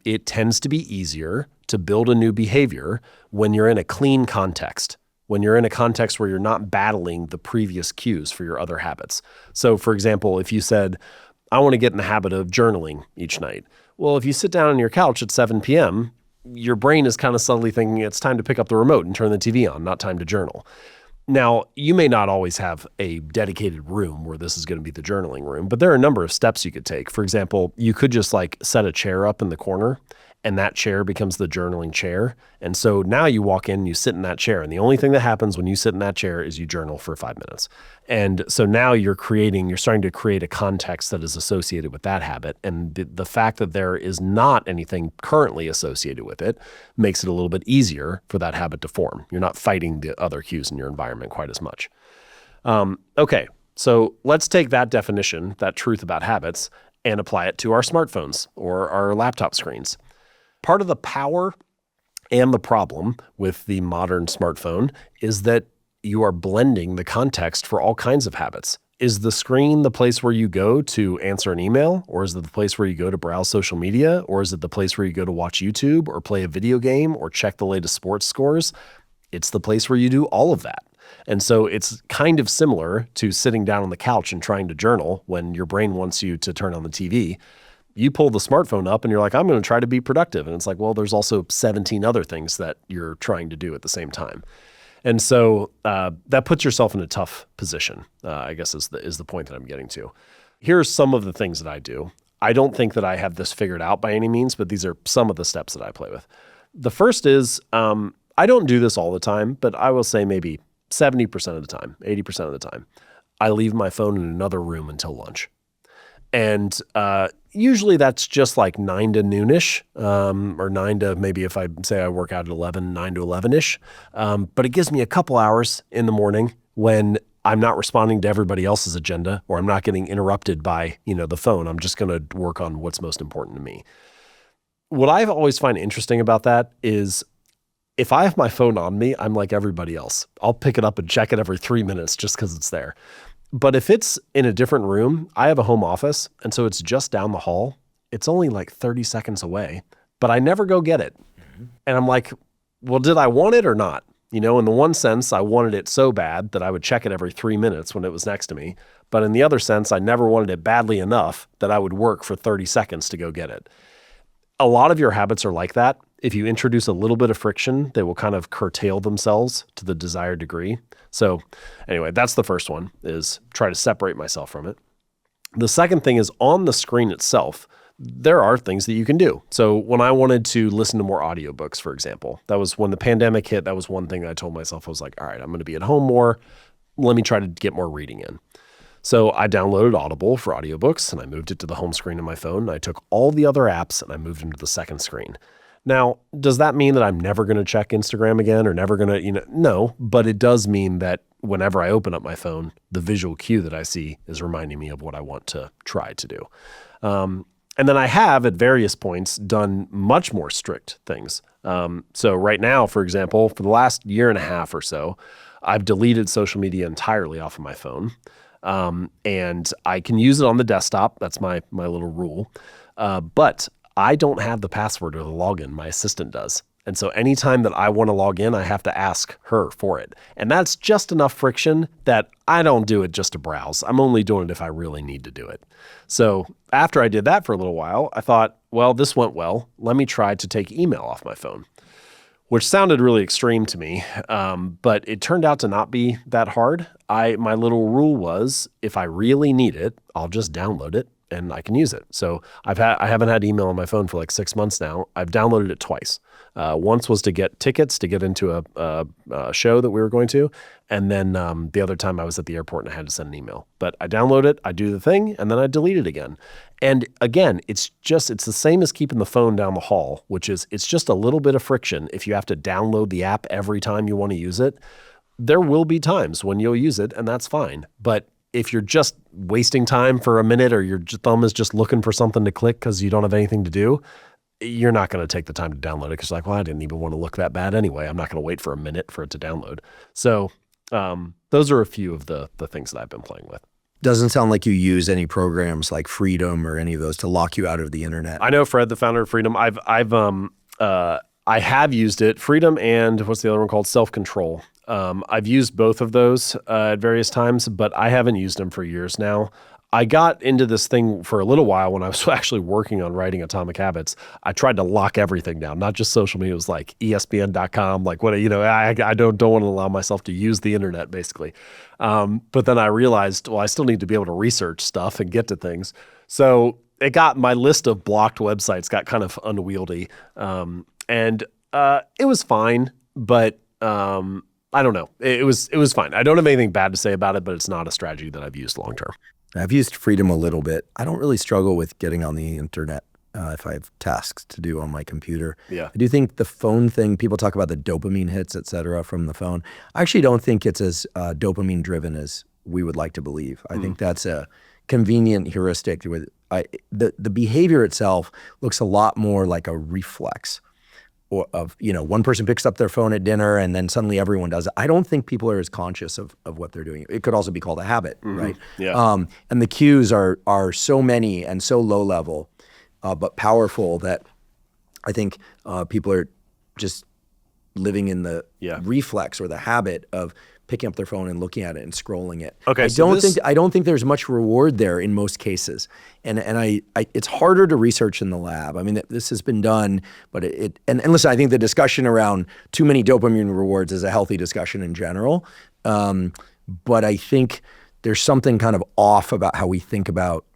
it tends to be easier to build a new behavior when you're in a clean context, when you're in a context where you're not battling the previous cues for your other habits. So for example, if you said, I want to get in the habit of journaling each night. Well, if you sit down on your couch at 7 p.m., your brain is kind of subtly thinking it's time to pick up the remote and turn the TV on, not time to journal. Now, you may not always have a dedicated room where this is going to be the journaling room, but there are a number of steps you could take. For example, you could just like set a chair up in the corner, and that chair becomes the journaling chair. And so now you walk in, you sit in that chair, and the only thing that happens when you sit in that chair is you journal for 5 minutes. And so now you're starting to create a context that is associated with that habit. And the fact that there is not anything currently associated with it makes it a little bit easier for that habit to form. You're not fighting the other cues in your environment quite as much. Okay, so let's take that definition, that truth about habits, and apply it to our smartphones or our laptop screens. Part of the power and the problem with the modern smartphone is that you are blending the context for all kinds of habits. Is the screen the place where you go to answer an email, or is it the place where you go to browse social media, or is it the place where you go to watch YouTube or play a video game or check the latest sports scores? It's the place where you do all of that. And so it's kind of similar to sitting down on the couch and trying to journal when your brain wants you to turn on the TV. You pull the smartphone up and you're like, I'm going to try to be productive. And it's like, well, there's also 17 other things that you're trying to do at the same time. And so that puts yourself in a tough position, I guess is the point that I'm getting to. Here's some of the things that I do. I don't think that I have this figured out by any means, but these are some of the steps that I play with. The first is, I don't do this all the time, but I will say maybe 70% of the time, 80% of the time, I leave my phone in another room until lunch. And usually that's just like 9 to noonish, or 9 to maybe if I say I work out at 11, 9 to 11-ish. But it gives me a couple hours in the morning when I'm not responding to everybody else's agenda, or I'm not getting interrupted by, the phone. I'm just going to work on what's most important to me. What I've always find interesting about that is if I have my phone on me, I'm like everybody else. I'll pick it up and check it every 3 minutes just because it's there. But if it's in a different room, I have a home office, and so it's just down the hall. It's only like 30 seconds away, but I never go get it. Mm-hmm. And I'm like, well, did I want it or not? In the one sense, I wanted it so bad that I would check it every 3 minutes when it was next to me. But in the other sense, I never wanted it badly enough that I would work for 30 seconds to go get it. A lot of your habits are like that. If you introduce a little bit of friction, they will kind of curtail themselves to the desired degree. So anyway, that's the first one, is try to separate myself from it. The second thing is on the screen itself, there are things that you can do. So when I wanted to listen to more audiobooks, for example, that was when the pandemic hit. That was one thing that I told myself. I was like, all right, I'm going to be at home more. Let me try to get more reading in. So I downloaded Audible for audiobooks and I moved it to the home screen of my phone. I took all the other apps and I moved them to the second screen. Now, does that mean that I'm never going to check Instagram again or never going to, no, but it does mean that whenever I open up my phone, the visual cue that I see is reminding me of what I want to try to do. And then I have at various points done much more strict things. So right now, for example, for the last year and a half or so, I've deleted social media entirely off of my phone. And I can use it on the desktop. That's my little rule. But I don't have the password or the login. My assistant does. And so anytime that I want to log in, I have to ask her for it. And that's just enough friction that I don't do it just to browse. I'm only doing it if I really need to do it. So after I did that for a little while, I thought, well, this went well. Let me try to take email off my phone, which sounded really extreme to me. But it turned out to not be that hard. My little rule was if I really need it, I'll just download it and I can use it. So I haven't had email on my phone for like 6 months now. I've downloaded it twice. Once was to get tickets to get into a show that we were going to. And then the other time I was at the airport and I had to send an email. But I download it, I do the thing, and then I delete it again. And again, it's the same as keeping the phone down the hall, which is it's just a little bit of friction. If you have to download the app every time you want to use it, there will be times when you'll use it, and that's fine. But if you're just wasting time for a minute or your thumb is just looking for something to click because you don't have anything to do, you're not going to take the time to download it because you're like, well, I didn't even want to look that bad anyway. I'm not going to wait for a minute for it to download. So those are a few of the things that I've been playing with. Doesn't sound like you use any programs like Freedom or any of those to lock you out of the internet. I know Fred, the founder of Freedom. I have used it, Freedom and what's the other one called? Self-Control. I've used both of those at various times, but I haven't used them for years now. I got into this thing for a little while when I was actually working on writing Atomic Habits. I tried to lock everything down, not just social media. It was like ESPN.com, like what, I don't want to allow myself to use the internet basically. But then I realized, well, I still need to be able to research stuff and get to things. So it got my list of blocked websites got kind of unwieldy. And it was fine, but I don't know. It was fine. I don't have anything bad to say about it, but it's not a strategy that I've used long term. I've used Freedom a little bit. I don't really struggle with getting on the internet if I have tasks to do on my computer. Yeah. I do think the phone thing, people talk about the dopamine hits, et cetera, from the phone. I actually don't think it's as dopamine driven as we would like to believe. I think that's a convenient heuristic. The behavior itself looks a lot more like a reflex. Of one person picks up their phone at dinner and then suddenly everyone does it. I don't think people are as conscious of what they're doing. It could also be called a habit, right? Yeah. And the cues are so many and so low level, but powerful that I think people are just living in the reflex or the habit of picking up their phone and looking at it and scrolling it. Okay, I don't think there's much reward there in most cases, and it's harder to research in the lab. I mean, this has been done, but and listen, I think the discussion around too many dopamine rewards is a healthy discussion in general, but I think there's something kind of off about how we think about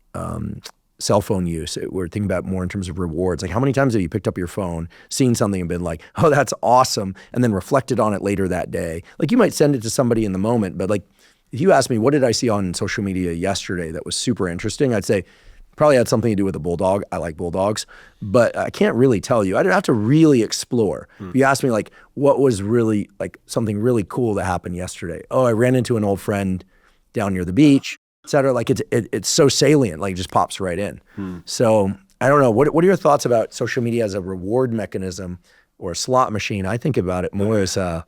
cell phone use. We're thinking about more in terms of rewards. Like how many times have you picked up your phone, seen something and been like, oh, that's awesome, and then reflected on it later that day? Like you might send it to somebody in the moment, but like if you ask me, what did I see on social media yesterday that was super interesting? I'd say probably had something to do with a bulldog. I like bulldogs, but I can't really tell you. I'd have to really explore. If you ask me like, what was really like something really cool that happened yesterday? Oh, I ran into an old friend down near the beach, et cetera. Like it's so salient, like it just pops right in. So I don't know. What are your thoughts about social media as a reward mechanism or a slot machine? I think about it more as a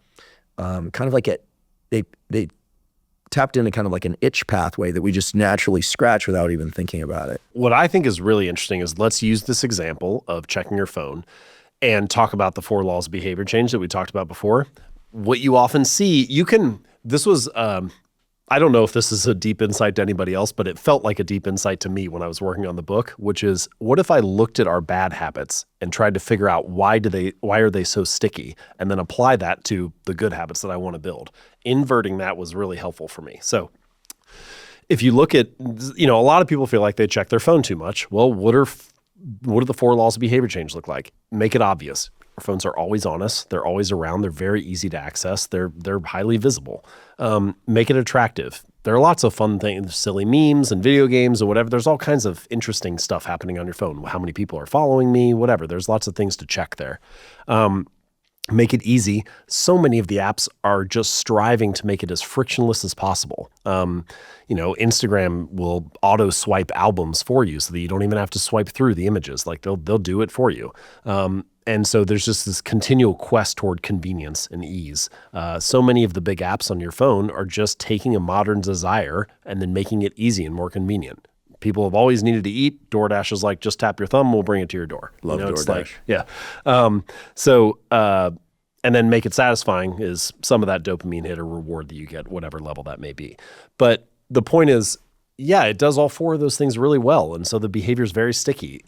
kind of like they tapped into kind of like an itch pathway that we just naturally scratch without even thinking about it. What I think is really interesting is let's use this example of checking your phone and talk about the 4 laws of behavior change that we talked about before. What you often see, this was, I don't know if this is a deep insight to anybody else, but it felt like a deep insight to me when I was working on the book, which is what if I looked at our bad habits and tried to figure out why are they so sticky, and then apply that to the good habits that I want to build. Inverting that was really helpful for me. So if you look at, a lot of people feel like they check their phone too much. Well, what are what do the 4 laws of behavior change look like? Make it obvious. Our phones are always on us. They're always around. They're very easy to access. They're highly visible. Make it attractive. There are lots of fun things, silly memes and video games or whatever. There's all kinds of interesting stuff happening on your phone. How many people are following me, whatever. There's lots of things to check there. Make it easy. So many of the apps are just striving to make it as frictionless as possible. Instagram will auto swipe albums for you so that you don't even have to swipe through the images. Like they'll do it for you. And so there's just this continual quest toward convenience and ease. So many of the big apps on your phone are just taking a modern desire and then making it easy and more convenient. People have always needed to eat. DoorDash is like, just tap your thumb, we'll bring it to your door. Love DoorDash. And then make it satisfying is some of that dopamine hit or reward that you get, whatever level that may be. But the point is, yeah, it does all 4 of those things really well. And so the behavior is very sticky.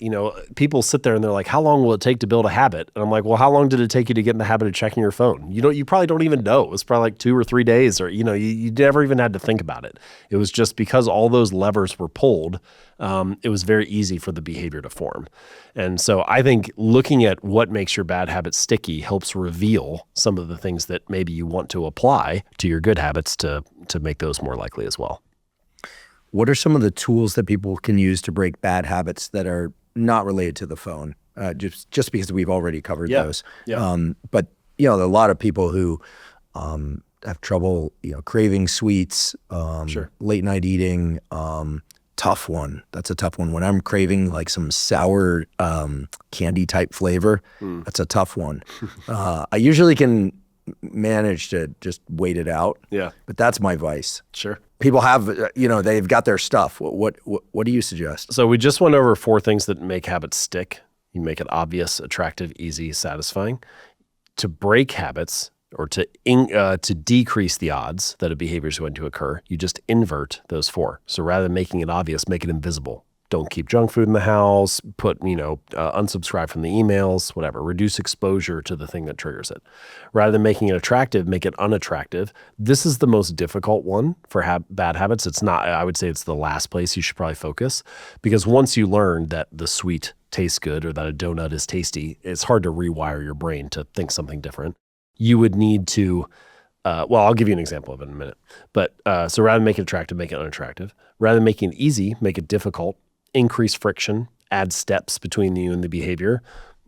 People sit there and they're like, how long will it take to build a habit? And I'm like, well, how long did it take you to get in the habit of checking your phone? You probably don't even know. It was probably like 2 or 3 days, or, you never even had to think about it. It was just because all those levers were pulled, it was very easy for the behavior to form. And so I think looking at what makes your bad habits sticky helps reveal some of the things that maybe you want to apply to your good habits to make those more likely as well. What are some of the tools that people can use to break bad habits that are not related to the phone? Just because we've already covered those. Yeah. But there are a lot of people who have trouble, craving sweets, late night eating. Tough one. That's a tough one. When I'm craving like some sour candy type flavor, that's a tough one. I usually can manage to just wait it out. Yeah. But that's my vice. Sure. People have, they've got their stuff. What do you suggest? So we just went over 4 things that make habits stick. You make it obvious, attractive, easy, satisfying. To break habits or to decrease the odds that a behavior is going to occur, you just invert those 4. So rather than making it obvious, make it invisible. Don't keep junk food in the house, unsubscribe from the emails, whatever. Reduce exposure to the thing that triggers it. Rather than making it attractive, make it unattractive. This is the most difficult one for bad habits. It's not, I would say it's the last place you should probably focus, because once you learn that the sweet tastes good or that a donut is tasty, it's hard to rewire your brain to think something different. You would need to, I'll give you an example of it in a minute. But so rather than make it attractive, make it unattractive. Rather than making it easy, make it difficult. Increase friction, add steps between you and the behavior.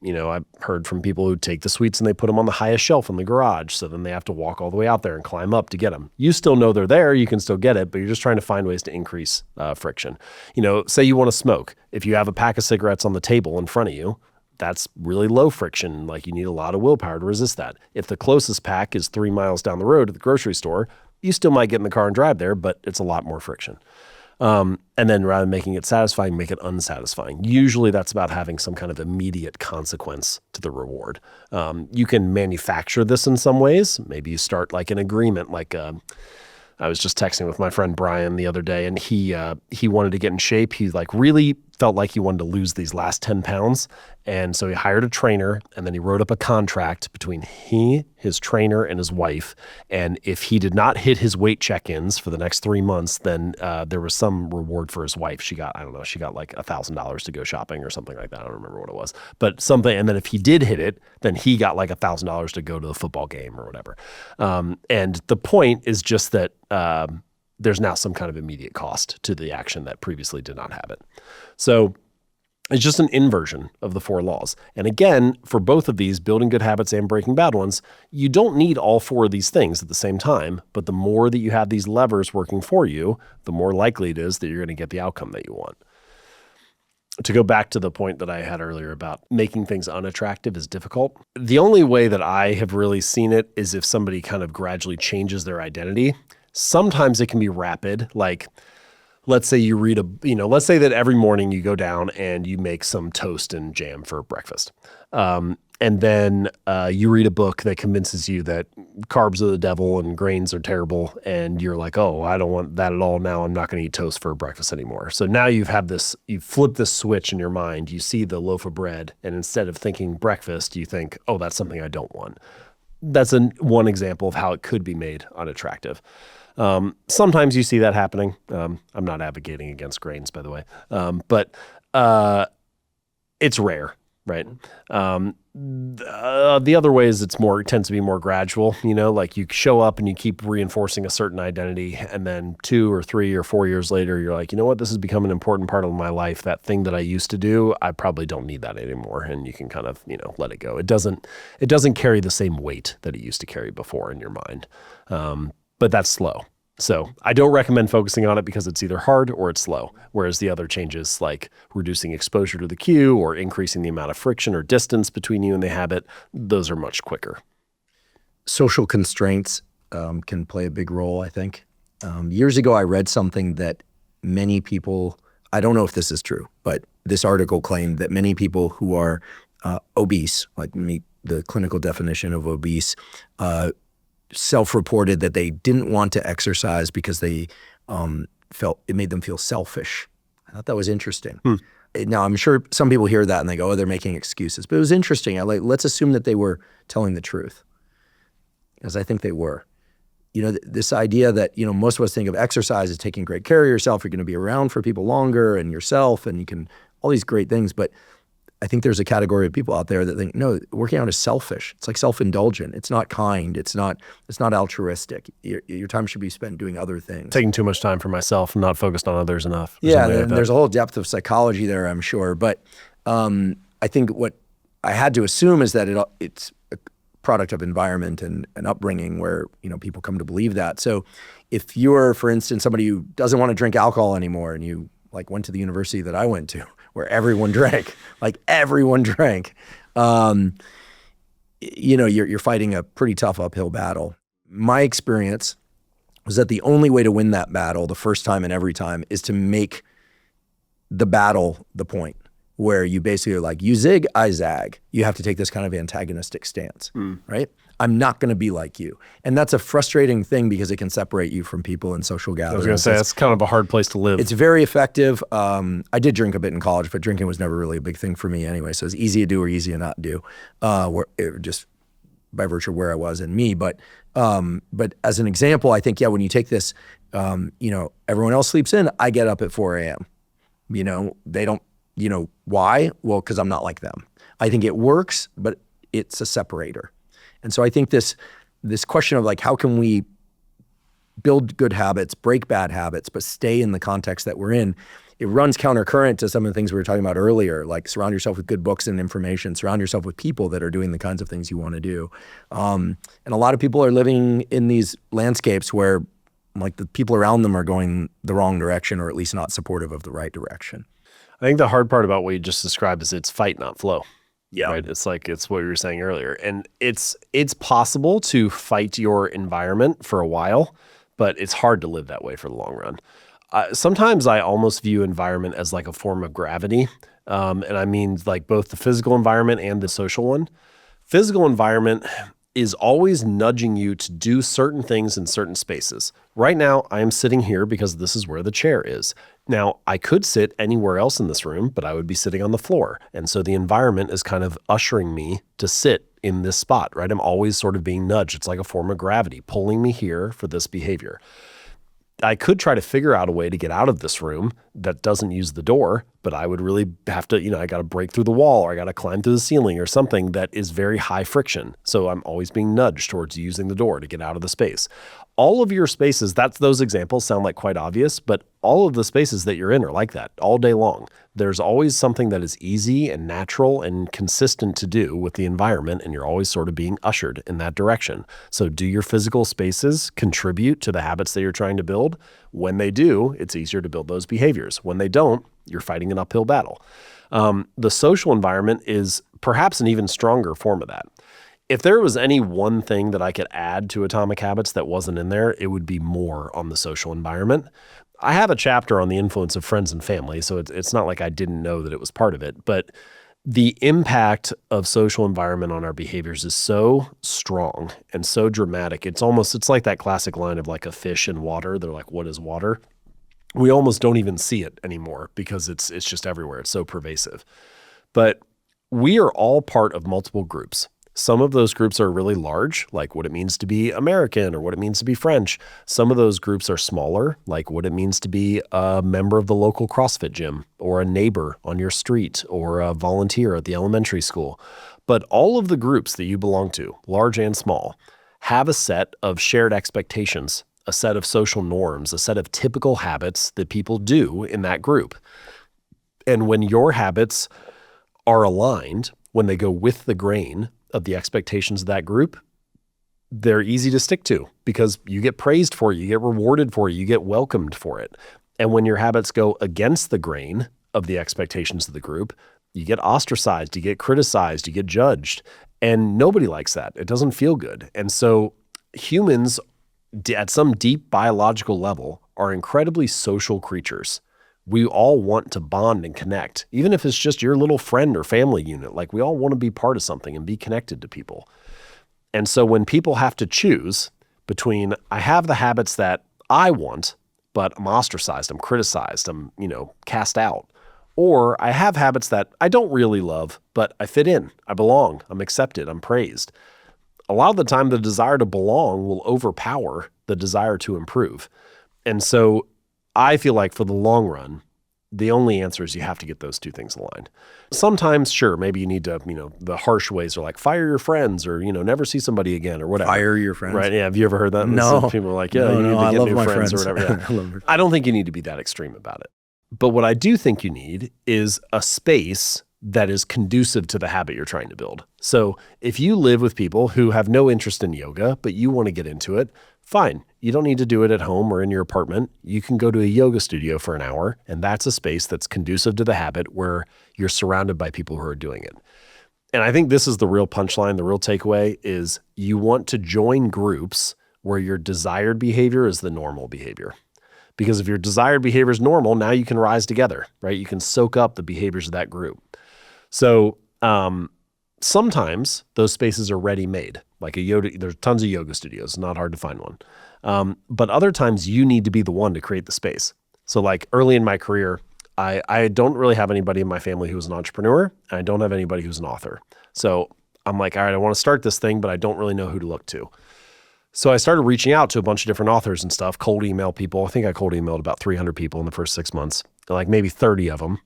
I've heard from people who take the sweets and they put them on the highest shelf in the garage. So then they have to walk all the way out there and climb up to get them. You still know they're there. You can still get it, but you're just trying to find ways to increase friction. Say you want to smoke. If you have a pack of cigarettes on the table in front of you, that's really low friction. Like you need a lot of willpower to resist that. If the closest pack is 3 miles down the road at the grocery store, you still might get in the car and drive there, but it's a lot more friction. And then rather than making it satisfying, make it unsatisfying. Usually that's about having some kind of immediate consequence to the reward. You can manufacture this in some ways. Maybe you start like an agreement, I was just texting with my friend Brian the other day, and he wanted to get in shape. He really felt like he wanted to lose these last 10 pounds. And so he hired a trainer, and then he wrote up a contract between his trainer, and his wife. And if he did not hit his weight check-ins for the next 3 months, then there was some reward for his wife. She got like $1,000 to go shopping or something like that. I don't remember what it was, but something. And then if he did hit it, then he got like $1,000 to go to the football game or whatever. And the point is just that there's now some kind of immediate cost to the action that previously did not have it. So it's just an inversion of the 4 laws. And again, for both of these, building good habits and breaking bad ones, you don't need all 4 of these things at the same time. But the more that you have these levers working for you, the more likely it is that you're going to get the outcome that you want. To go back to the point that I had earlier about making things unattractive is difficult. The only way that I have really seen it is if somebody kind of gradually changes their identity. Sometimes it can be rapid, like let's say you read let's say that every morning you go down and you make some toast and jam for breakfast. And then you read a book that convinces you that carbs are the devil and grains are terrible. And you're like, oh, I don't want that at all. Now I'm not going to eat toast for breakfast anymore. So now you've flipped this switch in your mind. You see the loaf of bread, and instead of thinking breakfast, you think, oh, that's something I don't want. That's one example of how it could be made unattractive. Sometimes you see that happening. I'm not advocating against grains, by the way. But It's rare, right? The other ways it tends to be more gradual, like you show up and you keep reinforcing a certain identity, and then 2 or 3 or 4 years later, you're like, you know what, this has become an important part of my life. That thing that I used to do, I probably don't need that anymore. And you can kind of, let it go. It doesn't carry the same weight that it used to carry before in your mind. But that's slow. So I don't recommend focusing on it because it's either hard or it's slow. Whereas the other changes like reducing exposure to the cue or increasing the amount of friction or distance between you and the habit, those are much quicker. Social constraints can play a big role, I think. Years ago, I read something that many people, I don't know if this is true, but this article claimed that many people who are obese, like meet the clinical definition of obese, self-reported that they didn't want to exercise because they felt it made them feel selfish. I thought that was interesting. Now, I'm sure some people hear that and they go, oh, they're making excuses. But it was interesting. Let's assume that they were telling the truth, as I think they were. This idea that, most of us think of exercise as taking great care of yourself. You're going to be around for people longer and yourself, and you can, all these great things. But I think there's a category of people out there that think, no, working out is selfish. It's like self-indulgent. It's not kind. It's not altruistic. Your time should be spent doing other things. Taking too much time for myself and not focused on others enough. Yeah, and there's a whole depth of psychology there, I'm sure. But I think what I had to assume is that it's a product of environment and upbringing where, people come to believe that. So if you're, for instance, somebody who doesn't want to drink alcohol anymore and you went to the university that I went to, where everyone drank, you're fighting a pretty tough uphill battle. My experience was that the only way to win that battle the first time and every time is to make the battle the point, where you basically are like, you zig, I zag. You have to take this kind of antagonistic stance, right? I'm not going to be like you. And that's a frustrating thing because it can separate you from people in social gatherings. I was going to say, that's kind of a hard place to live. It's very effective. I did drink a bit in college, but drinking was never really a big thing for me anyway. So it's easy to do or easy to not do, just by virtue of where I was and me. But as an example, I think, when you take this, everyone else sleeps in, I get up at 4 a.m. They don't, why? Well, because I'm not like them. I think it works, but it's a separator. And so I think this question of how can we build good habits, break bad habits, but stay in the context that we're in, it runs countercurrent to some of the things we were talking about earlier, like surround yourself with good books and information, surround yourself with people that are doing the kinds of things you want to do. And a lot of people are living in these landscapes where the people around them are going the wrong direction, or at least not supportive of the right direction. I think the hard part about what you just described is it's fight, not flow. Yeah. Right. It's what you were saying earlier. And it's possible to fight your environment for a while, but it's hard to live that way for the long run. Sometimes I almost view environment as like a form of gravity. And I mean both the physical environment and the social one. Physical environment is always nudging you to do certain things in certain spaces. Right now, I am sitting here because this is where the chair is. Now, I could sit anywhere else in this room, but I would be sitting on the floor. And so the environment is kind of ushering me to sit in this spot, right? I'm always sort of being nudged. It's like a form of gravity pulling me here for this behavior. I could try to figure out a way to get out of this room that doesn't use the door, but I would really have to, I got to break through the wall, or I got to climb through the ceiling or something that is very high friction. So I'm always being nudged towards using the door to get out of the space. All of your spaces, those examples sound like quite obvious, but all of the spaces that you're in are like that all day long. There's always something that is easy and natural and consistent to do with the environment, and you're always sort of being ushered in that direction. So do your physical spaces contribute to the habits that you're trying to build? When they do, it's easier to build those behaviors. When they don't, you're fighting an uphill battle. The social environment is perhaps an even stronger form of that. If there was any one thing that I could add to Atomic Habits that wasn't in there, it would be more on the social environment. I have a chapter on the influence of friends and family, so it's not like I didn't know that it was part of it, but the impact of social environment on our behaviors is so strong and so dramatic. It's like that classic line of like a fish in water. They're like, what is water? We almost don't even see it anymore because it's just everywhere. It's so pervasive. But we are all part of multiple groups. Some of those groups are really large, like what it means to be American or what it means to be French. Some of those groups are smaller, like what it means to be a member of the local CrossFit gym or a neighbor on your street or a volunteer at the elementary school. But all of the groups that you belong to, large and small, have a set of shared expectations, a set of social norms, a set of typical habits that people do in that group. And when your habits are aligned, when they go with the grain of the expectations of that group, they're easy to stick to because you get praised for it, you get rewarded for it, you get welcomed for it. And when your habits go against the grain of the expectations of the group, you get ostracized, you get criticized, you get judged. And nobody likes that. It doesn't feel good. And so humans, at some deep biological level, are incredibly social creatures. We all want to bond and connect, even if it's just your little friend or family unit. Like we all want to be part of something and be connected to people. And so when people have to choose between, I have the habits that I want, but I'm ostracized, I'm criticized, I'm, cast out, or I have habits that I don't really love, but I fit in, I belong, I'm accepted, I'm praised. A lot of the time, the desire to belong will overpower the desire to improve. And so I feel like for the long run, the only answer is you have to get those two things aligned. Sometimes, sure, maybe you need to, the harsh ways are like fire your friends or, never see somebody again or whatever. Fire your friends? Right, yeah. Have you ever heard that? No. Some people are like, yeah, you need to get new friends or whatever. Yeah. I love my friends. I don't think you need to be that extreme about it. But what I do think you need is a space that is conducive to the habit you're trying to build. So if you live with people who have no interest in yoga, but you want to get into it, fine. You don't need to do it at home or in your apartment. You can go to a yoga studio for an hour, and that's a space that's conducive to the habit where you're surrounded by people who are doing it. And I think this is the real punchline, the real takeaway is you want to join groups where your desired behavior is the normal behavior. Because if your desired behavior is normal, now you can rise together, right? You can soak up the behaviors of that group. So sometimes those spaces are ready-made, like there's tons of yoga studios. It's not hard to find one. But other times you need to be the one to create the space. So like early in my career, I don't really have anybody in my family who's an entrepreneur, and I don't have anybody who's an author. So I'm like, all right, I want to start this thing, but I don't really know who to look to. So I started reaching out to a bunch of different authors and stuff, cold email people. I think I cold emailed about 300 people in the first 6 months. Like maybe 30 of them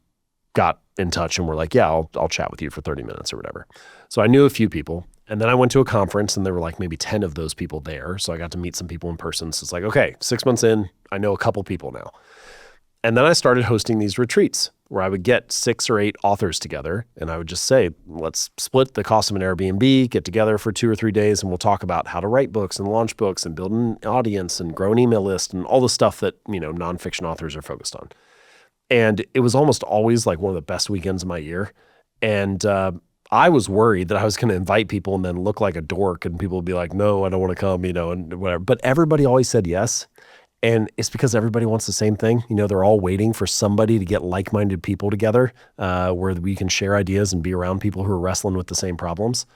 got in touch and were like, yeah, I'll chat with you for 30 minutes or whatever. So I knew a few people. And then I went to a conference and there were like maybe 10 of those people there. So I got to meet some people in person. So it's like, okay, 6 months in, I know a couple people now. And then I started hosting these retreats where I would get 6 or 8 authors together and I would just say, let's split the cost of an Airbnb, get together for 2 or 3 days, and we'll talk about how to write books and launch books and build an audience and grow an email list and all the stuff that, nonfiction authors are focused on. And it was almost always like one of the best weekends of my year. And I was worried that I was going to invite people and then look like a dork and people would be like, no, I don't want to come, and whatever. But everybody always said yes. And it's because everybody wants the same thing. They're all waiting for somebody to get like-minded people together where we can share ideas and be around people who are wrestling with the same problems.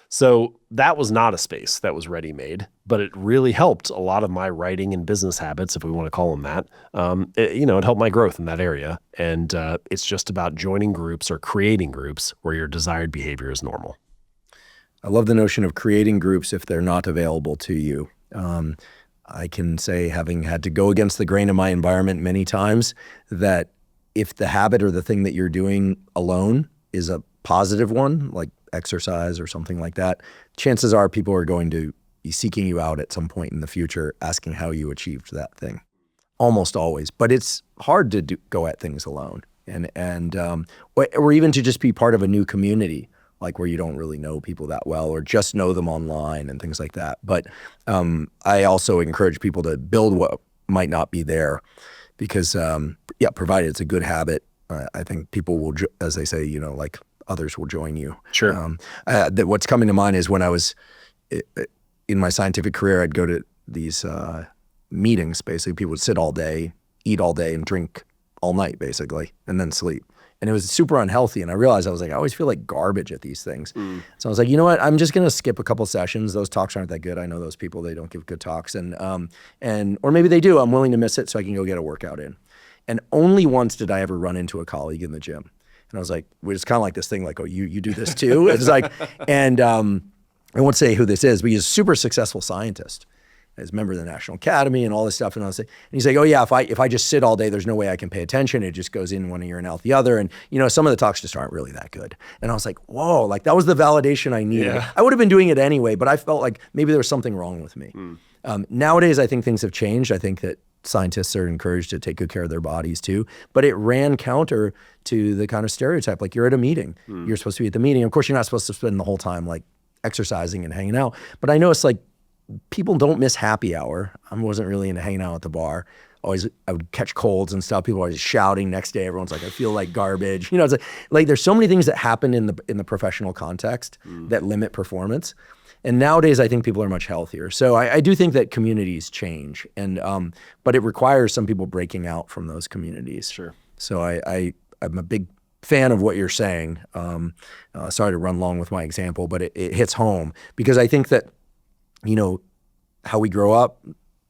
So that was not a space that was ready-made, but it really helped a lot of my writing and business habits, if we want to call them that. It helped my growth in that area. And it's just about joining groups or creating groups where your desired behavior is normal. I love the notion of creating groups if they're not available to you. I can say, having had to go against the grain of my environment many times, that if the habit or the thing that you're doing alone is a positive one, like exercise or something like that, chances are people are going to be seeking you out at some point in the future, asking how you achieved that thing. Almost always. But it's hard to go at things alone. Or even to just be part of a new community, like where you don't really know people that well or just know them online and things like that. But I also encourage people to build what might not be there because, provided it's a good habit, I think people will, as they say, like others will join you. Sure. What's coming to mind is when I was in my scientific career, I'd go to these meetings. Basically, people would sit all day, eat all day, and drink all night, basically, and then sleep. And it was super unhealthy. And I realized, I always feel like garbage at these things. So I was like, you know what? I'm just going to skip a couple sessions. Those talks aren't that good. I know those people, they don't give good talks. Or maybe they do. I'm willing to miss it so I can go get a workout in. And only once did I ever run into a colleague in the gym. And I was like, it's kind of like this thing, like, oh, you do this too? It's like, and I won't say who this is, but he's a super successful scientist. He's a member of the National Academy and all this stuff. And he's like, oh yeah, if I just sit all day, there's no way I can pay attention. It just goes in one ear and out the other. And some of the talks just aren't really that good. And I was like, whoa, like that was the validation I needed. Yeah. I would have been doing it anyway, but I felt like maybe there was something wrong with me. Nowadays, I think things have changed. I think that scientists are encouraged to take good care of their bodies too, but it ran counter to the kind of stereotype. Like you're at a meeting, you're supposed to be at the meeting. Of course, you're not supposed to spend the whole time like exercising and hanging out. But I noticed like people don't miss happy hour. I wasn't really into hanging out at the bar. I would catch colds and stuff. People were always shouting next day. Everyone's like, I feel like garbage. It's like there's so many things that happen in the professional context that limit performance. And nowadays, I think people are much healthier. So I do think that communities change, but it requires some people breaking out from those communities. Sure. So I'm a big fan of what you're saying. Sorry to run long with my example, but it hits home because I think that, how we grow up,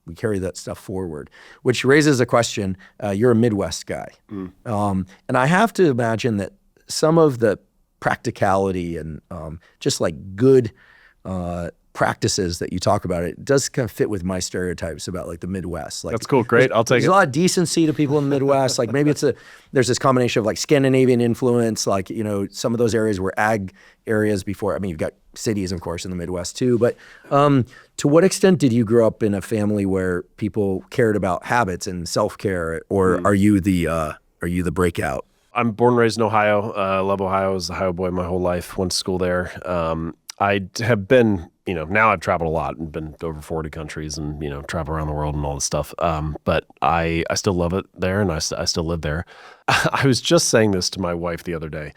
we carry that stuff forward, which raises a question. You're a Midwest guy. And I have to imagine that some of the practicality and just like good practices that you talk about, it does kind of fit with my stereotypes about like the Midwest. Like that's cool. Great. I'll take it. There's a lot of decency to people in the Midwest. Like maybe there's this combination of like Scandinavian influence, like, some of those areas were ag areas before. I mean, you've got cities, of course, in the Midwest too. But to what extent did you grow up in a family where people cared about habits and self-care, or are you the breakout? I'm born and raised in Ohio. Love Ohio. I was a Ohio boy my whole life. Went to school there. I have been, now I've traveled a lot and been to over 40 countries and, travel around the world and all this stuff. But I still love it there and I still live there. I was just saying this to my wife the other day.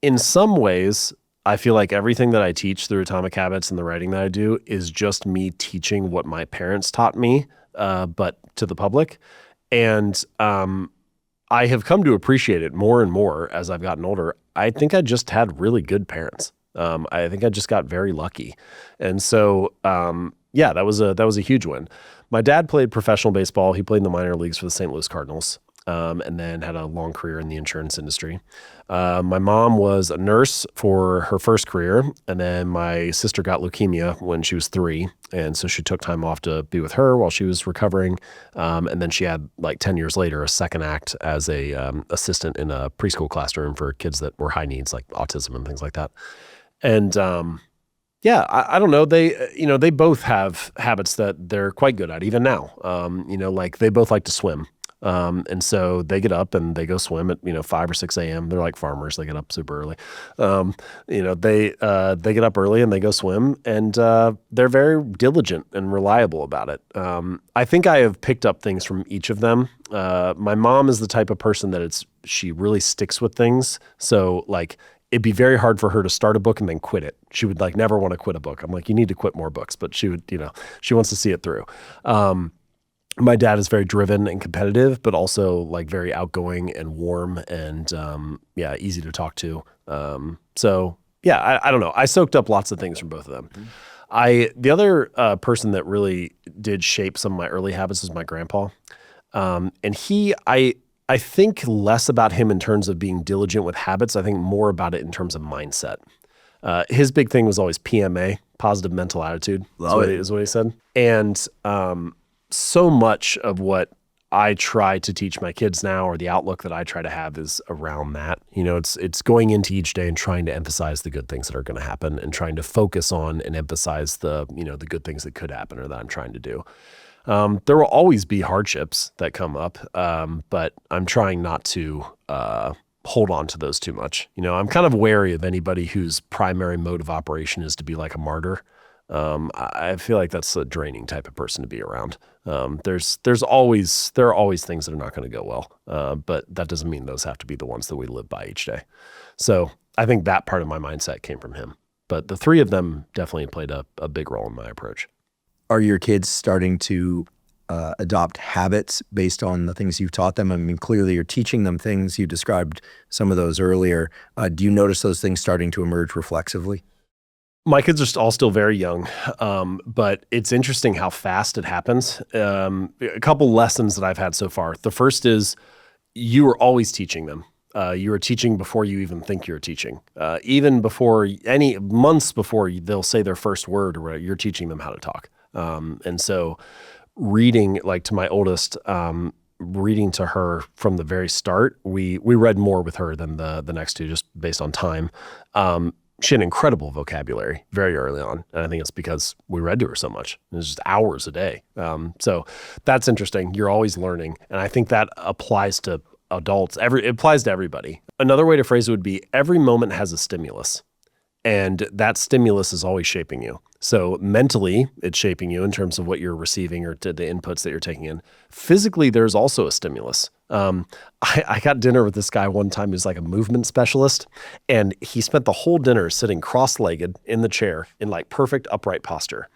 In some ways, I feel like everything that I teach through Atomic Habits and the writing that I do is just me teaching what my parents taught me, but to the public. And I have come to appreciate it more and more as I've gotten older. I think I just had really good parents. I think I just got very lucky. And so, that was a huge win. My dad played professional baseball. He played in the minor leagues for the St. Louis Cardinals, and then had a long career in the insurance industry. My mom was a nurse for her first career, and then my sister got leukemia when she was 3, and so she took time off to be with her while she was recovering. And then she had, like 10 years later, a second act as a assistant in a preschool classroom for kids that were high needs, like autism and things like that. And I don't know. They both have habits that they're quite good at, even now. Like they both like to swim. And so they get up and they go swim at 5 or 6 a.m. They're like farmers; they get up super early. They get up early and they go swim, and they're very diligent and reliable about it. I think I have picked up things from each of them. My mom is the type of person that she really sticks with things. So like, it'd be very hard for her to start a book and then quit it. She would like never want to quit a book. I'm like, you need to quit more books, but she would, she wants to see it through. My dad is very driven and competitive, but also like very outgoing and warm and easy to talk to. I don't know. I soaked up lots of things from both of them. The other person that really did shape some of my early habits was my grandpa. And I think less about him in terms of being diligent with habits. I think more about it in terms of mindset. His big thing was always PMA, positive mental attitude, is what he said. And so much of what I try to teach my kids now, or the outlook that I try to have, is around that. It's going into each day and trying to emphasize the good things that are going to happen, and trying to focus on and emphasize the good things that could happen or that I'm trying to do. There will always be hardships that come up, but I'm trying not to hold on to those too much. I'm kind of wary of anybody whose primary mode of operation is to be like a martyr. I feel like that's a draining type of person to be around. There are always things that are not going to go well, but that doesn't mean those have to be the ones that we live by each day. So I think that part of my mindset came from him. But the three of them definitely played a big role in my approach. Are your kids starting to adopt habits based on the things you've taught them? I mean, clearly you're teaching them things. You described some of those earlier. Do you notice those things starting to emerge reflexively? My kids are all still very young, but it's interesting how fast it happens. A couple lessons that I've had so far. The first is you are always teaching them. You are teaching before you even think you're teaching. Even before months before they'll say their first word or whatever, you're teaching them how to talk. And so reading, like to my oldest, reading to her from the very start, we read more with her than the next two just based on time. She had incredible vocabulary very early on. And I think it's because we read to her so much. It was just hours a day. So that's interesting. You're always learning. And I think that applies to adults. It applies to everybody. Another way to phrase it would be every moment has a stimulus. And that stimulus is always shaping you. So mentally, it's shaping you in terms of what you're receiving or to the inputs that you're taking in. Physically, there's also a stimulus. I got dinner with this guy one time who's like a movement specialist, and he spent the whole dinner sitting cross-legged in the chair in like perfect upright posture.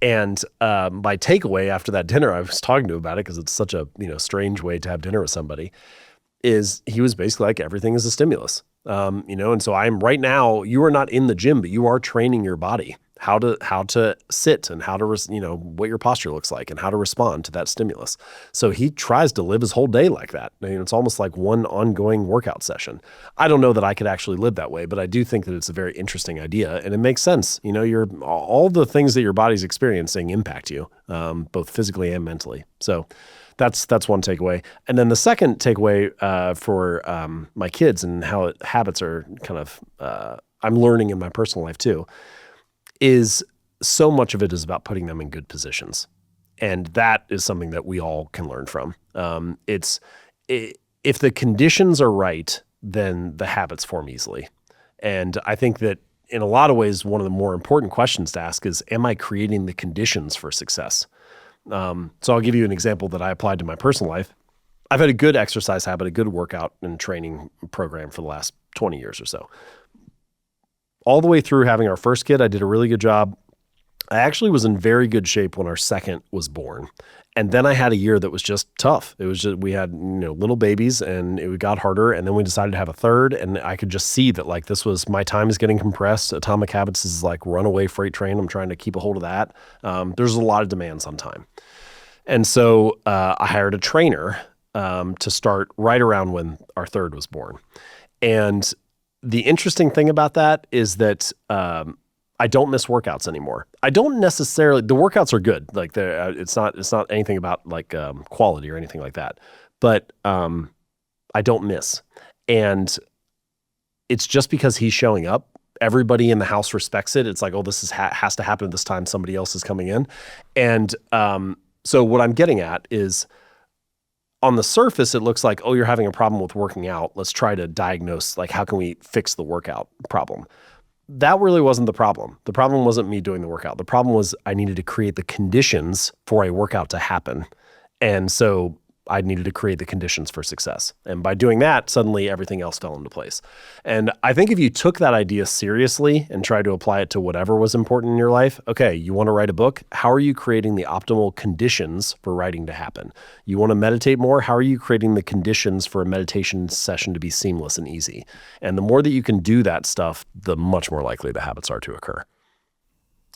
And my takeaway after that dinner, I was talking to him about it because it's such a strange way to have dinner with somebody, is he was basically like, everything is a stimulus. And so I'm right now, you are not in the gym, but you are training your body how to sit and how to, what your posture looks like and how to respond to that stimulus. So he tries to live his whole day like that. It's almost like one ongoing workout session. I don't know that I could actually live that way, but I do think that it's a very interesting idea and it makes sense. All the things that your body's experiencing impact you, both physically and mentally. So that's one takeaway. And then the second takeaway for my kids and how habits are kind of, I'm learning in my personal life too, is so much of it is about putting them in good positions. And that is something that we all can learn from. If the conditions are right, then the habits form easily. And I think that in a lot of ways, one of the more important questions to ask is, am I creating the conditions for success? So I'll give you an example that I applied to my personal life. I've had a good exercise habit, a good workout and training program for the last 20 years or so. All the way through having our first kid, I did a really good job. I actually was in very good shape when our second was born. And then I had a year that was just tough. It was just, we had, little babies and it got harder. And then we decided to have a third. And I could just see that like, this was, my time is getting compressed. Atomic Habits is like runaway freight train. I'm trying to keep a hold of that. There's a lot of demands on time. And so I hired a trainer to start right around when our third was born. And the interesting thing about that is that I don't miss workouts anymore. I don't necessarily, the workouts are good. Like it's not anything about like quality or anything like that, but I don't miss. And it's just because he's showing up. Everybody in the house respects it. It's like, oh, this has to happen at this time. Somebody else is coming in. And so what I'm getting at is, on the surface, it looks like, oh, you're having a problem with working out. Let's try to diagnose, like, how can we fix the workout problem? That really wasn't the problem. The problem wasn't me doing the workout. The problem was I needed to create the conditions for a workout to happen. And so I needed to create the conditions for success. And by doing that, suddenly everything else fell into place. And I think if you took that idea seriously and tried to apply it to whatever was important in your life, okay, you want to write a book? How are you creating the optimal conditions for writing to happen? You want to meditate more? How are you creating the conditions for a meditation session to be seamless and easy? And the more that you can do that stuff, the much more likely the habits are to occur.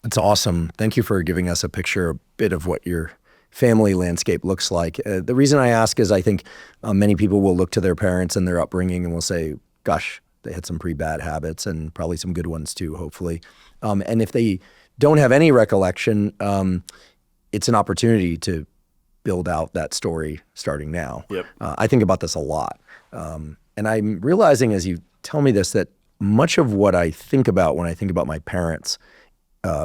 That's awesome. Thank you for giving us a bit of what your family landscape looks like. The reason I ask is I think many people will look to their parents and their upbringing and will say, gosh, they had some pretty bad habits and probably some good ones too, hopefully. And if they don't have any recollection, it's an opportunity to build out that story starting now. Yep. I think about this a lot. And I'm realizing as you tell me this, that much of what I think about when I think about my parents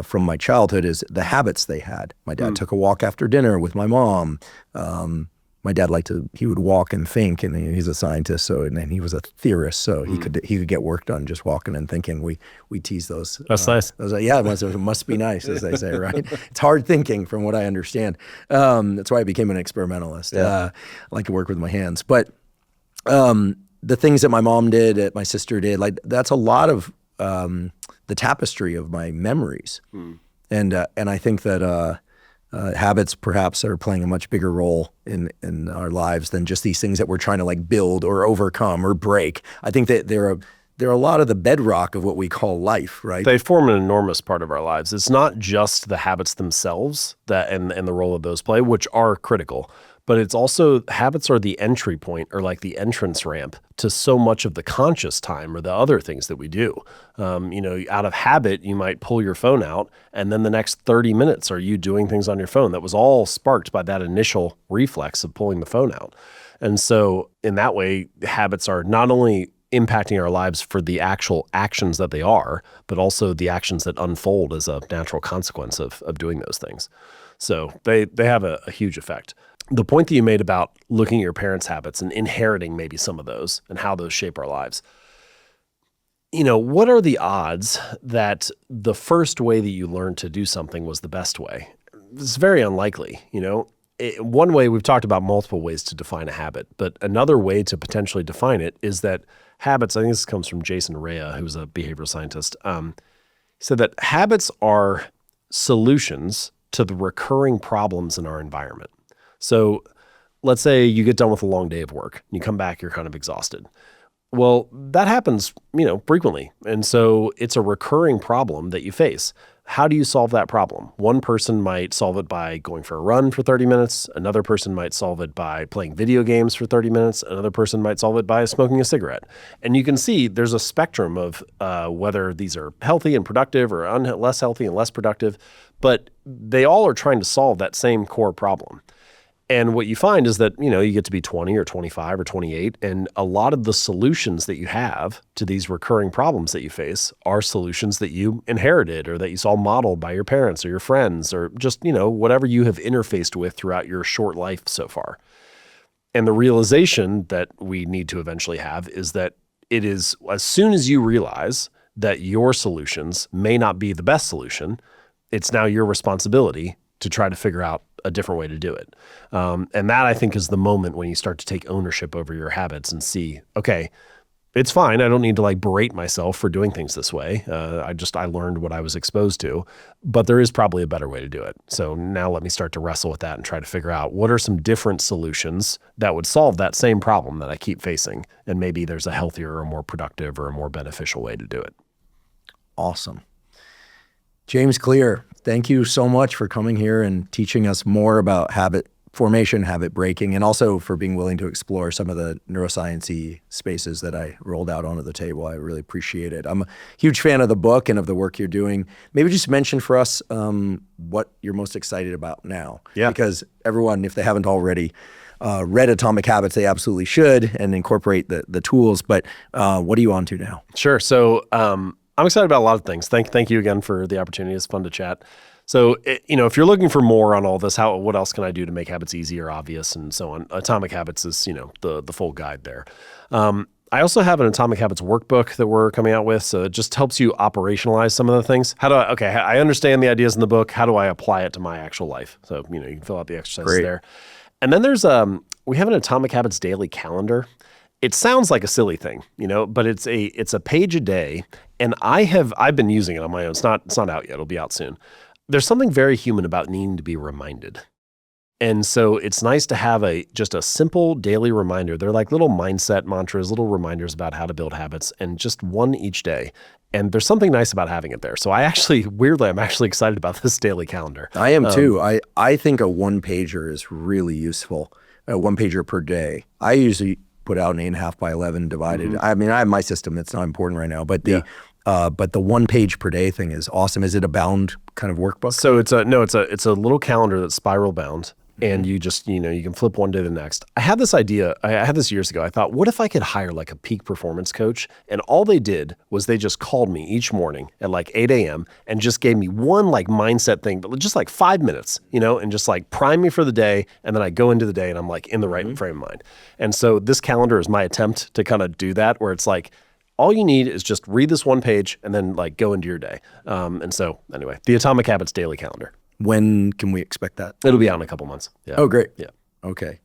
from my childhood is the habits they had. My dad took a walk after dinner with my mom. My dad he would walk and think, and he's a scientist, and he was a theorist, so he could get work done just walking and thinking. We tease those. That's nice. Yeah, it must be nice, as they say, right? It's hard thinking, from what I understand. That's why I became an experimentalist. Yeah. I like to work with my hands, but the things that my mom did, that my sister did, like that's a lot of the tapestry of my memories. And I think that habits perhaps are playing a much bigger role in our lives than just these things that we're trying to like build or overcome or break. I think that they're a lot of the bedrock of what we call life, right? They form an enormous part of our lives. It's not just the habits themselves and the role that those play, which are critical, but it's also habits are the entry point or like the entrance ramp to so much of the conscious time or the other things that we do. Out of habit, you might pull your phone out and then the next 30 minutes are you doing things on your phone. That was all sparked by that initial reflex of pulling the phone out. And so in that way, habits are not only impacting our lives for the actual actions that they are, but also the actions that unfold as a natural consequence of doing those things. So they have a huge effect. The point that you made about looking at your parents' habits and inheriting maybe some of those and how those shape our lives. What are the odds that the first way that you learned to do something was the best way? It's very unlikely. One way, we've talked about multiple ways to define a habit, but another way to potentially define it is that habits, I think this comes from Jason Rea, who's a behavioral scientist, he said that habits are solutions to the recurring problems in our environment. So let's say you get done with a long day of work, and you come back, you're kind of exhausted. Well, that happens, frequently. And so it's a recurring problem that you face. How do you solve that problem? One person might solve it by going for a run for 30 minutes. Another person might solve it by playing video games for 30 minutes. Another person might solve it by smoking a cigarette. And you can see there's a spectrum of whether these are healthy and productive or less healthy and less productive, but they all are trying to solve that same core problem. And what you find is that, you get to be 20 or 25 or 28, and a lot of the solutions that you have to these recurring problems that you face are solutions that you inherited or that you saw modeled by your parents or your friends or just, whatever you have interfaced with throughout your short life so far. And the realization that we need to eventually have is that it is as soon as you realize that your solutions may not be the best solution, it's now your responsibility to try to figure out a different way to do it. And that, I think, is the moment when you start to take ownership over your habits and see, okay, it's fine. I don't need to berate myself for doing things this way. I learned what I was exposed to, but there is probably a better way to do it. So now let me start to wrestle with that and try to figure out what are some different solutions that would solve that same problem that I keep facing. And maybe there's a healthier or more productive or a more beneficial way to do it. Awesome. James Clear, thank you so much for coming here and teaching us more about habit formation, habit breaking, and also for being willing to explore some of the neuroscience-y spaces that I rolled out onto the table. I really appreciate it. I'm a huge fan of the book and of the work you're doing. Maybe just mention for us what you're most excited about now. Yeah. Because everyone, if they haven't already read Atomic Habits, they absolutely should and incorporate the tools. But what are you on to now? Sure. So I'm excited about a lot of things. Thank you again for the opportunity. It's fun to chat. So, if you're looking for more on all this, what else can I do to make habits easy or obvious and so on? Atomic Habits is, the full guide there. I also have an Atomic Habits workbook that we're coming out with. So it just helps you operationalize some of the things. I understand the ideas in the book. How do I apply it to my actual life? So, you can fill out the exercises there. And then there's, we have an Atomic Habits daily calendar. It sounds like a silly thing, but it's a page a day, and I've been using it on my own. It's not out yet. It'll be out soon. There's something very human about needing to be reminded. And so it's nice to have just a simple daily reminder. They're like little mindset mantras, little reminders about how to build habits, and just one each day. And there's something nice about having it there. So I'm actually excited about this daily calendar. I am too. I think a one-pager is really useful, a one-pager per day. I usually put out an 8.5 by 11 divided. Mm-hmm. I mean, I have my system. It's not important right now, but the 1 page per day thing is awesome. Is it a bound kind of workbook? So it's a little calendar that's spiral bound. And you just, you can flip one day to the next. I had this idea, I had this years ago. I thought, what if I could hire like a peak performance coach? And all they did was they just called me each morning at like 8 a.m. and just gave me one like mindset thing, but just like 5 minutes, and just like prime me for the day. And then I go into the day and I'm like in the right frame of mind. And so this calendar is my attempt to kind of do that, where it's like, all you need is just read this one page and then like go into your day. And so anyway, the Atomic Habits daily calendar. When can we expect that? It'll be out in a couple months. Yeah. Oh, great. Yeah. Okay.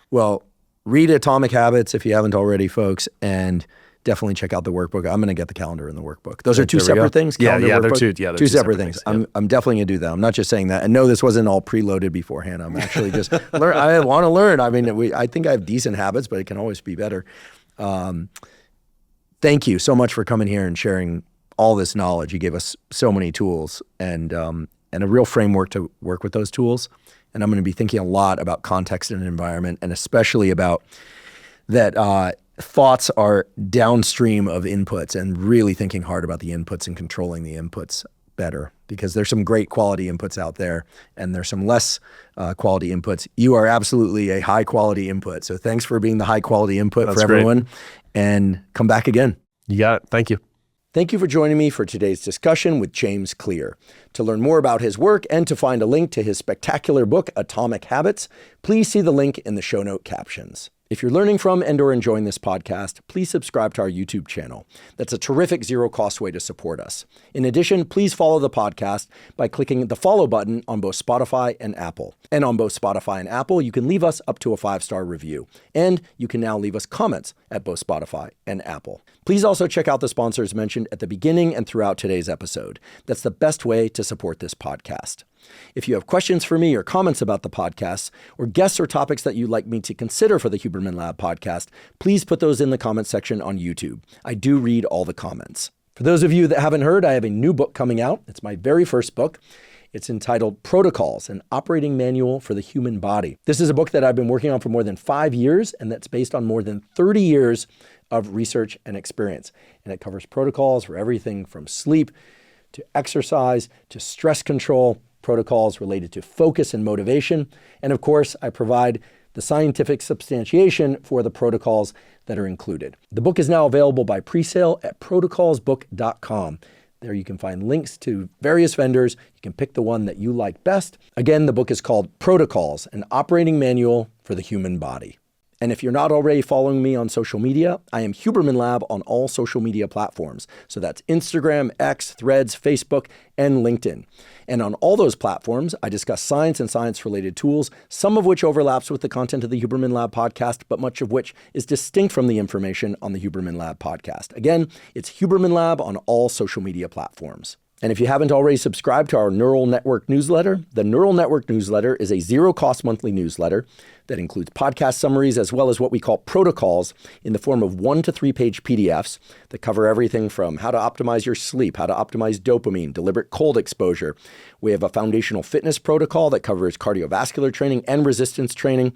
Well, read Atomic Habits if you haven't already, folks, and definitely check out the workbook. I'm going to get the calendar and the workbook. Those are two separate things? Calendar, they're two separate things. Yeah. I'm definitely going to do that. I'm not just saying that. And no, this wasn't all preloaded beforehand. I'm actually just I want to learn. I mean, I think I have decent habits, but it can always be better. Thank you so much for coming here and sharing all this knowledge. You gave us so many tools and a real framework to work with those tools. And I'm going to be thinking a lot about context and environment, and especially about that thoughts are downstream of inputs, and really thinking hard about the inputs and controlling the inputs better, because there's some great quality inputs out there and there's some less quality inputs. You are absolutely a high quality input. So thanks for being the high quality input. That's for everyone. Great. And come back again. You got it. Thank you. Thank you for joining me for today's discussion with James Clear. To learn more about his work and to find a link to his spectacular book, Atomic Habits, please see the link in the show note captions. If you're learning from and or enjoying this podcast, please subscribe to our YouTube channel. That's a terrific zero-cost way to support us. In addition, please follow the podcast by clicking the follow button on both Spotify and Apple. And on both Spotify and Apple, you can leave us up to a 5-star review. And you can now leave us comments at both Spotify and Apple. Please also check out the sponsors mentioned at the beginning and throughout today's episode. That's the best way to support this podcast. If you have questions for me or comments about the podcast, or guests or topics that you'd like me to consider for the Huberman Lab podcast, please put those in the comment section on YouTube. I do read all the comments. For those of you that haven't heard, I have a new book coming out. It's my very first book. It's entitled Protocols, an Operating Manual for the Human Body. This is a book that I've been working on for more than 5 years, and that's based on more than 30 years of research and experience. And it covers protocols for everything from sleep to exercise to stress control, protocols related to focus and motivation. And of course, I provide the scientific substantiation for the protocols that are included. The book is now available by pre-sale at protocolsbook.com. There you can find links to various vendors. You can pick the one that you like best. Again, the book is called Protocols, an Operating Manual for the Human Body. And if you're not already following me on social media, I am Huberman Lab on all social media platforms. So that's Instagram, X, Threads, Facebook, and LinkedIn. And on all those platforms, I discuss science and science-related tools, some of which overlaps with the content of the Huberman Lab podcast, but much of which is distinct from the information on the Huberman Lab podcast. Again, it's Huberman Lab on all social media platforms. And if you haven't already subscribed to our Neural Network newsletter, the Neural Network newsletter is a zero-cost monthly newsletter that includes podcast summaries as well as what we call protocols in the form of 1 to 3 page PDFs that cover everything from how to optimize your sleep, how to optimize dopamine, deliberate cold exposure. We have a foundational fitness protocol that covers cardiovascular training and resistance training.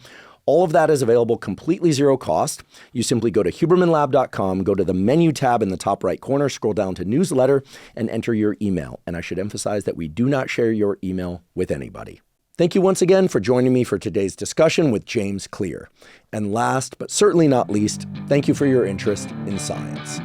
All of that is available completely zero cost. You simply go to hubermanlab.com, go to the menu tab in the top right corner, scroll down to newsletter, and enter your email. And I should emphasize that we do not share your email with anybody. Thank you once again for joining me for today's discussion with James Clear. And last, but certainly not least, thank you for your interest in science.